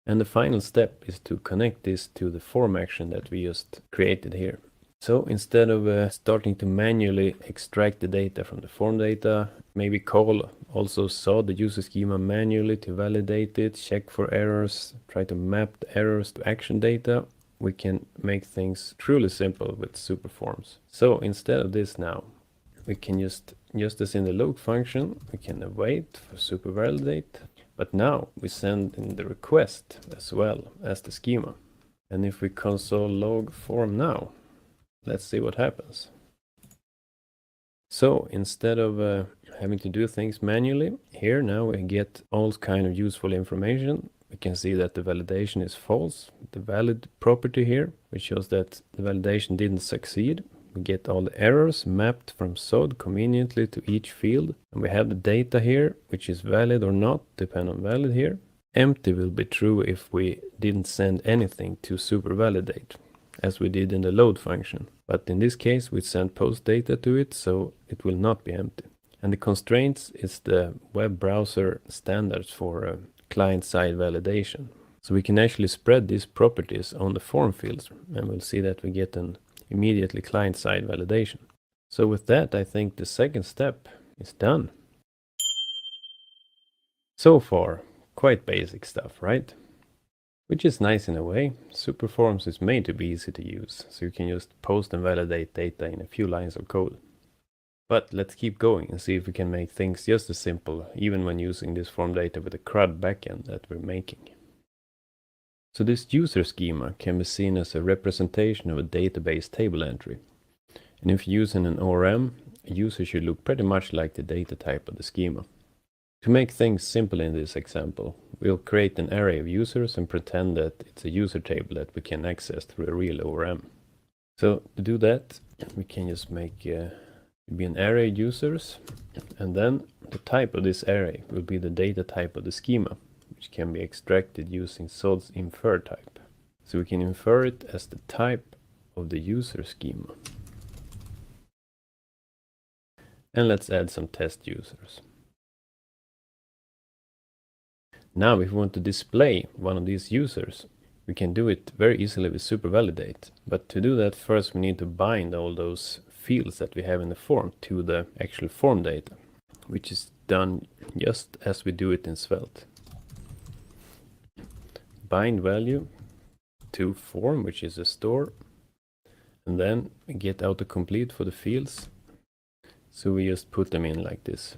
And the final step is to connect this to the form action that we just created here. So instead of starting to manually extract the data from the form data, maybe call also saw the user schema manually to validate it, check for errors, try to map the errors to action data, we can make things truly simple with Superforms. So instead of this now, we can just as in the log function, we can await for super validate, but now we send in the request as well as the schema. And if we console log form now, let's see what happens. So instead of having to do things manually, here now we get all kind of useful information. We can see that the validation is false. The valid property here, which shows that the validation didn't succeed. We get all the errors mapped from SOD conveniently to each field. And we have the data here, which is valid or not, depend on valid here. Empty will be true if we didn't send anything to super validate, as we did in the load function. But in this case, we send post data to it, so it will not be empty. And the constraints is the web browser standards for client-side validation. So we can actually spread these properties on the form fields, and we'll see that we get an immediately client-side validation. So with that, I think the second step is done. So far, quite basic stuff, right? Which is nice in a way. Superforms is made to be easy to use, so you can just post and validate data in a few lines of code. But let's keep going and see if we can make things just as simple, even when using this form data with the CRUD backend that we're making. So this user schema can be seen as a representation of a database table entry. And if using an ORM, a user should look pretty much like the data type of the schema. To make things simple in this example, we'll create an array of users and pretend that it's a user table that we can access through a real ORM. So to do that, we can just make be an array of users, and then the type of this array will be the data type of the schema, which can be extracted using SOD's infer type. So we can infer it as the type of the user schema. And let's add some test users. Now if we want to display one of these users, we can do it very easily with super validate. But to do that, first we need to bind all those fields that we have in the form to the actual form data, which is done just as we do it in Svelte. Bind value to form, which is a store, and then we get autocomplete for the fields. So we just put them in like this.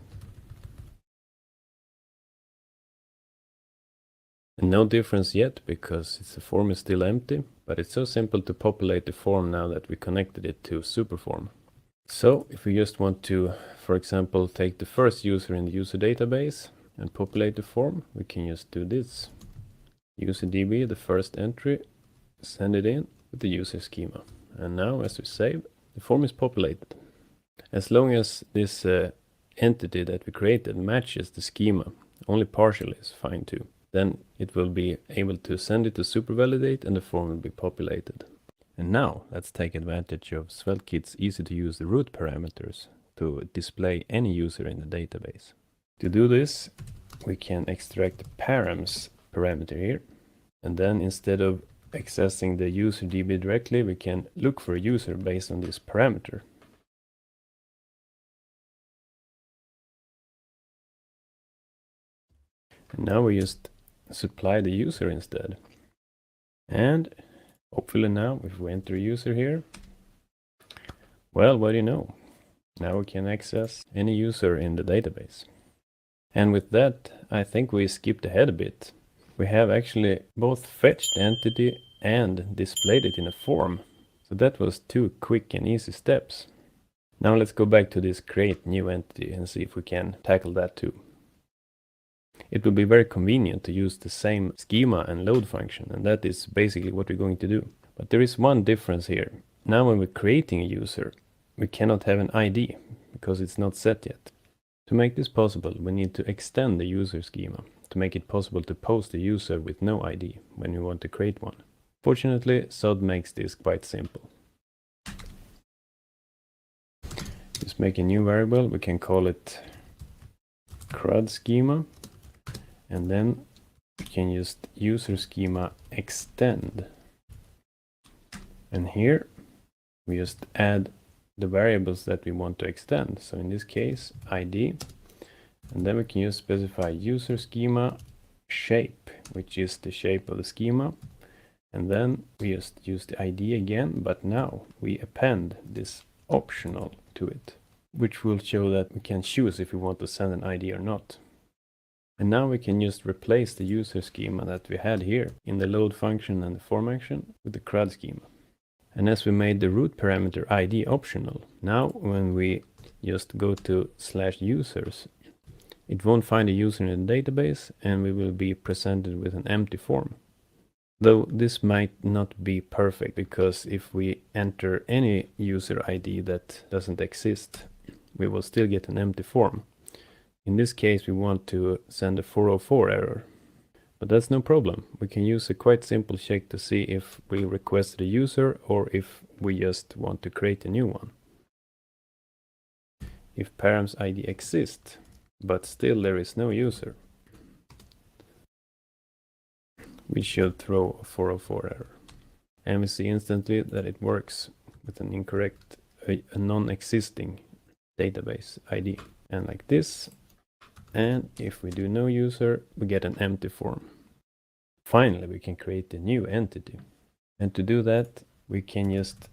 And no difference yet, because the form is still empty, but it's so simple to populate the form now that we connected it to Superform. So if we just want to, for example, take the first user in the user database and populate the form, we can just do this. UserDB, the first entry, send it in with the user schema. And now as we save, the form is populated. As long as this entity that we created matches the schema, only partially is fine too. Then it will be able to send it to super validate and the form will be populated. And now let's take advantage of Sveltekit's easy to use root parameters to display any user in the database. To do this, we can extract params parameter here. And then instead of accessing the user DB directly, we can look for a user based on this parameter. And now we just supply the user instead. And hopefully now, if we enter a user here, well, what do you know? Now we can access any user in the database. And with that, I think we skipped ahead a bit. We have actually both fetched the entity and displayed it in a form. So that was 2 quick and easy steps. Now let's go back to this create new entity and see if we can tackle that too. It will be very convenient to use the same schema and load function, and that is basically what we're going to do. But there is one difference here. Now when we're creating a user, we cannot have an ID because it's not set yet. To make this possible, we need to extend the user schema to make it possible to post a user with no ID when we want to create one. Fortunately, SOD makes this quite simple. Just make a new variable, we can call it CRUD schema, and then we can just user schema extend. And here we just add the variables that we want to extend. So in this case, ID, and then we can just specify user schema shape, which is the shape of the schema. And then we just use the ID again, but now we append this optional to it, which will show that we can choose if we want to send an ID or not. And now we can just replace the user schema that we had here in the load function and the form action with the CRUD schema. And as we made the root parameter ID optional, now when we just go to /users, it won't find a user in the database and we will be presented with an empty form. Though this might not be perfect, because if we enter any user ID that doesn't exist, we will still get an empty form. In this case, we want to send a 404 error. But that's no problem. We can use a quite simple check to see if we requested a user or if we just want to create a new one. If params ID exists, but still there is no user, we should throw a 404 error. And we see instantly that it works with an incorrect, a non-existing database ID. And like this. And if we do no user, we get an empty form. Finally, we can create a new entity. And to do that, we can just,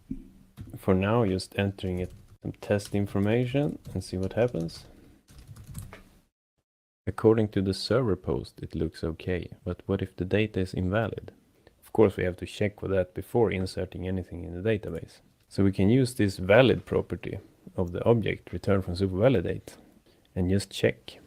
for now, just entering some test information and see what happens. According to the server post, it looks okay. But what if the data is invalid? Of course, we have to check for that before inserting anything in the database. So we can use this valid property of the object returned from supervalidate and just check.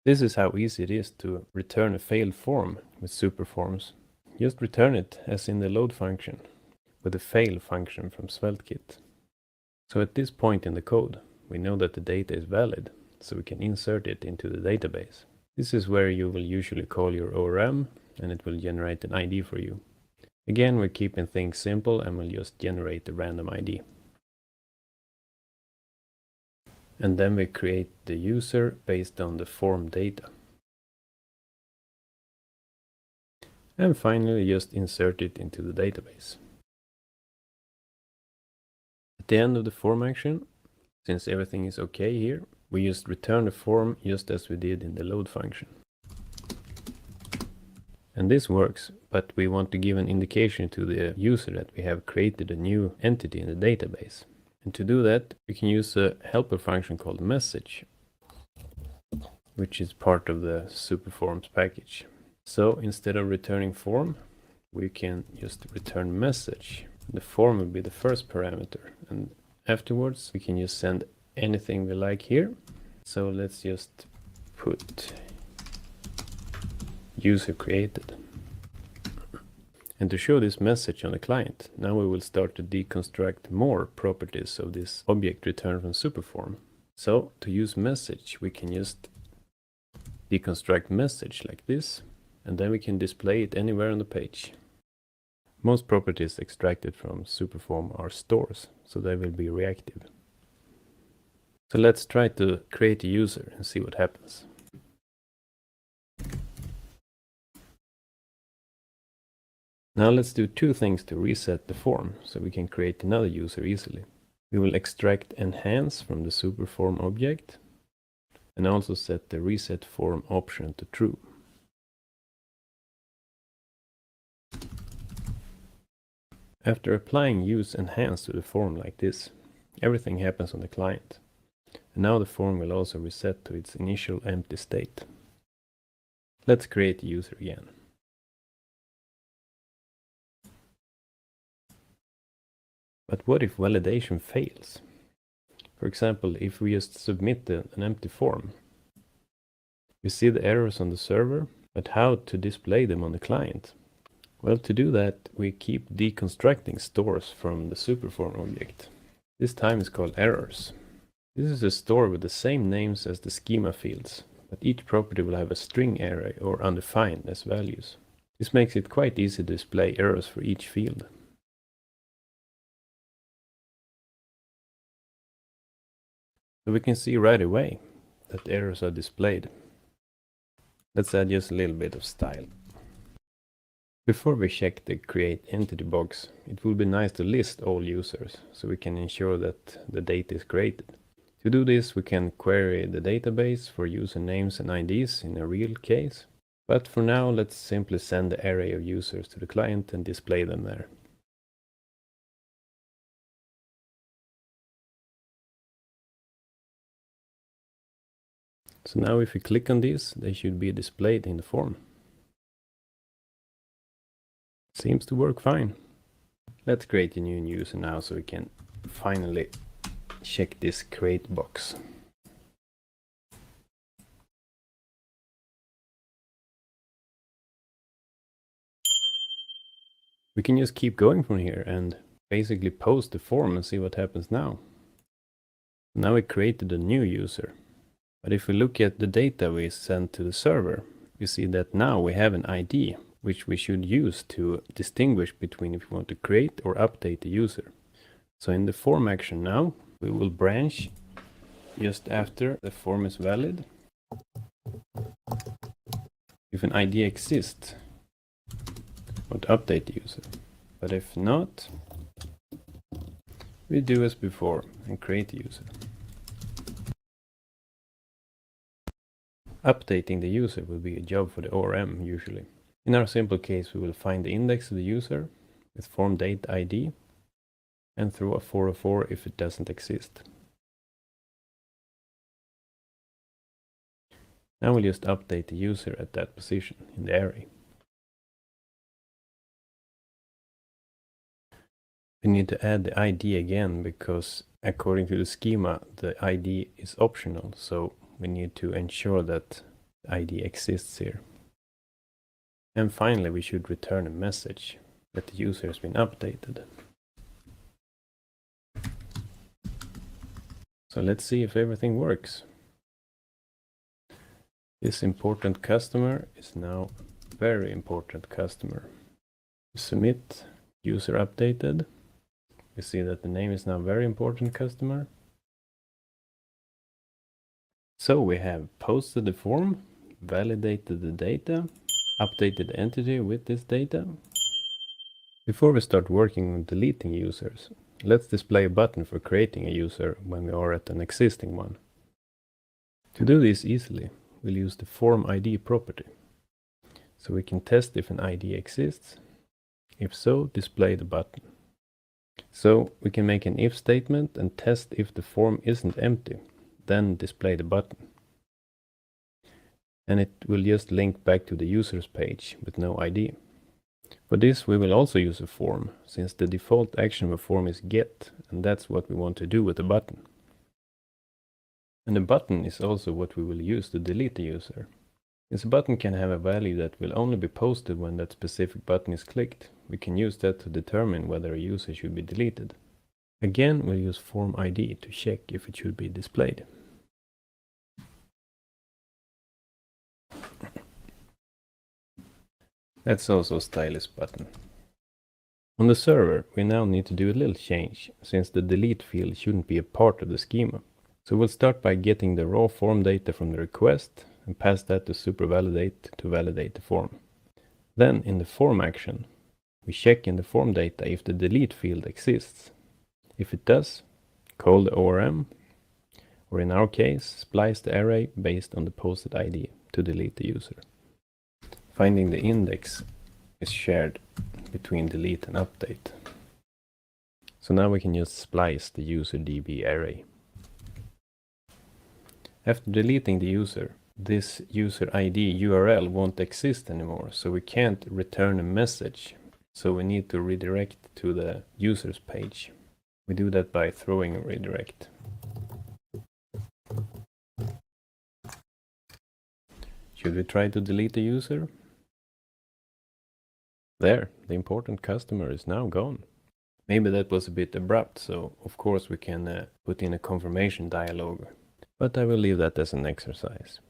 This is how easy it is to return a failed form with Superforms. Just return it as in the load function with the fail function from Sveltekit. So at this point in the code, we know that the data is valid, so we can insert it into the database. This is where you will usually call your ORM and it will generate an ID for you. Again, we're keeping things simple and we'll just generate a random ID. And then we create the user based on the form data. And finally, just insert it into the database. At the end of the form action, since everything is okay here, we just return the form just as we did in the load function. And this works, but we want to give an indication to the user that we have created a new entity in the database. And to do that, we can use a helper function called message, which is part of the Superforms package. So instead of returning form, we can just return message. The form will be the first parameter, and afterwards we can just send anything we like here. So let's just put user created. And to show this message on the client, now we will start to deconstruct more properties of this object returned from Superform. So to use message, we can just deconstruct message like this, and then we can display it anywhere on the page. Most properties extracted from Superform are stores, so they will be reactive. So let's try to create a user and see what happens. Now let's do two things to reset the form, so we can create another user easily. We will extract enhance from the Superform object, and also set the reset form option to true. After applying use enhance to the form like this, everything happens on the client. And now the form will also reset to its initial empty state. Let's create a user again. But what if validation fails? For example, if we just submit an empty form. We see the errors on the server, but how to display them on the client? Well, to do that, we keep deconstructing stores from the Superform object. This time is called errors. This is a store with the same names as the schema fields, but each property will have a string array or undefined as values. This makes it quite easy to display errors for each field. So we can see right away that errors are displayed. Let's add just a little bit of style. Before we check the create entity box, it would be nice to list all users so we can ensure that the data is created. To do this, we can query the database for usernames and IDs in a real case. But for now, let's simply send the array of users to the client and display them there. So now if we click on these, they should be displayed in the form. Seems to work fine. Let's create a new user now so we can finally check this create box. We can just keep going from here and basically post the form and see what happens now. Now we created a new user. But if we look at the data we sent to the server, we see that now we have an ID, which we should use to distinguish between if we want to create or update the user. So in the form action now, we will branch just after the form is valid. If an ID exists, we want to update the user. But if not, we do as before and create the user. Updating the user will be a job for the ORM usually. In our simple case, we will find the index of the user with form date ID and throw a 404 if it doesn't exist. Now we'll just update the user at that position in the array. We need to add the ID again because according to the schema, the ID is optional, so we need to ensure that the ID exists here. And finally, we should return a message that the user has been updated. So let's see if everything works. This important customer is now a very important customer. Submit, user updated. We see that the name is now very important customer. So we have posted the form, validated the data, updated the entity with this data. Before we start working on deleting users, let's display a button for creating a user when we are at an existing one. To do this easily, we'll use the form ID property. So we can test if an ID exists. If so, display the button. So we can make an if statement and test if the form isn't empty, then display the button. And it will just link back to the user's page with no ID. For this we will also use a form, since the default action of a form is get, and that's what we want to do with the button. And the button is also what we will use to delete the user. Since a button can have a value that will only be posted when that specific button is clicked, we can use that to determine whether a user should be deleted. Again, we'll use form ID to check if it should be displayed. That's also a stylus button. On the server, we now need to do a little change, since the delete field shouldn't be a part of the schema. So we'll start by getting the raw form data from the request and pass that to supervalidate to validate the form. Then in the form action, we check in the form data if the delete field exists. If it does, call the ORM, or in our case, splice the array based on the posted ID to delete the user. Finding the index is shared between delete and update. So now we can just splice the user DB array. After deleting the user, this user ID URL won't exist anymore, so we can't return a message. So we need to redirect to the user's page. We do that by throwing a redirect. Should we try to delete the user? There, the important customer is now gone. Maybe that was a bit abrupt, so of course we can put in a confirmation dialog. But I will leave that as an exercise.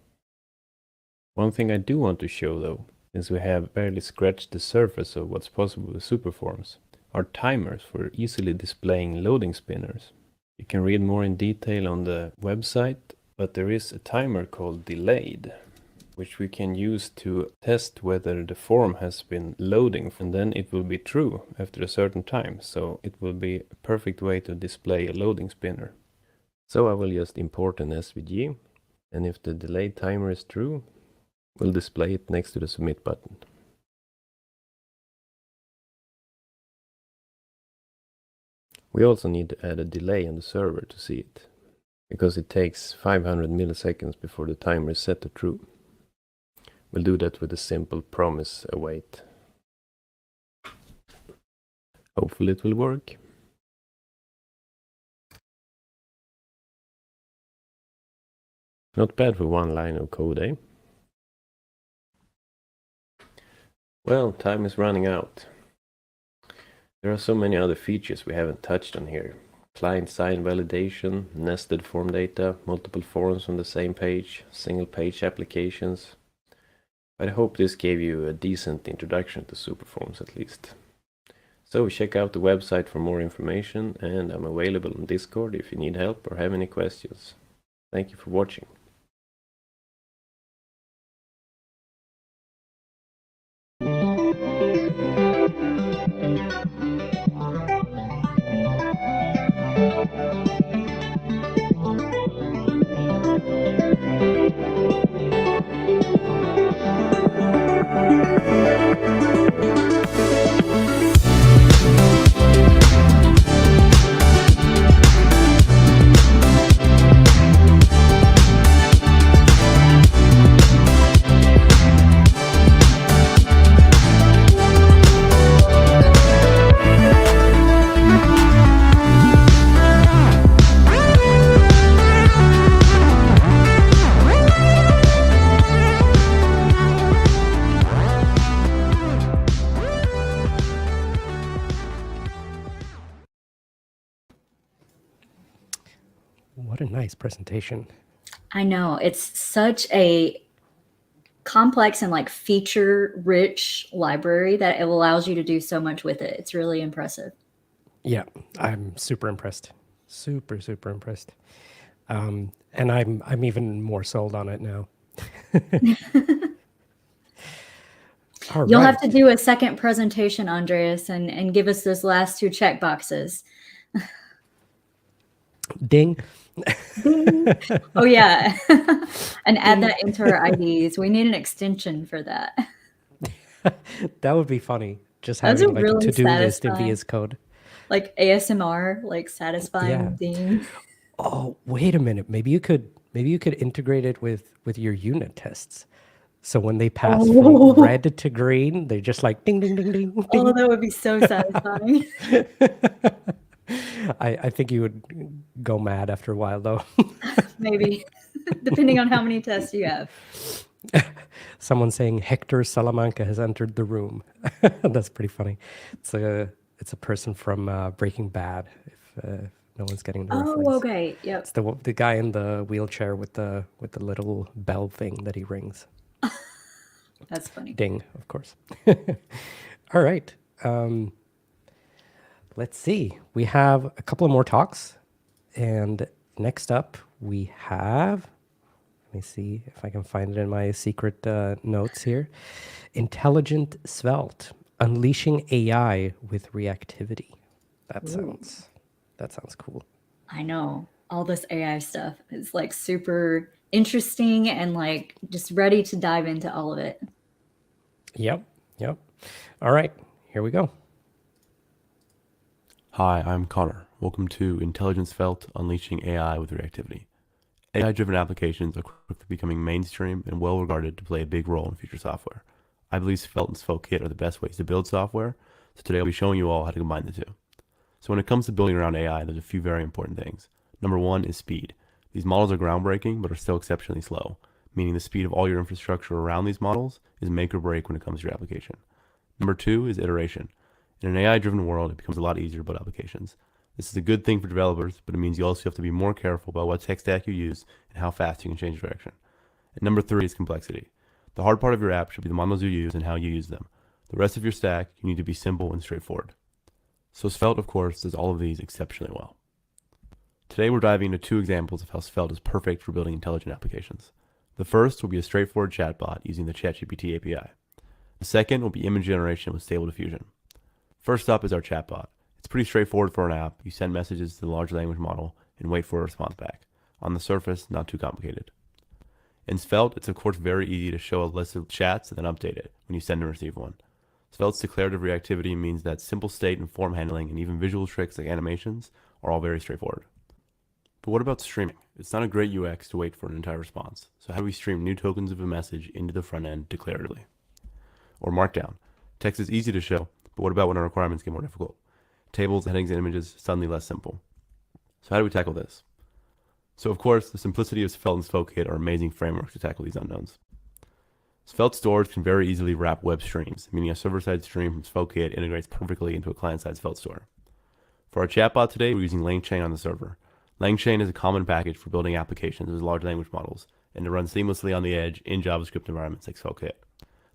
One thing I do want to show though, since we have barely scratched the surface of what's possible with Superforms, are timers for easily displaying loading spinners. You can read more in detail on the website, but there is a timer called delayed. which we can use to test whether the form has been loading, and then it will be true after a certain time. So it will be a perfect way to display a loading spinner. So I will just import an SVG, and if the delayed timer is true, we'll display it next to the submit button. We also need to add a delay on the server to see it, because it takes 500 milliseconds before the timer is set to true. We'll do that with a simple promise await. Hopefully it will work. Not bad for one line of code, eh? Well, time is running out. There are so many other features we haven't touched on here. Client-side validation, nested form data, multiple forms on the same page, single-page applications. But I hope this gave you a decent introduction to Superforms at least. So check out the website for more information, and I'm available on Discord if you need help or have any questions. Thank you for watching. What a nice presentation. I know, it's such a complex and like feature rich library that it allows you to do so much with it. It's really impressive. Yeah, I'm super impressed. Super impressed. And I'm even more sold on it now. All You'll right. have to do a second presentation, Andreas, and give us those last two check boxes. Ding. Oh yeah. And add that into our IDs. We need an extension for that. That would be funny. Just That's having like a really to-do list in satisfying. VS Code. Like ASMR, like satisfying Yeah. ding. Oh, wait a minute. Maybe you could integrate it with your unit tests. So when they pass from red to green, they're just like ding ding ding ding ding. Oh, that would be so satisfying. I think you would go mad after a while though. Maybe. Depending on how many tests you have. Someone saying Hector Salamanca has entered the room. That's pretty funny. It's a person from Breaking Bad. If no one's getting the reference. Oh, okay. Yep. It's the guy in the wheelchair with the little bell thing that he rings. That's funny. Ding, of course. All right. Let's see. We have a couple of more talks. And next up, we have, let me see if I can find it in my secret notes here. Intelligent Svelte, unleashing AI with reactivity. That sounds cool. I know. All this AI stuff is like super interesting and like just ready to dive into all of it. Yep. All right, here we go. Hi, I'm Connor. Welcome to Intelligent Svelte, Unleashing AI with Reactivity. AI-driven applications are quickly becoming mainstream and well-regarded to play a big role in future software. I believe Svelte and Sveltekit are the best ways to build software, so today I'll be showing you all how to combine the two. So when it comes to building around AI, there's a few very important things. Number one is speed. These models are groundbreaking, but are still exceptionally slow, meaning the speed of all your infrastructure around these models is make or break when it comes to your application. Number two is iteration. In an AI-driven world, it becomes a lot easier to build applications. This is a good thing for developers, but it means you also have to be more careful about what tech stack you use and how fast you can change direction. And number three is complexity. The hard part of your app should be the models you use and how you use them. The rest of your stack, you need to be simple and straightforward. So Svelte, of course, does all of these exceptionally well. Today we're diving into two examples of how Svelte is perfect for building intelligent applications. The first will be a straightforward chatbot using the ChatGPT API. The second will be image generation with Stable Diffusion. First up is our chatbot. It's pretty straightforward for an app. You send messages to the large language model and wait for a response back. On the surface, not too complicated. In Svelte, it's of course very easy to show a list of chats and then update it when you send and receive one. Svelte's declarative reactivity means that simple state and form handling and even visual tricks like animations are all very straightforward. But what about streaming? It's not a great UX to wait for an entire response. So how do we stream new tokens of a message into the front end declaratively? Or Markdown. Text is easy to show, but what about when our requirements get more difficult? Tables, headings, and images suddenly less simple. So how do we tackle this? So of course, the simplicity of Svelte and Sveltekit are amazing frameworks to tackle these unknowns. Svelte stores can very easily wrap web streams, meaning a server-side stream from Sveltekit integrates perfectly into a client-side Svelte store. For our chatbot today, we're using LangChain on the server. LangChain is a common package for building applications with large language models and to run seamlessly on the edge in JavaScript environments like Sveltekit.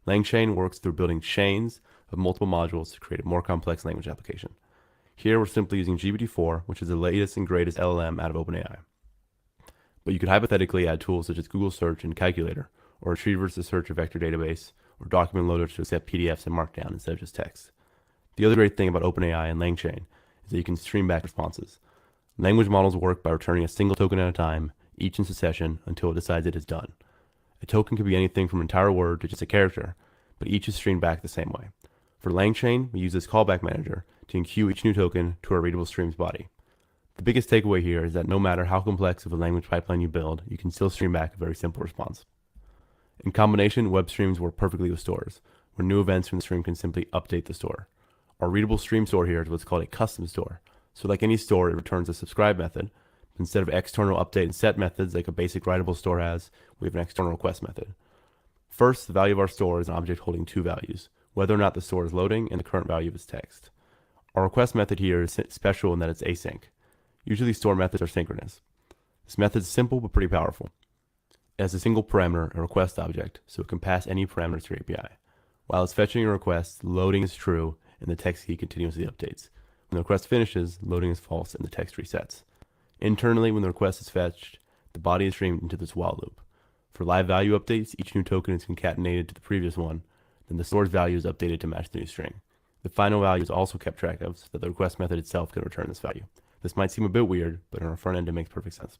LangChain works through building chains of multiple modules to create a more complex language application. Here we're simply using GPT-4, which is the latest and greatest LLM out of OpenAI. But you could hypothetically add tools such as Google Search and Calculator, or retrievers to search a vector database, or document loaders to accept PDFs and Markdown instead of just text. The other great thing about OpenAI and LangChain is that you can stream back responses. Language models work by returning a single token at a time, each in succession, until it decides it is done. A token could be anything from an entire word to just a character, but each is streamed back the same way. For LangChain, we use this callback manager to enqueue each new token to our readable stream's body. The biggest takeaway here is that no matter how complex of a language pipeline you build, you can still stream back a very simple response. In combination, web streams work perfectly with stores, where new events from the stream can simply update the store. Our readable stream store here is what's called a custom store. So like any store, it returns a subscribe method. Instead of external update and set methods like a basic writable store has, we have an external request method. First, the value of our store is an object holding two values, whether or not the store is loading and the current value of its text. Our request method here is special in that it's async. Usually store methods are synchronous. This method is simple but pretty powerful. It has a single parameter, a request object, so it can pass any parameters to your API. While it's fetching a request, loading is true and the text key continuously updates. When the request finishes, loading is false and the text resets. Internally, when the request is fetched, the body is streamed into this while loop. For live value updates, each new token is concatenated to the previous one, then the store's value is updated to match the new string. The final value is also kept track of so that the request method itself can return this value. This might seem a bit weird, but on our front end it makes perfect sense.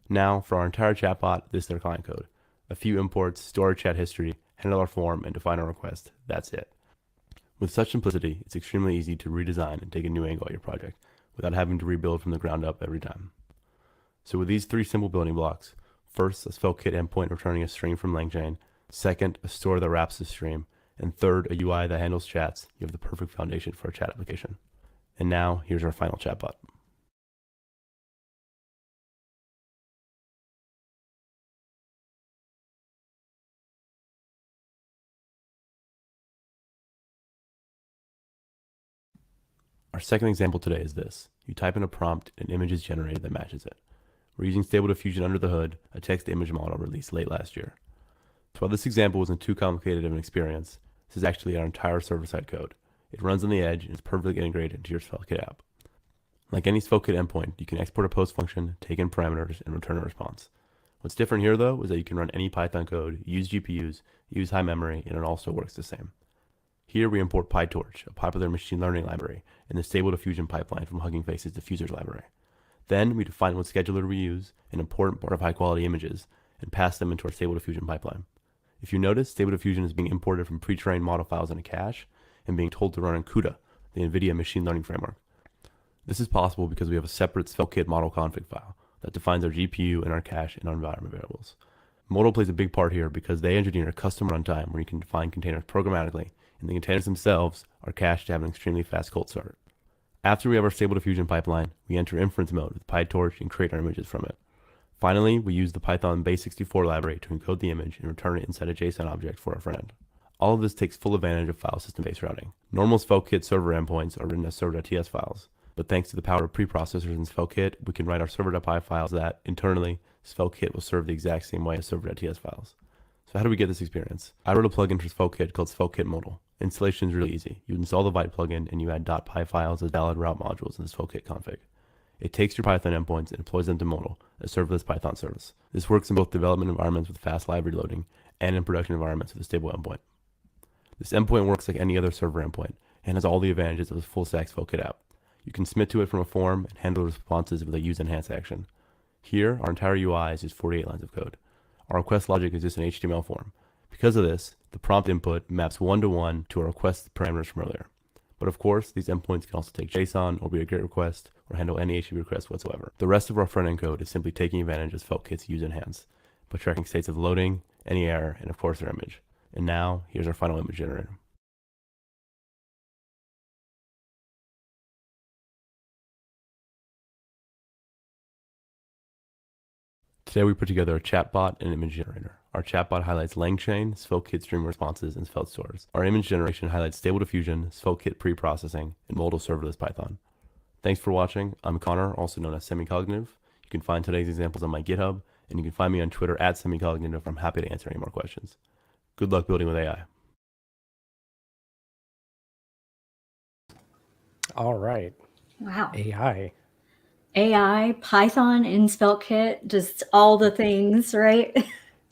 Now, for our entire chatbot, this is their client code. A few imports, store our chat history, handle our form, and define our request. That's it. With such simplicity, it's extremely easy to redesign and take a new angle at your project without having to rebuild from the ground up every time. So with these three simple building blocks, first, a Sveltekit endpoint returning a string from LangChain, second, a store that wraps the stream, and third, a UI that handles chats, you have the perfect foundation for a chat application. And now, here's our final chatbot. Our second example today is this. You type in a prompt and an image is generated that matches it. We're using Stable Diffusion under the hood, a text-to-image model released late last year. So while this example wasn't too complicated of an experience, this is actually our entire server-side code. It runs on the edge and is perfectly integrated into your Sveltekit app. Like any Sveltekit endpoint, you can export a post function, take in parameters, and return a response. What's different here, though, is that you can run any Python code, use GPUs, use high memory, and it also works the same. Here we import PyTorch, a popular machine learning library, in the Stable Diffusion pipeline from Hugging Face's diffusers library. Then we define what scheduler we use, an important part of high-quality images, and pass them into our Stable Diffusion pipeline. If you notice, Stable Diffusion is being imported from pre-trained model files in a cache and being told to run on CUDA, the NVIDIA machine learning framework. This is possible because we have a separate Sveltekit model config file that defines our GPU and our cache and our environment variables. Modal plays a big part here because they engineer a custom runtime where you can define containers programmatically, and the containers themselves are cached to have an extremely fast cold start. After we have our Stable Diffusion pipeline, we enter inference mode with PyTorch and create our images from it. Finally, we use the Python base64 library to encode the image and return it inside a JSON object for our front end. All of this takes full advantage of file system-based routing. Normal Sveltekit server endpoints are written as server.ts files, but thanks to the power of preprocessors in Sveltekit, we can write our server.py files that, internally, Sveltekit will serve the exact same way as server.ts files. So how do we get this experience? I wrote a plugin for Sveltekit called Sveltekit Modal. Installation is really easy. You install the Vite plugin and you add .py files as valid route modules in the Sveltekit config. It takes your Python endpoints and deploys them to Modal, a serverless Python service. This works in both development environments with fast library loading and in production environments with a stable endpoint. This endpoint works like any other server endpoint and has all the advantages of a full-stack Sveltekit app. You can submit to it from a form and handle responses with a use enhance action. Here, our entire UI is just 48 lines of code. Our request logic is just an HTML form. Because of this, the prompt input maps one-to-one to our request parameters from earlier. But of course, these endpoints can also take JSON or be a GET request or handle any HTTP request whatsoever. The rest of our front-end code is simply taking advantage of Sveltekit's use enhance by tracking states of loading, any error, and of course our image. And now, here's our final image generator. Today we put together a chatbot and image generator. Our chatbot highlights LangChain, Sveltekit stream responses, and Svelte stores. Our image generation highlights Stable Diffusion, Sveltekit pre-processing, and Modal serverless Python. Thanks for watching. I'm Connor, also known as Semicognitive. You can find today's examples on my GitHub, and you can find me on Twitter at Semicognitive. I'm happy to answer any more questions. Good luck building with AI. All right. Wow. AI. Python in Sveltekit, just all the things, right?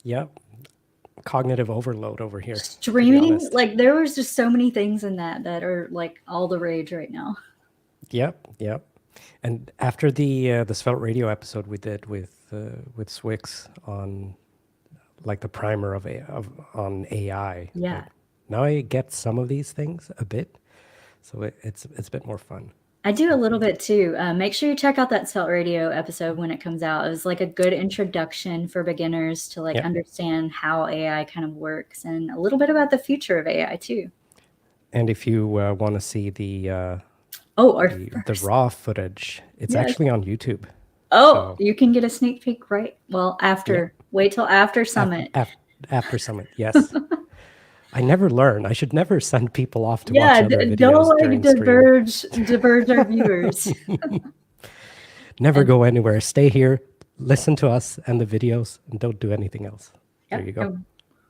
Yep. Cognitive overload over here. Streaming, like there was just so many things in that are like all the rage right now. Yep. And after the Svelte Radio episode we did with Swix on like the primer on AI. Yeah. Like, now I get some of these things a bit, so it's a bit more fun. I do a little bit too. Make sure you check out that Svelte Radio episode when it comes out. It was like a good introduction for beginners to like understand how AI kind of works and a little bit about the future of AI too. And if you want to see the raw footage, it's actually on YouTube. Oh, so you can get a sneak peek wait till after Summit. After Summit, yes. I never learn. I should never send people off to watch other videos during diverge our viewers. Never go anywhere. Stay here, listen to us and the videos, and don't do anything else. There you go.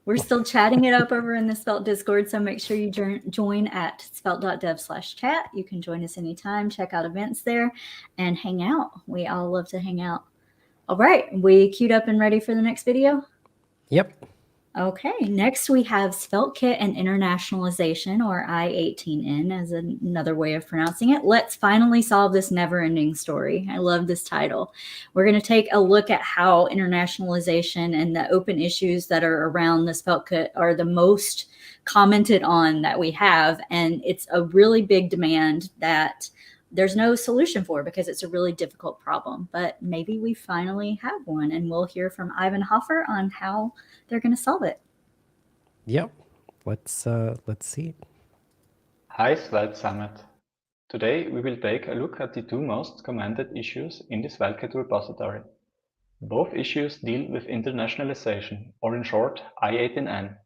We're still chatting it up over in the Svelte Discord, so make sure you join at svelte.dev/chat. You can join us anytime, check out events there, and hang out. We all love to hang out. All right, we queued up and ready for the next video? Yep. Okay, next we have Sveltekit and Internationalization, or I-18N as another way of pronouncing it. Let's finally solve this never-ending story. I love this title. We're going to take a look at how internationalization and the open issues that are around the Sveltekit are the most commented on that we have, and it's a really big demand that there's no solution for because it's a really difficult problem, but maybe we finally have one, and we'll hear from Ivan Hofer on how they're going to solve it. Yep. Let's see. Hi, Svelte Summit. Today we will take a look at the two most commented issues in the Sveltekit repository. Both issues deal with internationalization, or in short, I-18N.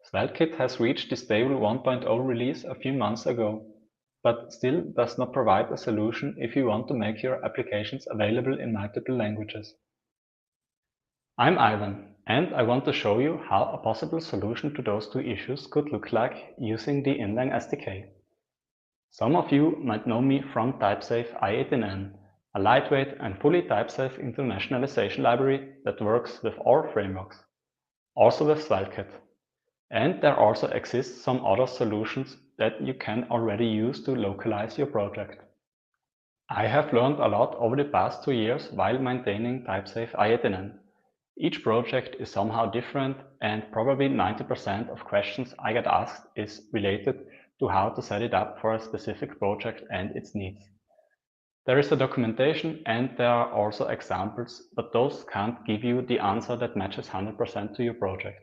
Sveltekit has reached the stable 1.0 release a few months ago, but still does not provide a solution if you want to make your applications available in multiple languages. I'm Ivan, and I want to show you how a possible solution to those two issues could look like using the Inlang SDK. Some of you might know me from TypeSafe I-18N, a lightweight and fully type-safe internationalization library that works with all frameworks, also with Sveltekit. And there also exists some other solutions that you can already use to localize your project. I have learned a lot over the past 2 years while maintaining TypeSafe I-18N. Each project is somehow different, and probably 90% of questions I get asked is related to how to set it up for a specific project and its needs. There is a documentation and there are also examples, but those can't give you the answer that matches 100% to your project.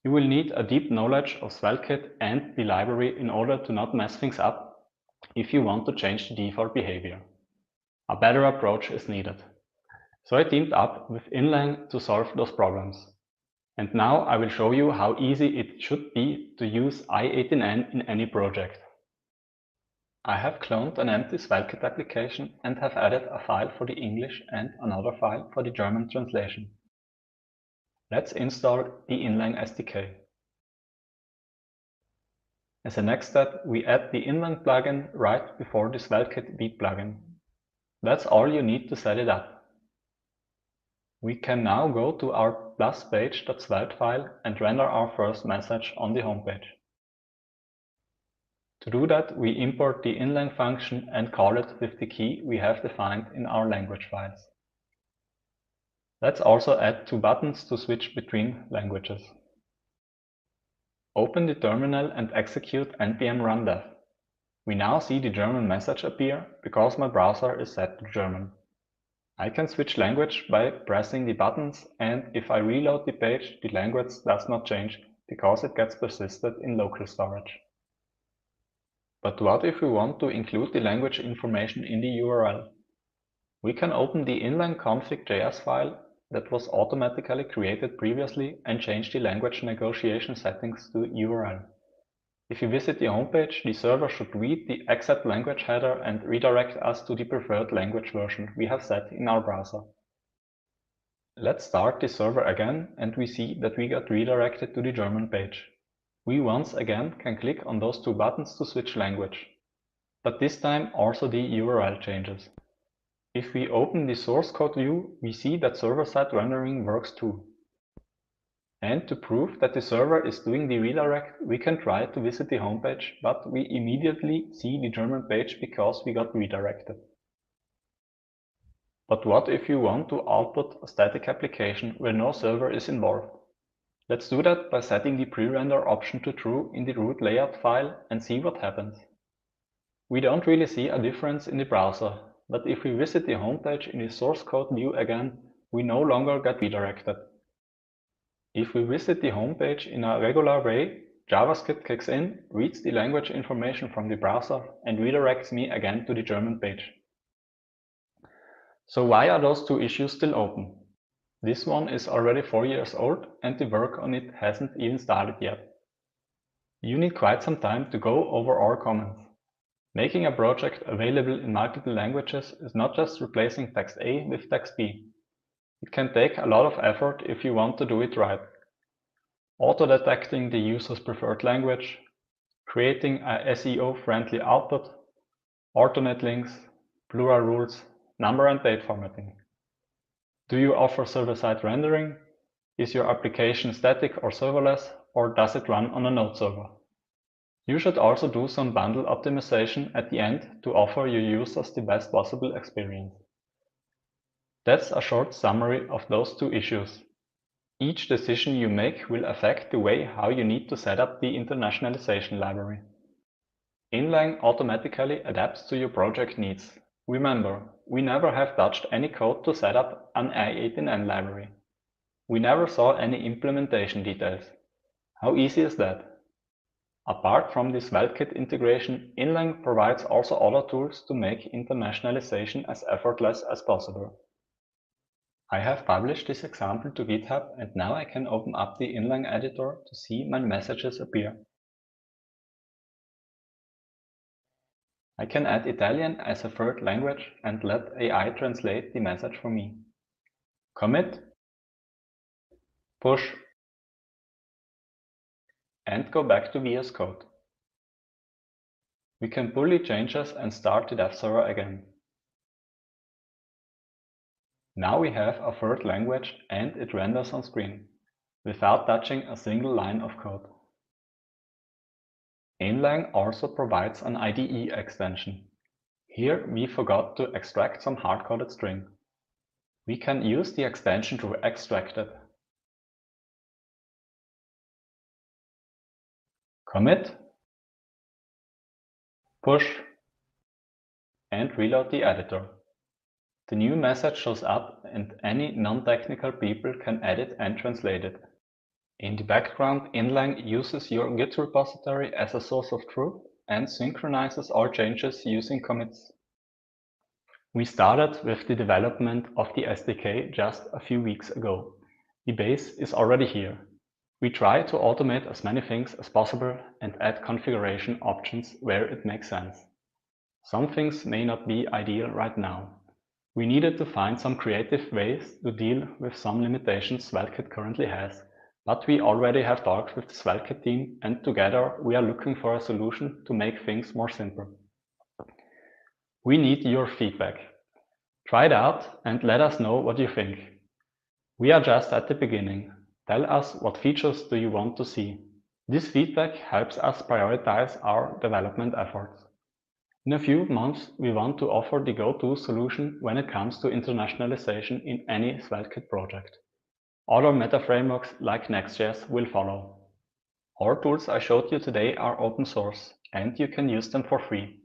You will need a deep knowledge of Sveltekit and the library in order to not mess things up if you want to change the default behavior. A better approach is needed. So I teamed up with Inlang to solve those problems. And now I will show you how easy it should be to use I-18N in any project. I have cloned an empty Sveltekit application and have added a file for the English and another file for the German translation. Let's install the Inlang SDK. As a next step, we add the Inlang plugin right before the Sveltekit Beat plugin. That's all you need to set it up. We can now go to our plus page.svelte file and render our first message on the homepage. To do that, we import the inline function and call it with the key we have defined in our language files. Let's also add 2 buttons to switch between languages. Open the terminal and execute npm run dev. We now see the German message appear because my browser is set to German. I can switch language by pressing the buttons, and if I reload the page, the language does not change because it gets persisted in local storage. But what if we want to include the language information in the URL? We can open the inline config.js file that was automatically created previously and change the language negotiation settings to URL. If you visit the homepage, the server should read the accept language header and redirect us to the preferred language version we have set in our browser. Let's start the server again, and we see that we got redirected to the German page. We once again can click on those 2 buttons to switch language. But this time also the URL changes. If we open the source code view, we see that server-side rendering works too. And to prove that the server is doing the redirect, we can try to visit the homepage, but we immediately see the German page because we got redirected. But what if you want to output a static application where no server is involved? Let's do that by setting the pre-render option to true in the root layout file and see what happens. We don't really see a difference in the browser, but if we visit the homepage in the source code view again, we no longer get redirected. If we visit the homepage in a regular way, JavaScript kicks in, reads the language information from the browser, and redirects me again to the German page. So why are those 2 issues still open? This one is already 4 years old, and the work on it hasn't even started yet. You need quite some time to go over our comments. Making a project available in multiple languages is not just replacing text A with text B. It can take a lot of effort if you want to do it right. Auto-detecting the user's preferred language, creating a SEO-friendly output, alternate links, plural rules, number and date formatting. Do you offer server-side rendering? Is your application static or serverless, or does it run on a node server? You should also do some bundle optimization at the end to offer your users the best possible experience. That's a short summary of those 2 issues. Each decision you make will affect the way how you need to set up the internationalization library. Inline automatically adapts to your project needs. Remember, we never have touched any code to set up an i18n library. We never saw any implementation details. How easy is that? Apart from the Sveltekit integration, Inline provides also other tools to make internationalization as effortless as possible. I have published this example to GitHub, and now I can open up the inline editor to see my messages appear. I can add Italian as a 3rd language and let AI translate the message for me. Commit, push, and go back to VS Code. We can pull the changes and start the dev server again. Now we have a 3rd language and it renders on screen, without touching a single line of code. Inline also provides an IDE extension. Here we forgot to extract some hard-coded string. We can use the extension to extract it. Commit, push, and reload the editor. The new message shows up and any non-technical people can edit and translate it. In the background, Inline uses your Git repository as a source of truth and synchronizes all changes using commits. We started with the development of the SDK just a few weeks ago. The base is already here. We try to automate as many things as possible and add configuration options where it makes sense. Some things may not be ideal right now. We needed to find some creative ways to deal with some limitations Sveltekit currently has, but we already have talked with the Sveltekit team, and together we are looking for a solution to make things more simple. We need your feedback. Try it out and let us know what you think. We are just at the beginning. Tell us what features do you want to see. This feedback helps us prioritize our development efforts. In a few months, we want to offer the go-to solution when it comes to internationalization in any Sveltekit project. Other meta frameworks like Next.js will follow. All tools I showed you today are open source, and you can use them for free.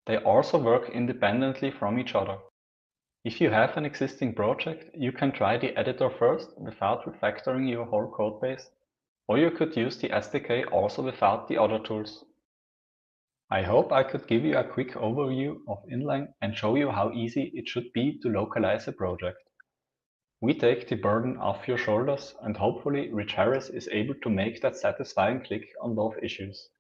They also work independently from each other. If you have an existing project, you can try the editor first without refactoring your whole codebase, or you could use the SDK also without the other tools. I hope I could give you a quick overview of inline and show you how easy it should be to localize a project. We take the burden off your shoulders, and hopefully Rich Harris is able to make that satisfying click on both issues.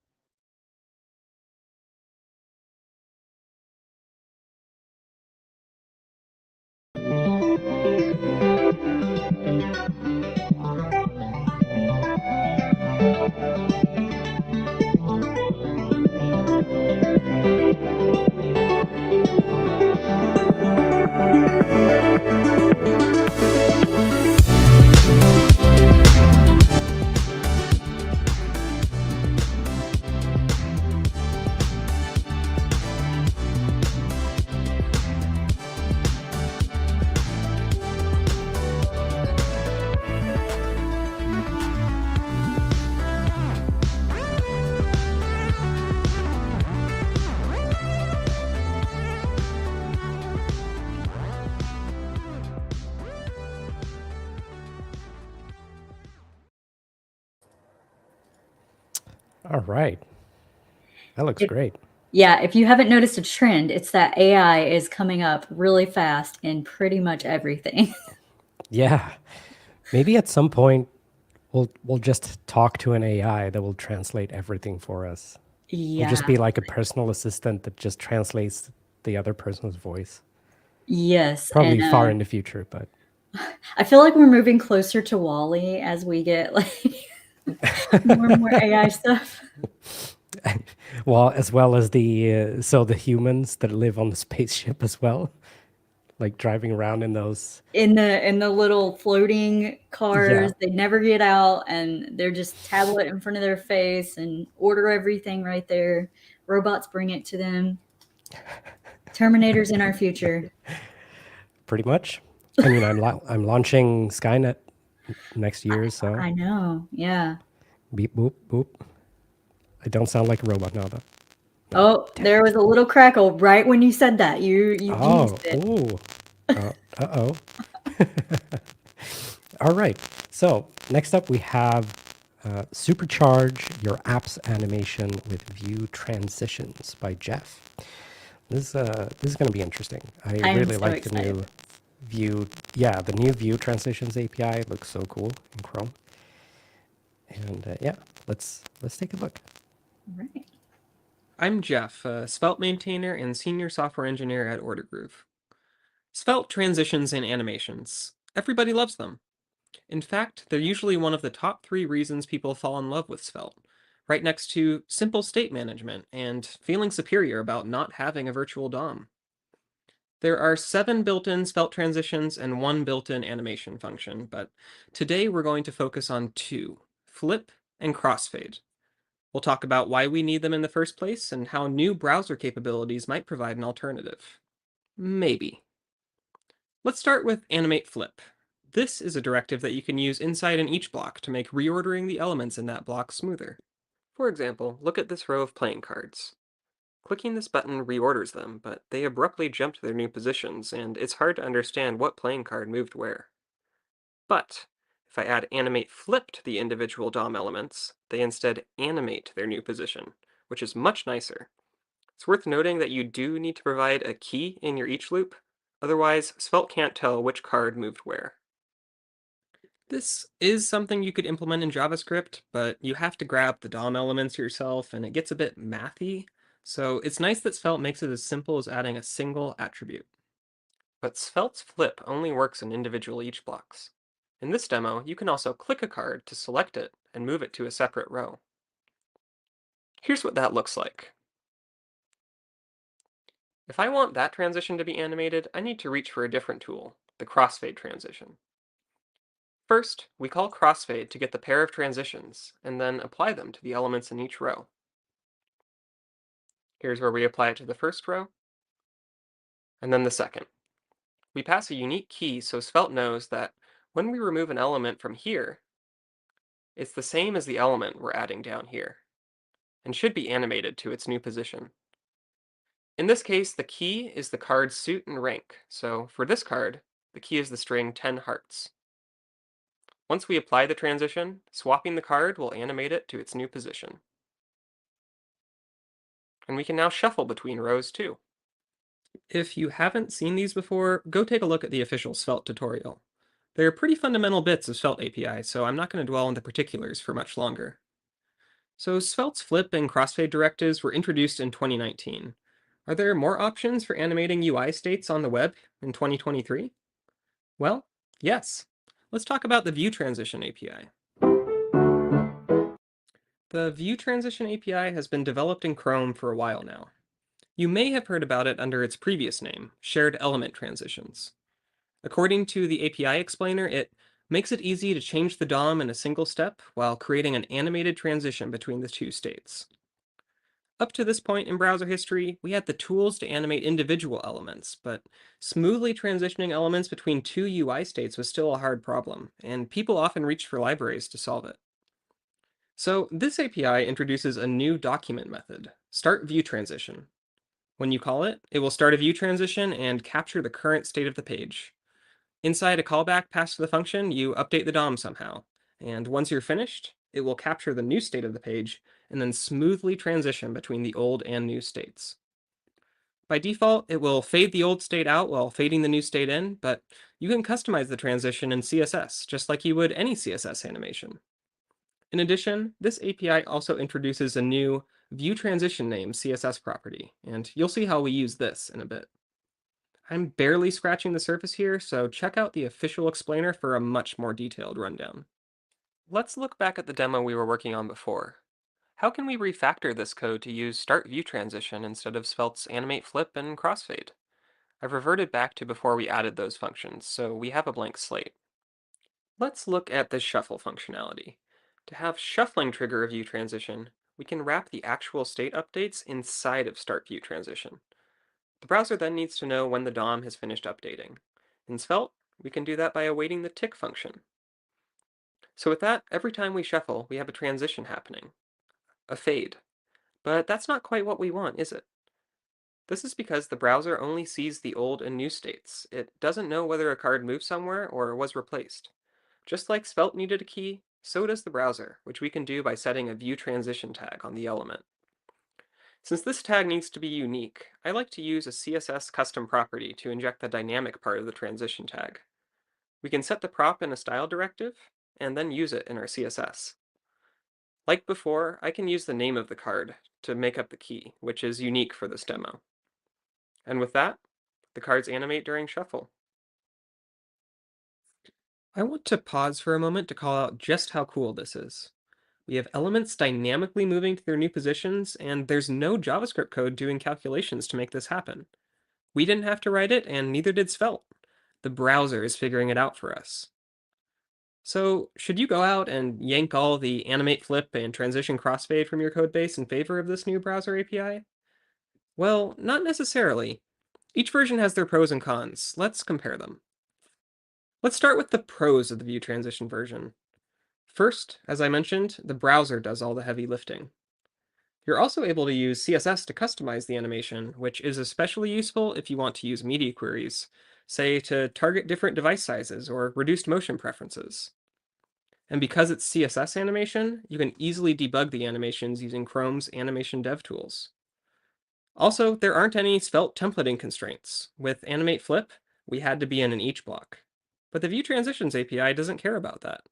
All right. That looks great. Yeah, if you haven't noticed a trend, it's that AI is coming up really fast in pretty much everything. Yeah. Maybe at some point we'll just talk to an AI that will translate everything for us. It'll just be like a personal assistant that just translates the other person's voice. Yes. Probably and, far in the future, but I feel like we're moving closer to Wall-E as we get like more and more AI stuff. well, as well as the humans that live on the spaceship as well, like driving around in those In the little floating cars, they never get out, and they're just tablet in front of their face and order everything right there. Robots bring it to them. Terminator's in our future. Pretty much. I mean, I'm launching Skynet next year, so I know. Yeah. beep boop boop. I don't sound like a robot now, though. Oh, there was a little crackle right when you said that. You Oh, used it. ooh. Uh-oh. All right. So next up we have Supercharge Your App's Animation with View Transitions by Jeff. This is going to be interesting. I really so like the excited. new View. Yeah, the new View Transitions API. It looks so cool in Chrome. And yeah, let's take a look. Right. I'm Jeff, a Svelte maintainer and senior software engineer at OrderGroove. Svelte transitions and animations. Everybody loves them. In fact, they're usually one of the top 3 reasons people fall in love with Svelte, right next to simple state management and feeling superior about not having a virtual DOM. There are 7 built-in Svelte transitions and 1 built-in animation function, but today we're going to focus on 2, flip and crossfade. We'll talk about why we need them in the first place and how new browser capabilities might provide an alternative. Maybe. Let's start with animate flip. This is a directive that you can use inside an each block to make reordering the elements in that block smoother. For example, look at this row of playing cards. Clicking this button reorders them, but they abruptly jump to their new positions, and it's hard to understand what playing card moved where. But if I add animate flip to the individual DOM elements, they instead animate their new position, which is much nicer. It's worth noting that you do need to provide a key in your each loop, otherwise Svelte can't tell which card moved where. This is something you could implement in JavaScript, but you have to grab the DOM elements yourself, and it gets a bit mathy, so it's nice that Svelte makes it as simple as adding a single attribute. But Svelte's flip only works in individual each blocks. In this demo, you can also click a card to select it and move it to a separate row. Here's what that looks like. If I want that transition to be animated, I need to reach for a different tool, the crossfade transition. First, we call crossfade to get the pair of transitions, and then apply them to the elements in each row. Here's where we apply it to the first row, and then the second. We pass a unique key so Svelte knows that when we remove an element from here, it's the same as the element we're adding down here, and should be animated to its new position. In this case, the key is the card's suit and rank, so for this card, the key is the string 10 hearts. Once we apply the transition, swapping the card will animate it to its new position. And we can now shuffle between rows too. If you haven't seen these before, go take a look at the official Svelte tutorial. They're pretty fundamental bits of Svelte API, so I'm not going to dwell on the particulars for much longer. So Svelte's flip and crossfade directives were introduced in 2019. Are there more options for animating UI states on the web in 2023? Well, yes. Let's talk about the View Transition API. The View Transition API has been developed in Chrome for a while now. You may have heard about it under its previous name, Shared Element Transitions. According to the API explainer, it makes it easy to change the DOM in a single step while creating an animated transition between the two states. Up to this point in browser history, we had the tools to animate individual elements, but smoothly transitioning elements between two UI states was still a hard problem, and people often reached for libraries to solve it. So this API introduces a new document method, Start View Transition. When you call it, it will start a view transition and capture the current state of the page. Inside a callback passed to the function, you update the DOM somehow, and once you're finished, it will capture the new state of the page and then smoothly transition between the old and new states. By default, it will fade the old state out while fading the new state in, but you can customize the transition in CSS, just like you would any CSS animation. In addition, this API also introduces a new View Transition Name CSS property, and you'll see how we use this in a bit. I'm barely scratching the surface here, so check out the official explainer for a much more detailed rundown. Let's look back at the demo we were working on before. How can we refactor this code to use Start View Transition instead of Svelte's Animate Flip and Crossfade? I've reverted back to before we added those functions, so we have a blank slate. Let's look at the shuffle functionality. To have shuffling trigger a view transition, we can wrap the actual state updates inside of Start View Transition. The browser then needs to know when the DOM has finished updating. In Svelte, we can do that by awaiting the tick function. So with that, every time we shuffle, we have a transition happening, a fade. But that's not quite what we want, is it? This is because the browser only sees the old and new states. It doesn't know whether a card moved somewhere or was replaced. Just like Svelte needed a key, so does the browser, which we can do by setting a view transition tag on the element. Since this tag needs to be unique, I like to use a CSS custom property to inject the dynamic part of the transition tag. We can set the prop in a style directive, and then use it in our CSS. Like before, I can use the name of the card to make up the key, which is unique for this demo. And with that, the cards animate during shuffle. I want to pause for a moment to call out just how cool this is. We have elements dynamically moving to their new positions, and there's no JavaScript code doing calculations to make this happen. We didn't have to write it, and neither did Svelte. The browser is figuring it out for us. So, should you go out and yank all the animate flip and transition crossfade from your codebase in favor of this new browser API? Well, not necessarily. Each version has their pros and cons. Let's compare them. Let's start with the pros of the View Transition version. First, as I mentioned, the browser does all the heavy lifting. You're also able to use CSS to customize the animation, which is especially useful if you want to use media queries, say to target different device sizes or reduced motion preferences. And because it's CSS animation, you can easily debug the animations using Chrome's animation dev tools. Also, there aren't any Svelte templating constraints. With Animate Flip, we had to be in an each block. But the View Transitions API doesn't care about that.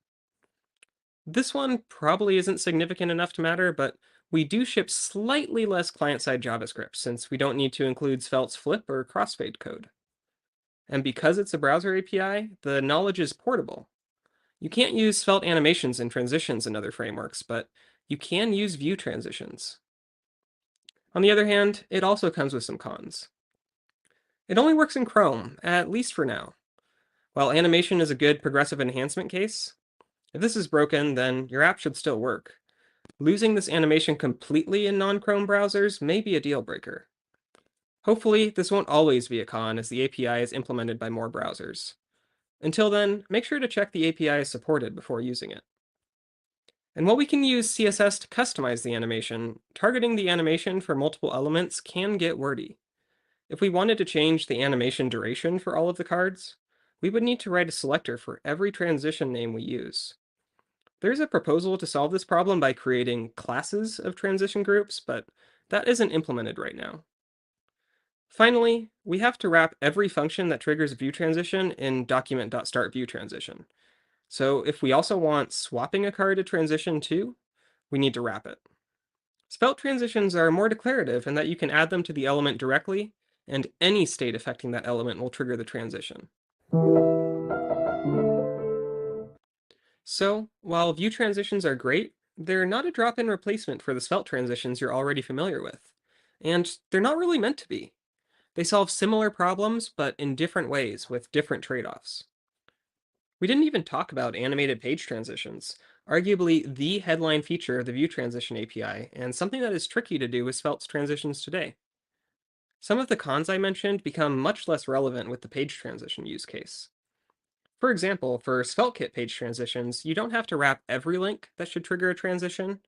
This one probably isn't significant enough to matter, but we do ship slightly less client-side JavaScript since we don't need to include Svelte's flip or crossfade code. And because it's a browser API, the knowledge is portable. You can't use Svelte animations and transitions in other frameworks, but you can use view transitions. On the other hand, it also comes with some cons. It only works in Chrome, at least for now. While animation is a good progressive enhancement case, if this is broken, then your app should still work. Losing this animation completely in non-Chrome browsers may be a deal breaker. Hopefully, this won't always be a con as the API is implemented by more browsers. Until then, make sure to check the API is supported before using it. And while we can use CSS to customize the animation, targeting the animation for multiple elements can get wordy. If we wanted to change the animation duration for all of the cards, we would need to write a selector for every transition name we use. There's a proposal to solve this problem by creating classes of transition groups, but that isn't implemented right now. Finally, we have to wrap every function that triggers a view transition in document.startViewTransition. So if we also want swapping a card to transition too, we need to wrap it. Svelte transitions are more declarative in that you can add them to the element directly, and any state affecting that element will trigger the transition. So, while view transitions are great, they're not a drop-in replacement for the Svelte transitions you're already familiar with. And they're not really meant to be. They solve similar problems, but in different ways with different trade-offs. We didn't even talk about animated page transitions, arguably the headline feature of the View Transition API, and something that is tricky to do with Svelte's transitions today. Some of the cons I mentioned become much less relevant with the page transition use case. For example, for Sveltekit page transitions, you don't have to wrap every link that should trigger a transition.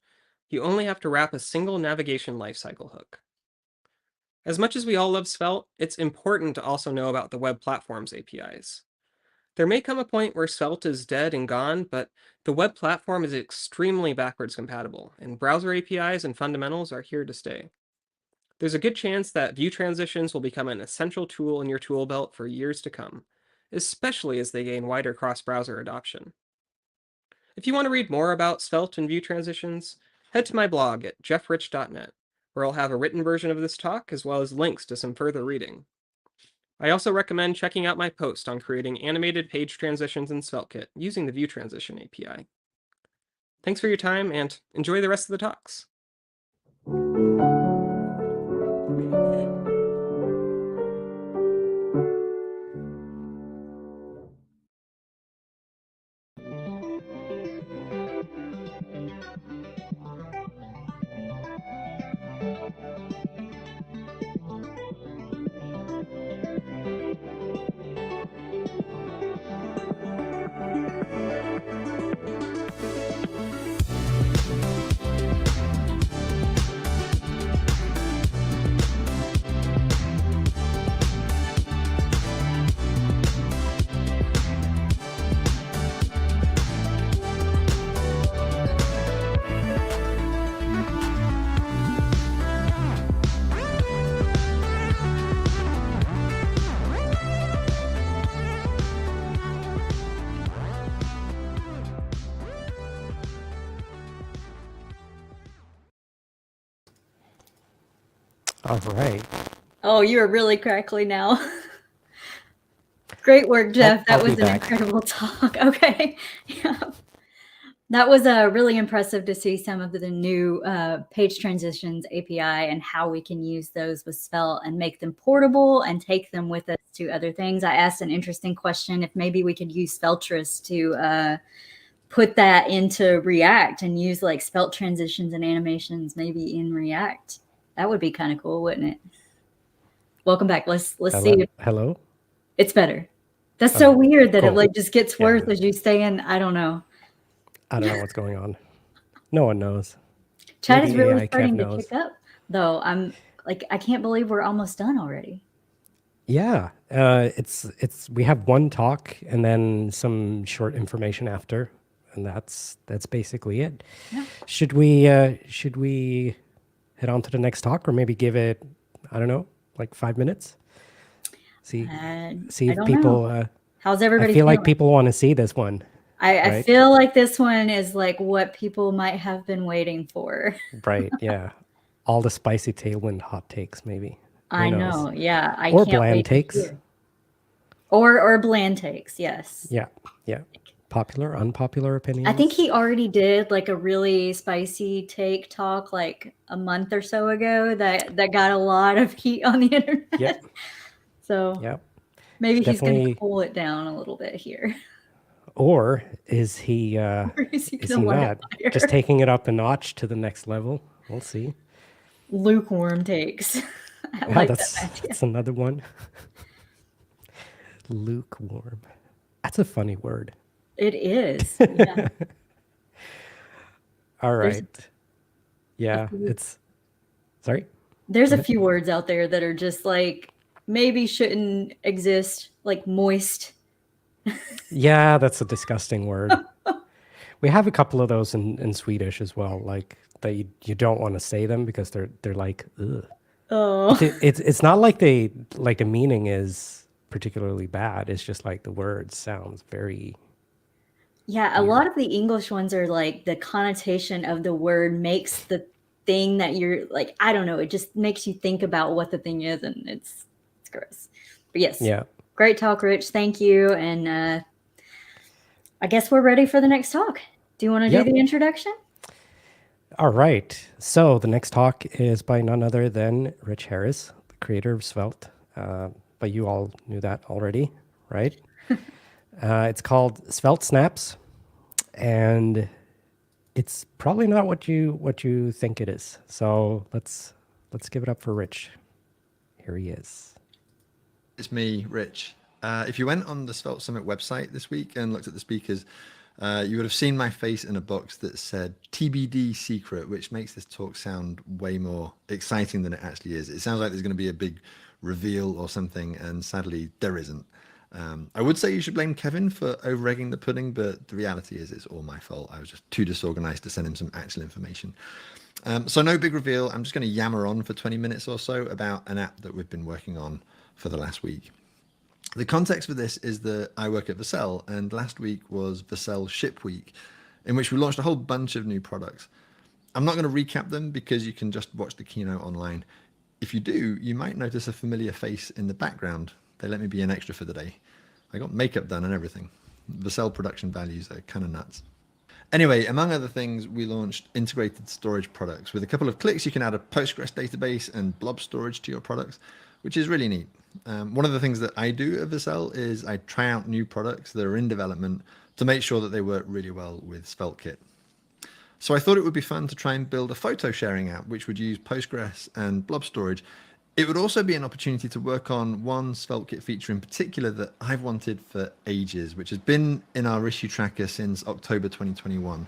You only have to wrap a single navigation lifecycle hook. As much as we all love Svelte, it's important to also know about the web platforms APIs. There may come a point where Svelte is dead and gone, but the web platform is extremely backwards compatible, and browser APIs and fundamentals are here to stay. There's a good chance that view transitions will become an essential tool in your tool belt for years to come, especially as they gain wider cross-browser adoption. If you want to read more about Svelte and view transitions, head to my blog at jeffrich.net, where I'll have a written version of this talk as well as links to some further reading. I also recommend checking out my post on creating animated page transitions in Sveltekit using the View Transition API. Thanks for your time and enjoy the rest of the talks. All right. Oh, you are really crackly now. Great work, Jeff. I'll That be was an back. incredible talk. Okay. Yeah. That was really impressive to see some of the new page transitions API and how we can use those with Svelte and make them portable and take them with us to other things. I asked an interesting question if maybe we could use Sveltress to put that into React and use like Svelte transitions and animations maybe in React. That would be kind of cool, wouldn't it? Welcome back. Let's see. Hello? It's better. That's so weird that it cool. like just gets Yeah. worse as you stay in. I don't know. I don't know what's going on. No one knows. Chat Maybe is really AI starting Kev to knows. pick up, though. I'm like, I can't believe we're almost done already. Yeah, it's we have one talk and then some short information after, and that's basically it. Yeah. Should we head on to the next talk, or maybe give it, I don't know, like 5 minutes? See I if don't people. know. How's everybody I feel like feeling? people want to see this one. I right? feel like this one is like what people might have been waiting for. Right? Yeah, all the spicy Tailwind hot takes, maybe. Who I knows? know. Yeah, I Or can't bland wait takes. to hear. Or bland takes. Yes. Yeah, yeah. Popular, unpopular opinions. I think he already did like a really spicy take talk like a month or so ago that got a lot of heat on the internet. Yep. So Yep. maybe he's going Definitely. to cool it down a little bit here. Or is he? Or is he Is going he to light not it just fire? taking it up a notch to the next level? We'll see. Lukewarm takes. I Yeah, like that's that idea. that's another one. Lukewarm. That's a funny word. It is. Yeah. All There's right. Yeah, few- it's sorry. There's Go a ahead. few words out there that are just like maybe shouldn't exist, like moist. Yeah, that's a disgusting word. We have a couple of those in Swedish as well, like that you don't want to say them because they're like, ugh. Oh. It's not like they like the meaning is particularly bad. It's just like the word sounds very Yeah, a lot of the English ones are like the connotation of the word makes the thing that you're like, I don't know, it just makes you think about what the thing is, and it's gross. But yes, yeah. great talk, Rich. Thank you. And I guess we're ready for the next talk. Do you want to Yep. do the introduction? All right. So the next talk is by none other than Rich Harris, the creator of Svelte. But you all knew that already, right? It's called Svelte Snaps, and it's probably not what you think it is. So let's give it up for Rich. Here he is. It's me, Rich. If you went on the Svelte Summit website this week and looked at the speakers, you would have seen my face in a box that said TBD secret, which makes this talk sound way more exciting than it actually is. It sounds like there's going to be a big reveal or something, and sadly there isn't. I would say you should blame Kevin for over-egging the pudding, but the reality is it's all my fault. I was just too disorganized to send him some actual information. So no big reveal. I'm just going to yammer on for 20 minutes or so about an app that we've been working on for the last week. The context for this is that I work at Vercel, and last week was Vercel Ship Week, in which we launched a whole bunch of new products. I'm not going to recap them because you can just watch the keynote online. If you do, you might notice a familiar face in the background. They let me be an extra for the day. I got makeup done and everything. Vercel production values are kind of nuts. Anyway, among other things, we launched integrated storage products. With a couple of clicks, you can add a Postgres database and blob storage to your products, which is really neat. One of the things that I do at Vercel is I try out new products that are in development to make sure that they work really well with Sveltekit. So I thought it would be fun to try and build a photo sharing app which would use Postgres and blob storage. It would also be an opportunity to work on one Sveltekit feature in particular that I've wanted for ages, which has been in our issue tracker since October 2021.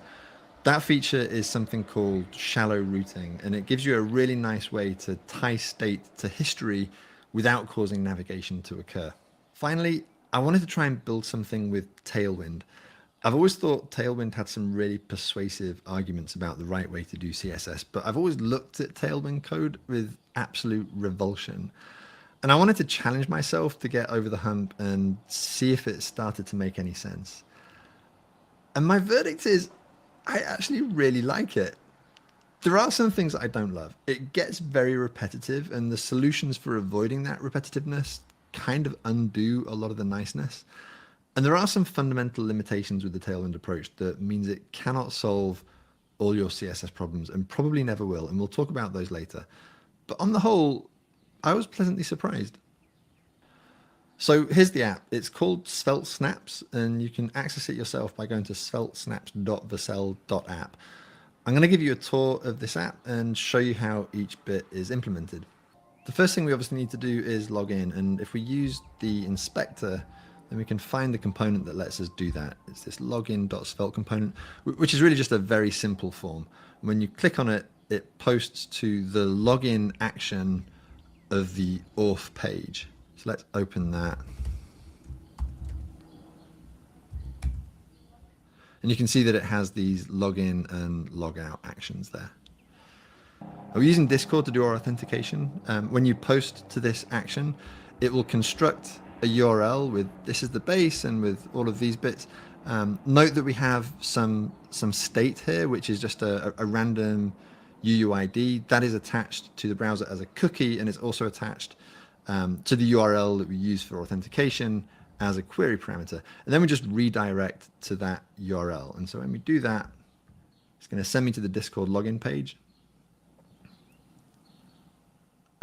That feature is something called shallow routing, and it gives you a really nice way to tie state to history without causing navigation to occur. Finally, I wanted to try and build something with Tailwind. I've always thought Tailwind had some really persuasive arguments about the right way to do CSS, but I've always looked at Tailwind code with absolute revulsion. And I wanted to challenge myself to get over the hump and see if it started to make any sense. And my verdict is, I actually really like it. There are some things that I don't love. It gets very repetitive, and the solutions for avoiding that repetitiveness kind of undo a lot of the niceness. And there are some fundamental limitations with the Tailwind approach that means it cannot solve all your CSS problems and probably never will. And we'll talk about those later. But on the whole, I was pleasantly surprised. So here's the app. It's called Svelte Snaps, and you can access it yourself by going to sveltesnaps.vercel.app. I'm going to give you a tour of this app and show you how each bit is implemented. The first thing we obviously need to do is log in, and if we use the inspector, then we can find the component that lets us do that. It's this login.svelte component, which is really just a very simple form. When you click on it, it posts to the login action of the auth page. So let's open that. And you can see that it has these login and logout actions there. We're using Discord to do our authentication. When you post to this action, it will construct a URL with this is the base and with all of these bits. Note that we have some state here, which is just a random UUID that is attached to the browser as a cookie, and it's also attached to the URL that we use for authentication as a query parameter. And then we just redirect to that URL. And so when we do that, it's going to send me to the Discord login page.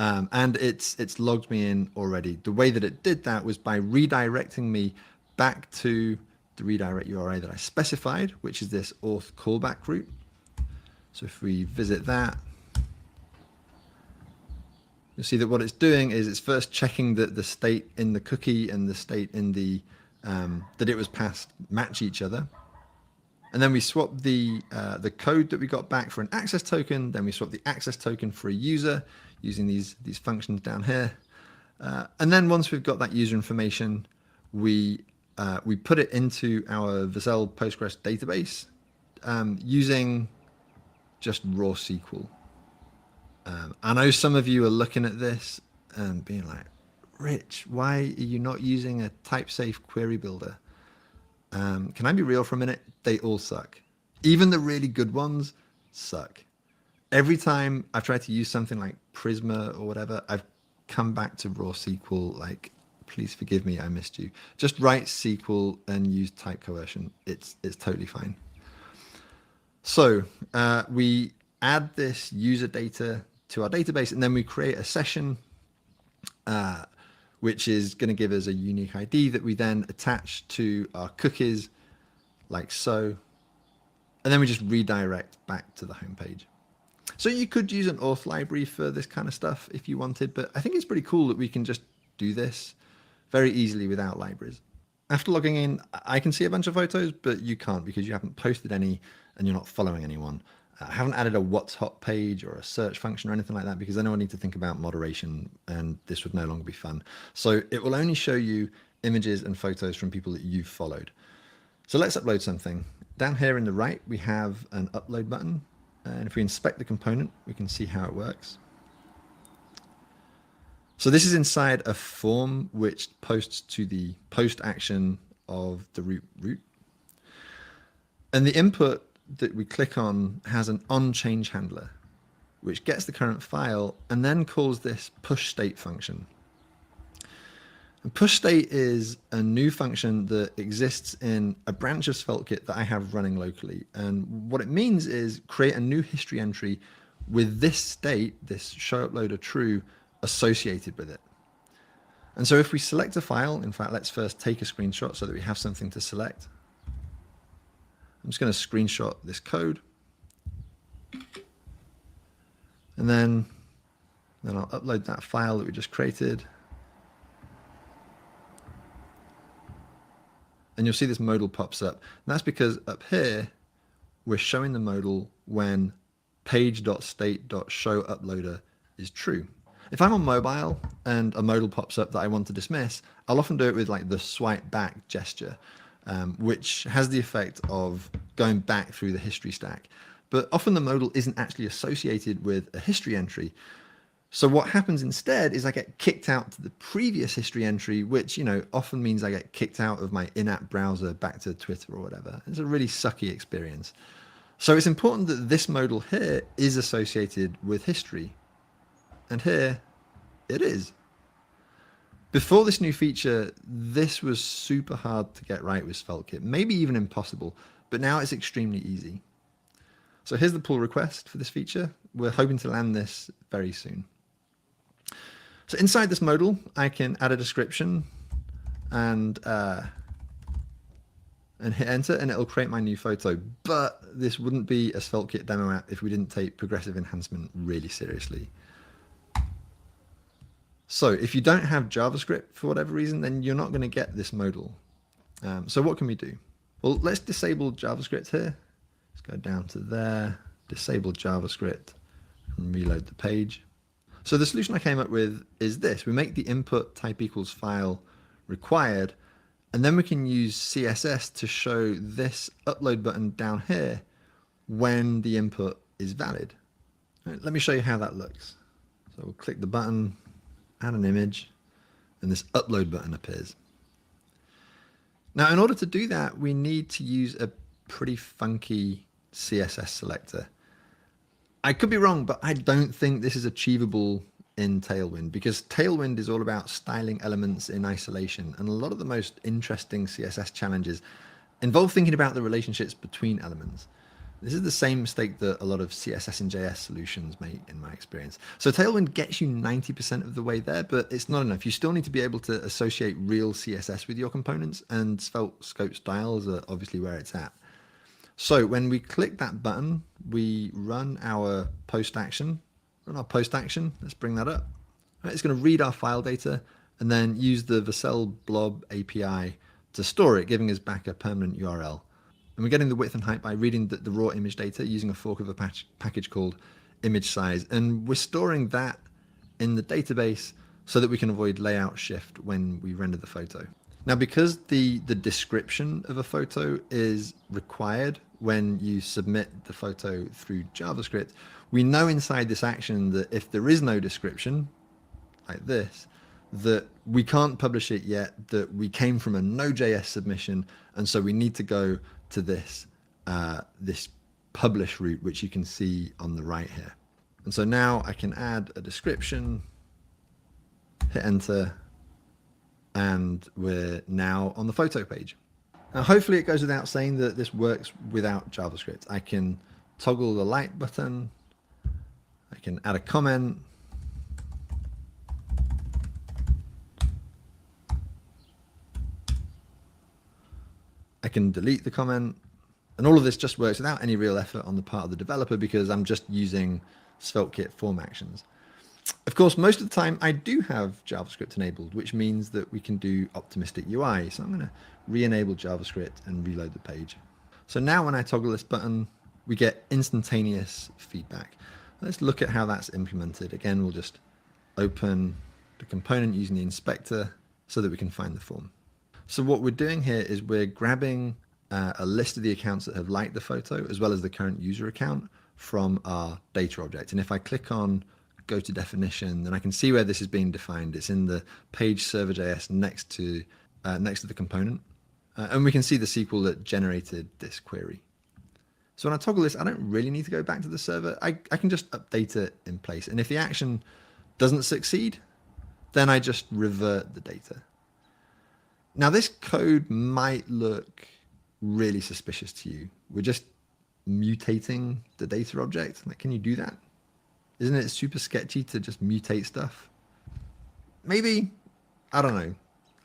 And it's logged me in already. The way that it did that was by redirecting me back to the redirect URI that I specified, which is this auth callback route. So if we visit that, you'll see that what it's doing is it's first checking that the state in the cookie and the state in the that it was passed match each other. And then we swap the code that we got back for an access token. Then we swap the access token for a user using these functions down here. And then once we've got that user information, we put it into our Vercel Postgres database using just raw SQL. I know some of you are looking at this and being like, Rich, why are you not using a type-safe query builder? Can I be real for a minute? They all suck. Even the really good ones suck. Every time I've tried to use something like Prisma or whatever, I've come back to raw SQL like, please forgive me, I missed you. Just write SQL and use type coercion. It's totally fine. So we add this user data to our database, and then we create a session which is going to give us a unique ID that we then attach to our cookies like so. And then we just redirect back to the home page. So you could use an auth library for this kind of stuff if you wanted, but I think it's pretty cool that we can just do this very easily without libraries. After logging in, I can see a bunch of photos, but you can't because you haven't posted any and you're not following anyone. I haven't added a what's hot page or a search function or anything like that because then I would need to think about moderation and this would no longer be fun. So it will only show you images and photos from people that you've followed. So let's upload something. Down here in the right, we have an upload button. And if we inspect the component, we can see how it works. So this is inside a form which posts to the post action of the root. And the input that we click on has an onChange handler, which gets the current file and then calls this push state function. And push state is a new function that exists in a branch of Sveltekit that I have running locally. And what it means is create a new history entry with this state, this show uploader true, associated with it. And so if we select a file, in fact, let's first take a screenshot so that we have something to select. I'm just going to screenshot this code. And then I'll upload that file that we just created. And you'll see this modal pops up. And that's because up here, we're showing the modal when page.state.showUploader is true. If I'm on mobile and a modal pops up that I want to dismiss, I'll often do it with like the swipe back gesture. Which has the effect of going back through the history stack. But often the modal isn't actually associated with a history entry. So what happens instead is I get kicked out to the previous history entry, which, you know, often means I get kicked out of my in-app browser back to Twitter or whatever. It's a really sucky experience. So it's important that this modal here is associated with history. And here it is. Before this new feature, this was super hard to get right with Sveltekit, maybe even impossible, but now it's extremely easy. So here's the pull request for this feature. We're hoping to land this very soon. So inside this modal, I can add a description and hit enter, and it'll create my new photo. But this wouldn't be a Sveltekit demo app if we didn't take progressive enhancement really seriously. So if you don't have JavaScript for whatever reason, then you're not going to get this modal. So what can we do? Well, let's disable JavaScript here. Let's go down to there, disable JavaScript, and reload the page. So the solution I came up with is this. We make the input type equals file required, and then we can use CSS to show this upload button down here when the input is valid. Right, let me show you how that looks. So we'll click the button, add an image, and this upload button appears. Now, in order to do that, we need to use a pretty funky CSS selector. I could be wrong, but I don't think this is achievable in Tailwind, because Tailwind is all about styling elements in isolation, and a lot of the most interesting CSS challenges involve thinking about the relationships between elements. This is the same mistake that a lot of CSS and JS solutions make in my experience. So Tailwind gets you 90% of the way there, but it's not enough. You still need to be able to associate real CSS with your components, and Svelte scope styles are obviously where it's at. So when we click that button, we run our post action. Let's bring that up. Right, it's going to read our file data and then use the Vercel blob API to store it, giving us back a permanent URL. And we're getting the width and height by reading the raw image data using a fork of a package called image size. And we're storing that in the database so that we can avoid layout shift when we render the photo. Now, because the description of a photo is required when you submit the photo through JavaScript, we know inside this action that if there is no description, like this, that we can't publish it yet, that we came from a Node.js submission, and so we need to go to this this publish route, which you can see on the right here. And so now I can add a description, hit enter, and we're now on the photo page. Now, hopefully it goes without saying that this works without JavaScript. I can toggle the light button, I can add a comment, I can delete the comment, and all of this just works without any real effort on the part of the developer because I'm just using Sveltekit form actions. Of course, most of the time I do have JavaScript enabled, which means that we can do optimistic UI. So I'm going to re-enable JavaScript and reload the page. So now when I toggle this button, we get instantaneous feedback. Let's look at how that's implemented. Again, we'll just open the component using the inspector so that we can find the form. So what we're doing here is we're grabbing a list of the accounts that have liked the photo as well as the current user account from our data object. And if I click on go to definition, then I can see where this is being defined. It's in the page server.js next to the component. And we can see the SQL that generated this query. So when I toggle this, I don't really need to go back to the server. I can just update it in place. And if the action doesn't succeed, then I just revert the data. Now, this code might look really suspicious to you. We're just mutating the data object. Like, can you do that? Isn't it super sketchy to just mutate stuff? Maybe, I don't know.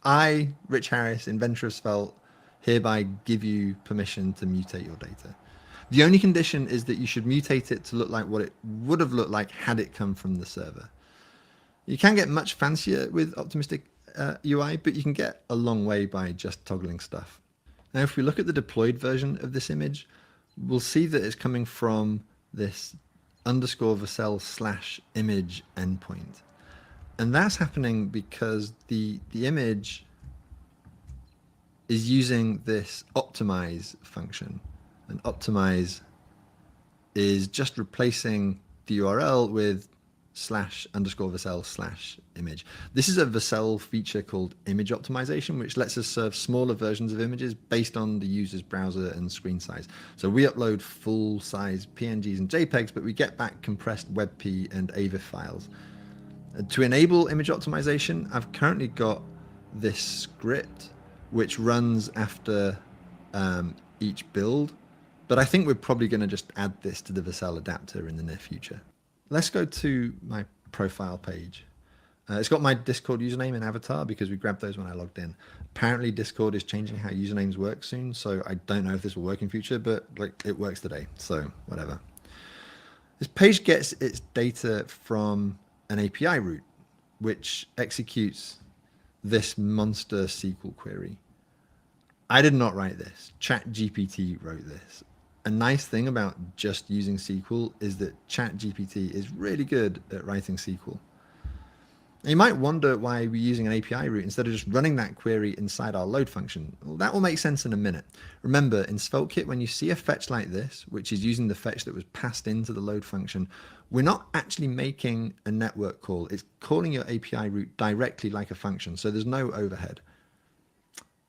I, Rich Harris, inventor of Svelte, hereby give you permission to mutate your data. The only condition is that you should mutate it to look like what it would have looked like had it come from the server. You can't get much fancier with optimistic UI, but you can get a long way by just toggling stuff. Now, if we look at the deployed version of this image, we'll see that it's coming from this _Vercel/image endpoint. And that's happening because the image is using this optimize function. And optimize is just replacing the URL with /_Vercel/image. This is a Vercel feature called image optimization, which lets us serve smaller versions of images based on the user's browser and screen size. So we upload full size PNGs and JPEGs, but we get back compressed WebP and AVIF files. To enable image optimization, I've currently got this script which runs after each build, but I think we're probably going to just add this to the Vercel adapter in the near future. Let's go to my profile page. It's got my Discord username and avatar because we grabbed those when I logged in. Apparently Discord is changing how usernames work soon, so I don't know if this will work in future, but like it works today, so whatever. This page gets its data from an API route, which executes this monster SQL query. I did not write this. ChatGPT wrote this. A nice thing about just using SQL is that ChatGPT is really good at writing SQL. Now, you might wonder why we're using an API route instead of just running that query inside our load function. Well, that will make sense in a minute. Remember, in Sveltekit, when you see a fetch like this, which is using the fetch that was passed into the load function, we're not actually making a network call. It's calling your API route directly like a function, so there's no overhead.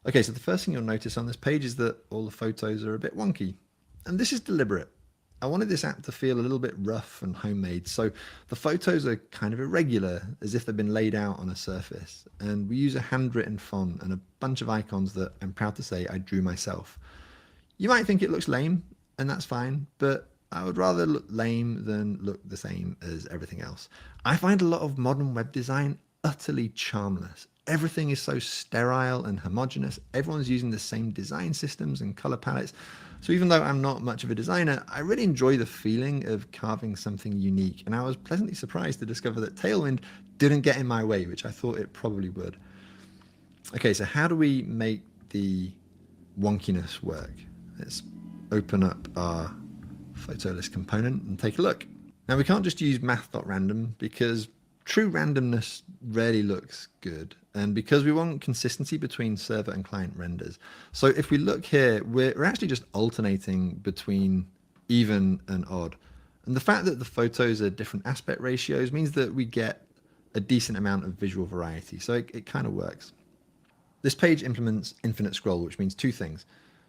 Okay, so the first thing you'll notice on this page is that all the photos are a bit wonky. And this is deliberate. I wanted this app to feel a little bit rough and homemade. So the photos are kind of irregular, as if they've been laid out on a surface. And we use a handwritten font and a bunch of icons that I'm proud to say I drew myself. You might think it looks lame, and that's fine, but I would rather look lame than look the same as everything else. I find a lot of modern web design utterly charmless. Everything is so sterile and homogeneous. Everyone's using the same design systems and color palettes. So even though I'm not much of a designer, I really enjoy the feeling of carving something unique. And I was pleasantly surprised to discover that Tailwind didn't get in my way, which I thought it probably would. Okay, so how do we make the wonkiness work? Let's open up our photo list component and take a look. Now we can't just use math.random because true randomness rarely looks good, and because we want consistency between server and client renders. So if we look here, we're actually just alternating between even and odd. And the fact that the photos are different aspect ratios means that we get a decent amount of visual variety. So it kind of works. This page implements infinite scroll, which means two things.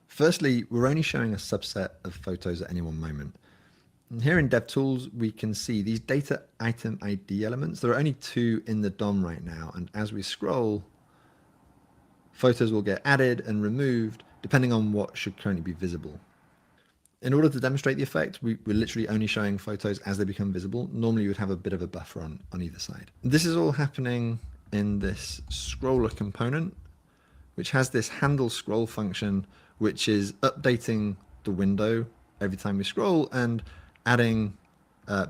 Firstly, we're only showing a subset of photos at any one moment. And here in DevTools, we can see these data item ID elements. There are only 2 in the DOM right now. And as we scroll, photos will get added and removed depending on what should currently be visible. In order to demonstrate the effect, we're literally only showing photos as they become visible. Normally you would have a bit of a buffer on either side. This is all happening in this scroller component, which has this handle scroll function, which is updating the window every time we scroll and adding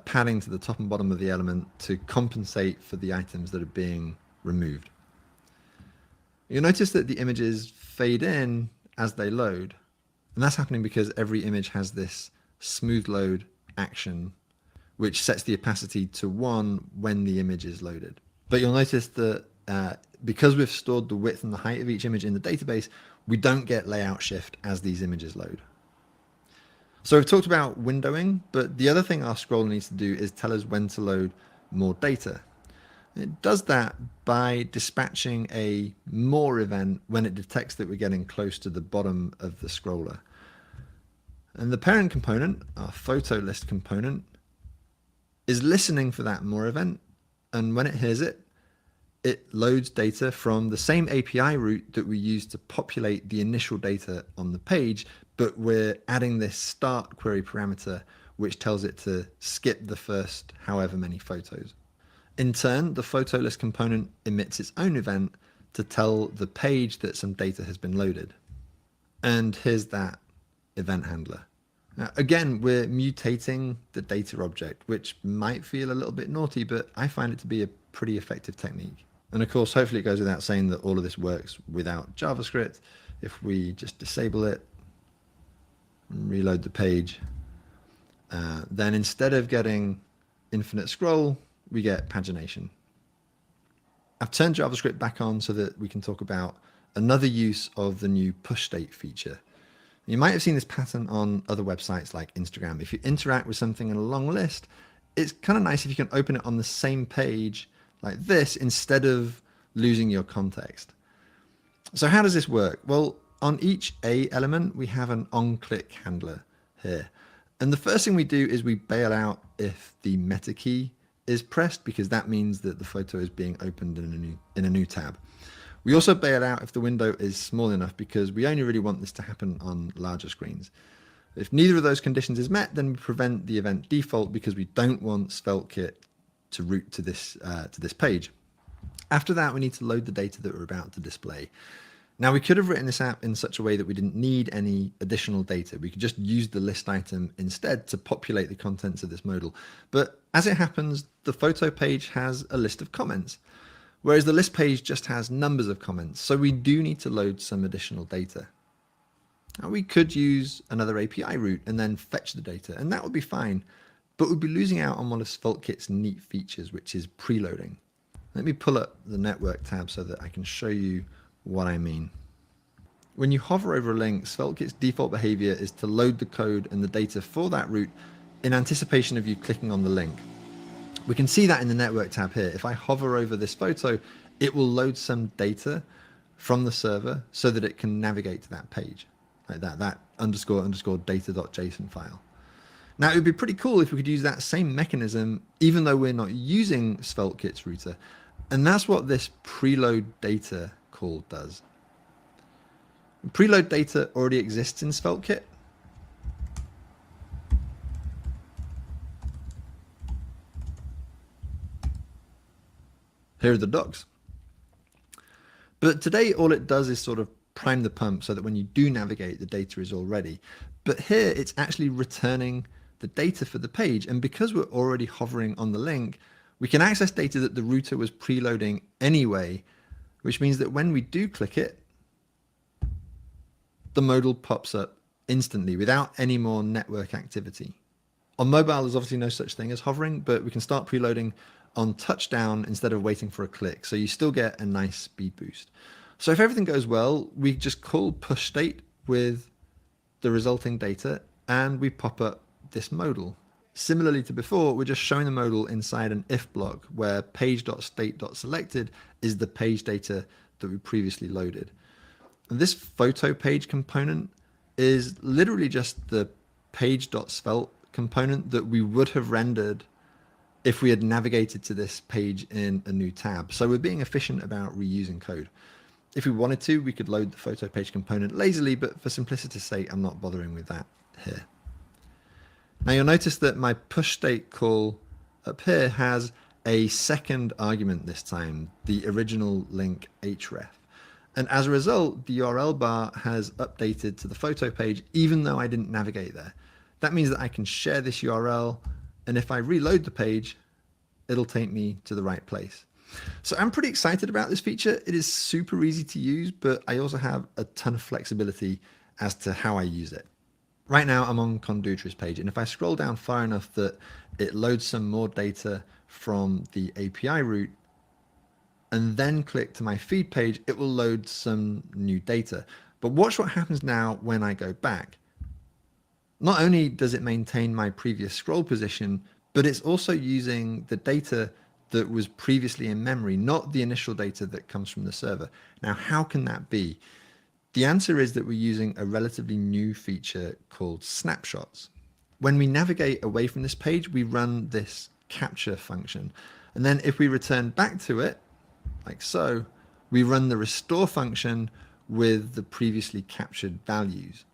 padding to the top and bottom of the element to compensate for the items that are being removed. You'll notice that the images fade in as they load, and that's happening because every image has this smooth load action, which sets the opacity to 1 when the image is loaded. But you'll notice that because we've stored the width and the height of each image in the database, we don't get layout shift as these images load. So we've talked about windowing, but the other thing our scroller needs to do is tell us when to load more data. It does that by dispatching a more event when it detects that we're getting close to the bottom of the scroller. And the parent component, our photo list component, is listening for that more event. And when it hears it, it loads data from the same API route that we use to populate the initial data on the page, but we're adding this start query parameter, which tells it to skip the first however many photos. In turn, the photo list component emits its own event to tell the page that some data has been loaded. And here's that event handler. Now, again, we're mutating the data object, which might feel a little bit naughty, but I find it to be a pretty effective technique. And of course, hopefully it goes without saying that all of this works without JavaScript. If we just disable it, and reload the page, then instead of getting infinite scroll, we get pagination. I've turned JavaScript back on so that we can talk about another use of the new push state feature. You might have seen this pattern on other websites like Instagram. If you interact with something in a long list, it's kind of nice if you can open it on the same page like this instead of losing your context. So how does this work? Well, on each A element, we have an on-click handler here. And the first thing we do is we bail out if the meta key is pressed, because that means that the photo is being opened in a new tab. We also bail out if the window is small enough, because we only really want this to happen on larger screens. If neither of those conditions is met, then we prevent the event default because we don't want Sveltekit to route to this page. After that, we need to load the data that we're about to display. Now, we could have written this app in such a way that we didn't need any additional data. We could just use the list item instead to populate the contents of this modal. But as it happens, the photo page has a list of comments, whereas the list page just has numbers of comments. So we do need to load some additional data. Now, we could use another API route and then fetch the data, and that would be fine, but we'd be losing out on one of Sveltekit's neat features, which is preloading. Let me pull up the network tab so that I can show you what I mean. When you hover over a link, Sveltekit's default behavior is to load the code and the data for that route in anticipation of you clicking on the link. We can see that in the network tab here. If I hover over this photo, it will load some data from the server so that it can navigate to that page, like that __ data.json file. Now, it would be pretty cool if we could use that same mechanism, even though we're not using Sveltekit's router. And that's what this preload data call does. Preload data already exists in Sveltekit. Here are the docs. But today, all it does is sort of prime the pump so that when you do navigate, the data is all ready. But here, it's actually returning the data for the page. And because we're already hovering on the link, we can access data that the router was preloading anyway, which means that when we do click it, the modal pops up instantly without any more network activity. On mobile, there's obviously no such thing as hovering, but we can start preloading on touchdown instead of waiting for a click. So you still get a nice speed boost. So if everything goes well, we just call push state with the resulting data and we pop up this modal. Similarly to before, we're just showing the modal inside an if block where page.state.selected is the page data that we previously loaded. And this photo page component is literally just the page.svelte component that we would have rendered if we had navigated to this page in a new tab. So we're being efficient about reusing code. If we wanted to, we could load the photo page component lazily, but for simplicity's sake, I'm not bothering with that here. Now you'll notice that my push state call up here has a second argument this time, the original link href. And as a result, the URL bar has updated to the photo page, even though I didn't navigate there. That means that I can share this URL, and if I reload the page, it'll take me to the right place. So I'm pretty excited about this feature. It is super easy to use, but I also have a ton of flexibility as to how I use it. Right now I'm on Conduitra's page, and if I scroll down far enough that it loads some more data from the API route, and then click to my feed page, it will load some new data. But watch what happens now when I go back. Not only does it maintain my previous scroll position, but it's also using the data that was previously in memory, not the initial data that comes from the server. Now, how can that be? The answer is that we're using a relatively new feature called snapshots. When we navigate away from this page, we run this capture function. And then if we return back to it, like so, we run the restore function with the previously captured values.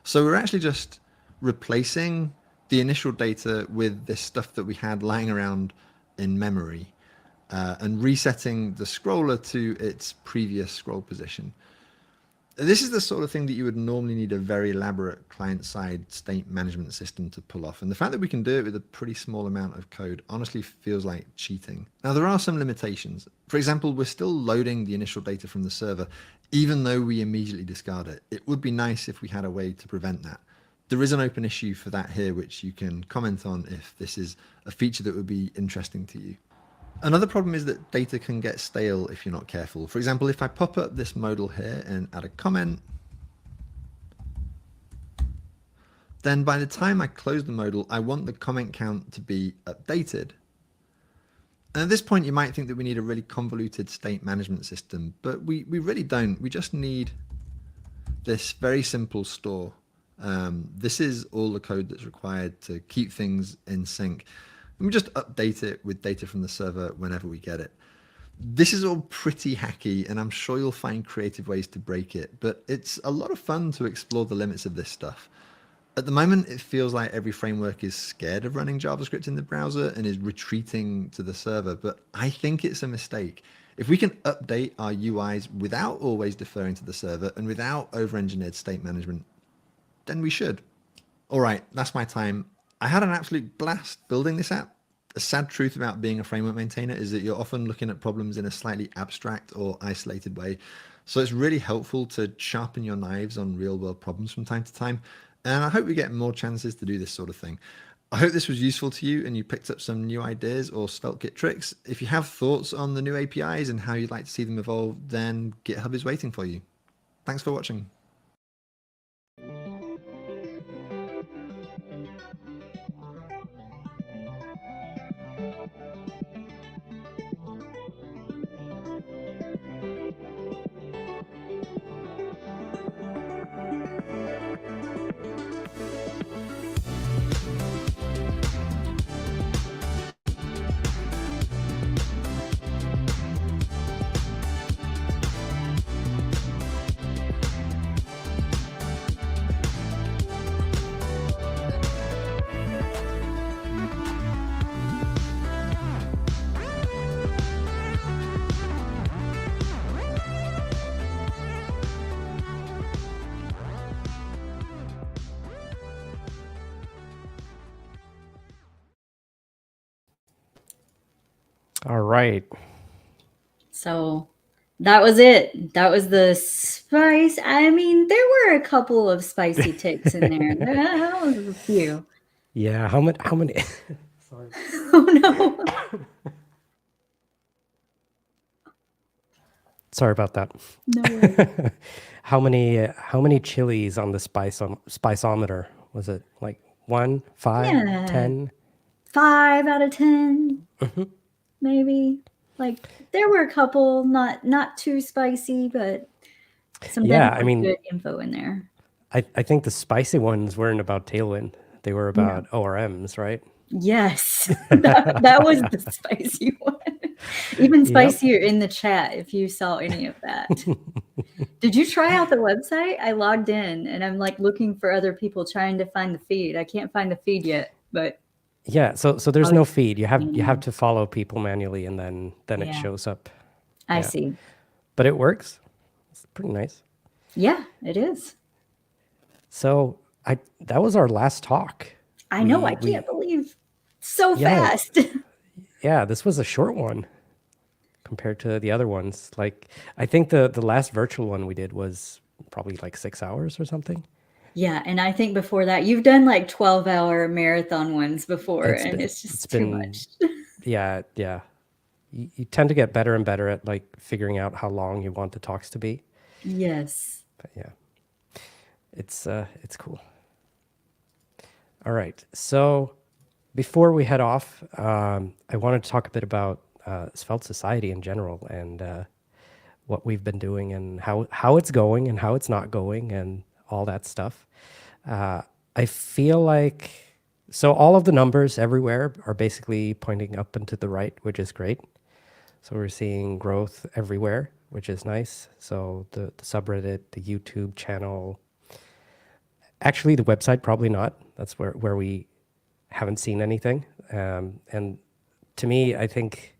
So we're actually just replacing the initial data with this stuff that we had lying around in memory and resetting the scroller to its previous scroll position. This is the sort of thing that you would normally need a very elaborate client-side state management system to pull off. And the fact that we can do it with a pretty small amount of code honestly feels like cheating. Now, there are some limitations. For example, we're still loading the initial data from the server, even though we immediately discard it. It would be nice if we had a way to prevent that. There is an open issue for that here, which you can comment on if this is a feature that would be interesting to you. Another problem is that data can get stale if you're not careful. For example, if I pop up this modal here and add a comment, then by the time I close the modal, I want the comment count to be updated. And at this point, you might think that we need a really convoluted state management system, but we really don't. We just need this very simple store. This is all the code that's required to keep things in sync. And we just update it with data from the server whenever we get it. This is all pretty hacky, and I'm sure you'll find creative ways to break it, but it's a lot of fun to explore the limits of this stuff. At the moment, it feels like every framework is scared of running JavaScript in the browser and is retreating to the server, but I think it's a mistake. If we can update our UIs without always deferring to the server and without over-engineered state management, then we should. All right, that's my time. I had an absolute blast building this app. The sad truth about being a framework maintainer is that you're often looking at problems in a slightly abstract or isolated way. So it's really helpful to sharpen your knives on real world problems from time to time. And I hope we get more chances to do this sort of thing. I hope this was useful to you and you picked up some new ideas or Sveltekit tricks. If you have thoughts on the new APIs and how you'd like to see them evolve, then GitHub is waiting for you. Thanks for watching. All right. So that was it. That was the spice. I mean, there were a couple of spicy ticks in there. That was a few. Yeah. How many? Sorry. Oh no. Sorry about that. No worries. How many chilies on the spiceometer? Was it like 1, 5, Yeah. 10? 5 out of 10, Mhm. maybe. Like there were a couple not too spicy, but some Yeah, I definitely mean, good info in there. I think the spicy ones weren't about Tailwind. They were No. about ORMs, right? Yes, that was the spicy one. Even Yep. spicier in the chat if you saw any of that. Did you try out the website? I logged in and I'm like looking for other people trying to find the feed. I can't find the feed yet, but Yeah, so there's Oh, no feed. You have manual. to follow people manually, and then it Yeah. shows up. I Yeah, see. but it works. It's pretty nice. Yeah, it is. So that was our last talk. I know. I We can't believe so yeah fast. yeah, this was a short one compared to the other ones. Like I think the last virtual one we did was probably like 6 hours or something. Yeah, and I think before that, you've done like 12-hour marathon ones before, It's and been it's it's just too been much. yeah. You tend to get better and better at like figuring out how long you want the talks to be. Yes. But yeah, it's cool. All right. So before we head off, I wanted to talk a bit about Svelte Society in general and what we've been doing and how it's going and how it's not going and all that stuff. I feel like so all of the numbers everywhere are basically pointing up and to the right, which is great. So we're seeing growth everywhere, which is nice. So the subreddit, the YouTube channel, actually the website probably not. That's where we haven't seen anything. And to me, I think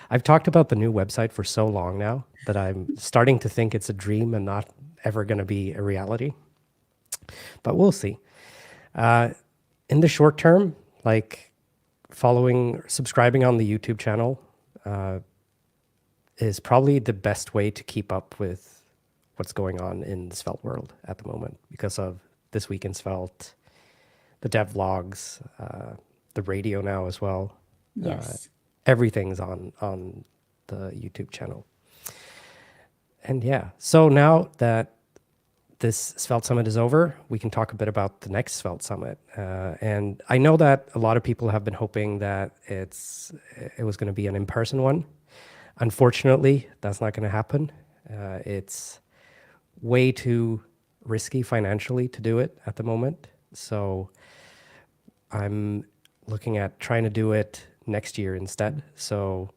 I've talked about the new website for so long now that I'm starting to think it's a dream and not ever going to be a reality. But we'll see. In the short term, like subscribing on the YouTube channel is probably the best way to keep up with what's going on in the Svelte world at the moment because of This Week in Svelte, the dev vlogs, the radio now as well. Yes. Everything's on the YouTube channel. And yeah, so now that this Svelte Summit is over, we can talk a bit about the next Svelte Summit. And I know that a lot of people have been hoping that it was going to be an in-person one. Unfortunately, that's not going to happen. It's way too risky financially to do it at the moment. So I'm looking at trying to do it next year instead. So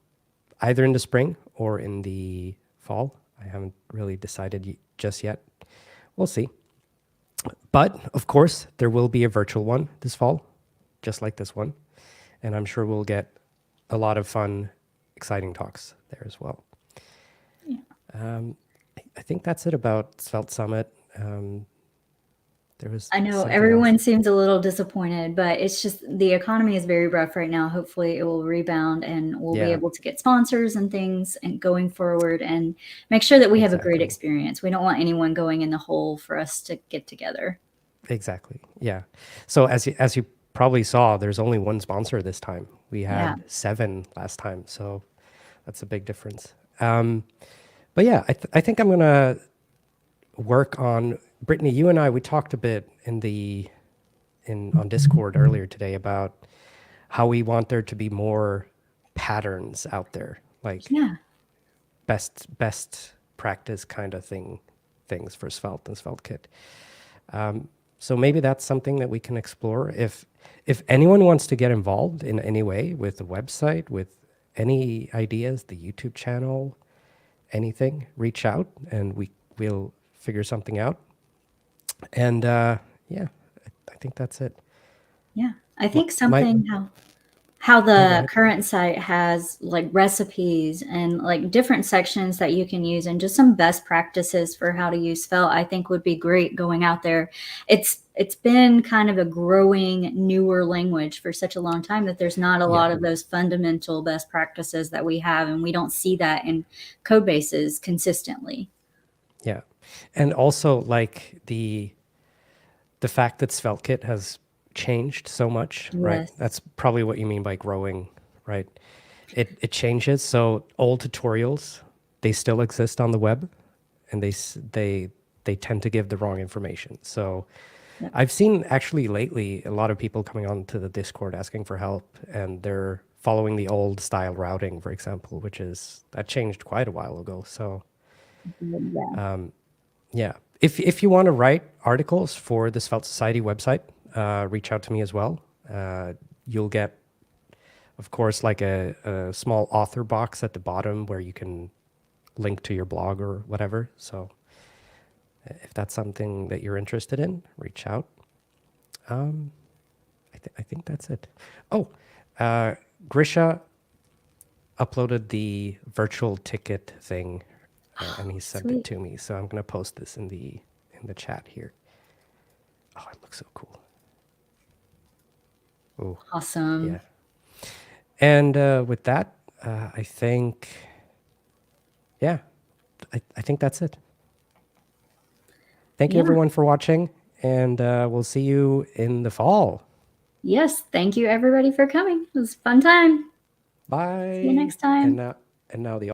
either in the spring or in the fall. I haven't really decided just yet. We'll see. But of course, there will be a virtual one this fall, just like this one. And I'm sure we'll get a lot of fun, exciting talks there as well. Yeah. I think that's it about Svelte Summit. I know something everyone else. seems a little disappointed, but it's just the economy is very rough right now. Hopefully it will rebound and we'll be Yeah, able to get sponsors and things and going forward and make sure that we have a great exactly. experience. We don't want anyone going in the hole for us to get together. Exactly. Yeah. So as you probably saw, there's only one sponsor this time. We Yeah. had 7 last time, so that's a big difference. But yeah, I think I'm gonna work on Brittany. You and I, we talked a bit on Discord earlier today about how we want there to be more patterns out there, like Yeah. best practice kind of things for Svelte and Sveltekit. So maybe that's something that we can explore. If anyone wants to get involved in any way with the website, with any ideas, the YouTube channel, anything, reach out and we'll figure something out. And yeah, I think that's it. Yeah. I My, think my something how go the ahead. current site has like recipes and like different sections that you can use and just some best practices for how to use Svelte, I think would be great going out there. It's it's been kind of a growing newer language for such a long time that there's not a lot of those fundamental best practices that we have, and we don't see that in code bases consistently. Yeah. And also like the fact that Sveltekit has changed so much, right? Yes. That's probably what you mean by growing, right? It changes. So old tutorials, they still exist on the web, and they tend to give the wrong information. So I've seen actually lately a lot of people coming onto the Discord asking for help, and they're following the old style routing, for example, that changed quite a while ago. So yeah, if you want to write articles for the Svelte Society website, reach out to me as well. You'll get, of course, like a small author box at the bottom where you can link to your blog or whatever. So if that's something that you're interested in, reach out. I think that's it. Oh, Grisha uploaded the virtual ticket thing, and he sent it to me. So I'm going to post this in the chat here. Oh, it looks so cool. Oh, awesome. Yeah. And with that, I think, I think that's it. Thank you, everyone, for watching, and we'll see you in the fall. Yes, thank you, everybody, for coming. It was a fun time. Bye. See you next time. And now the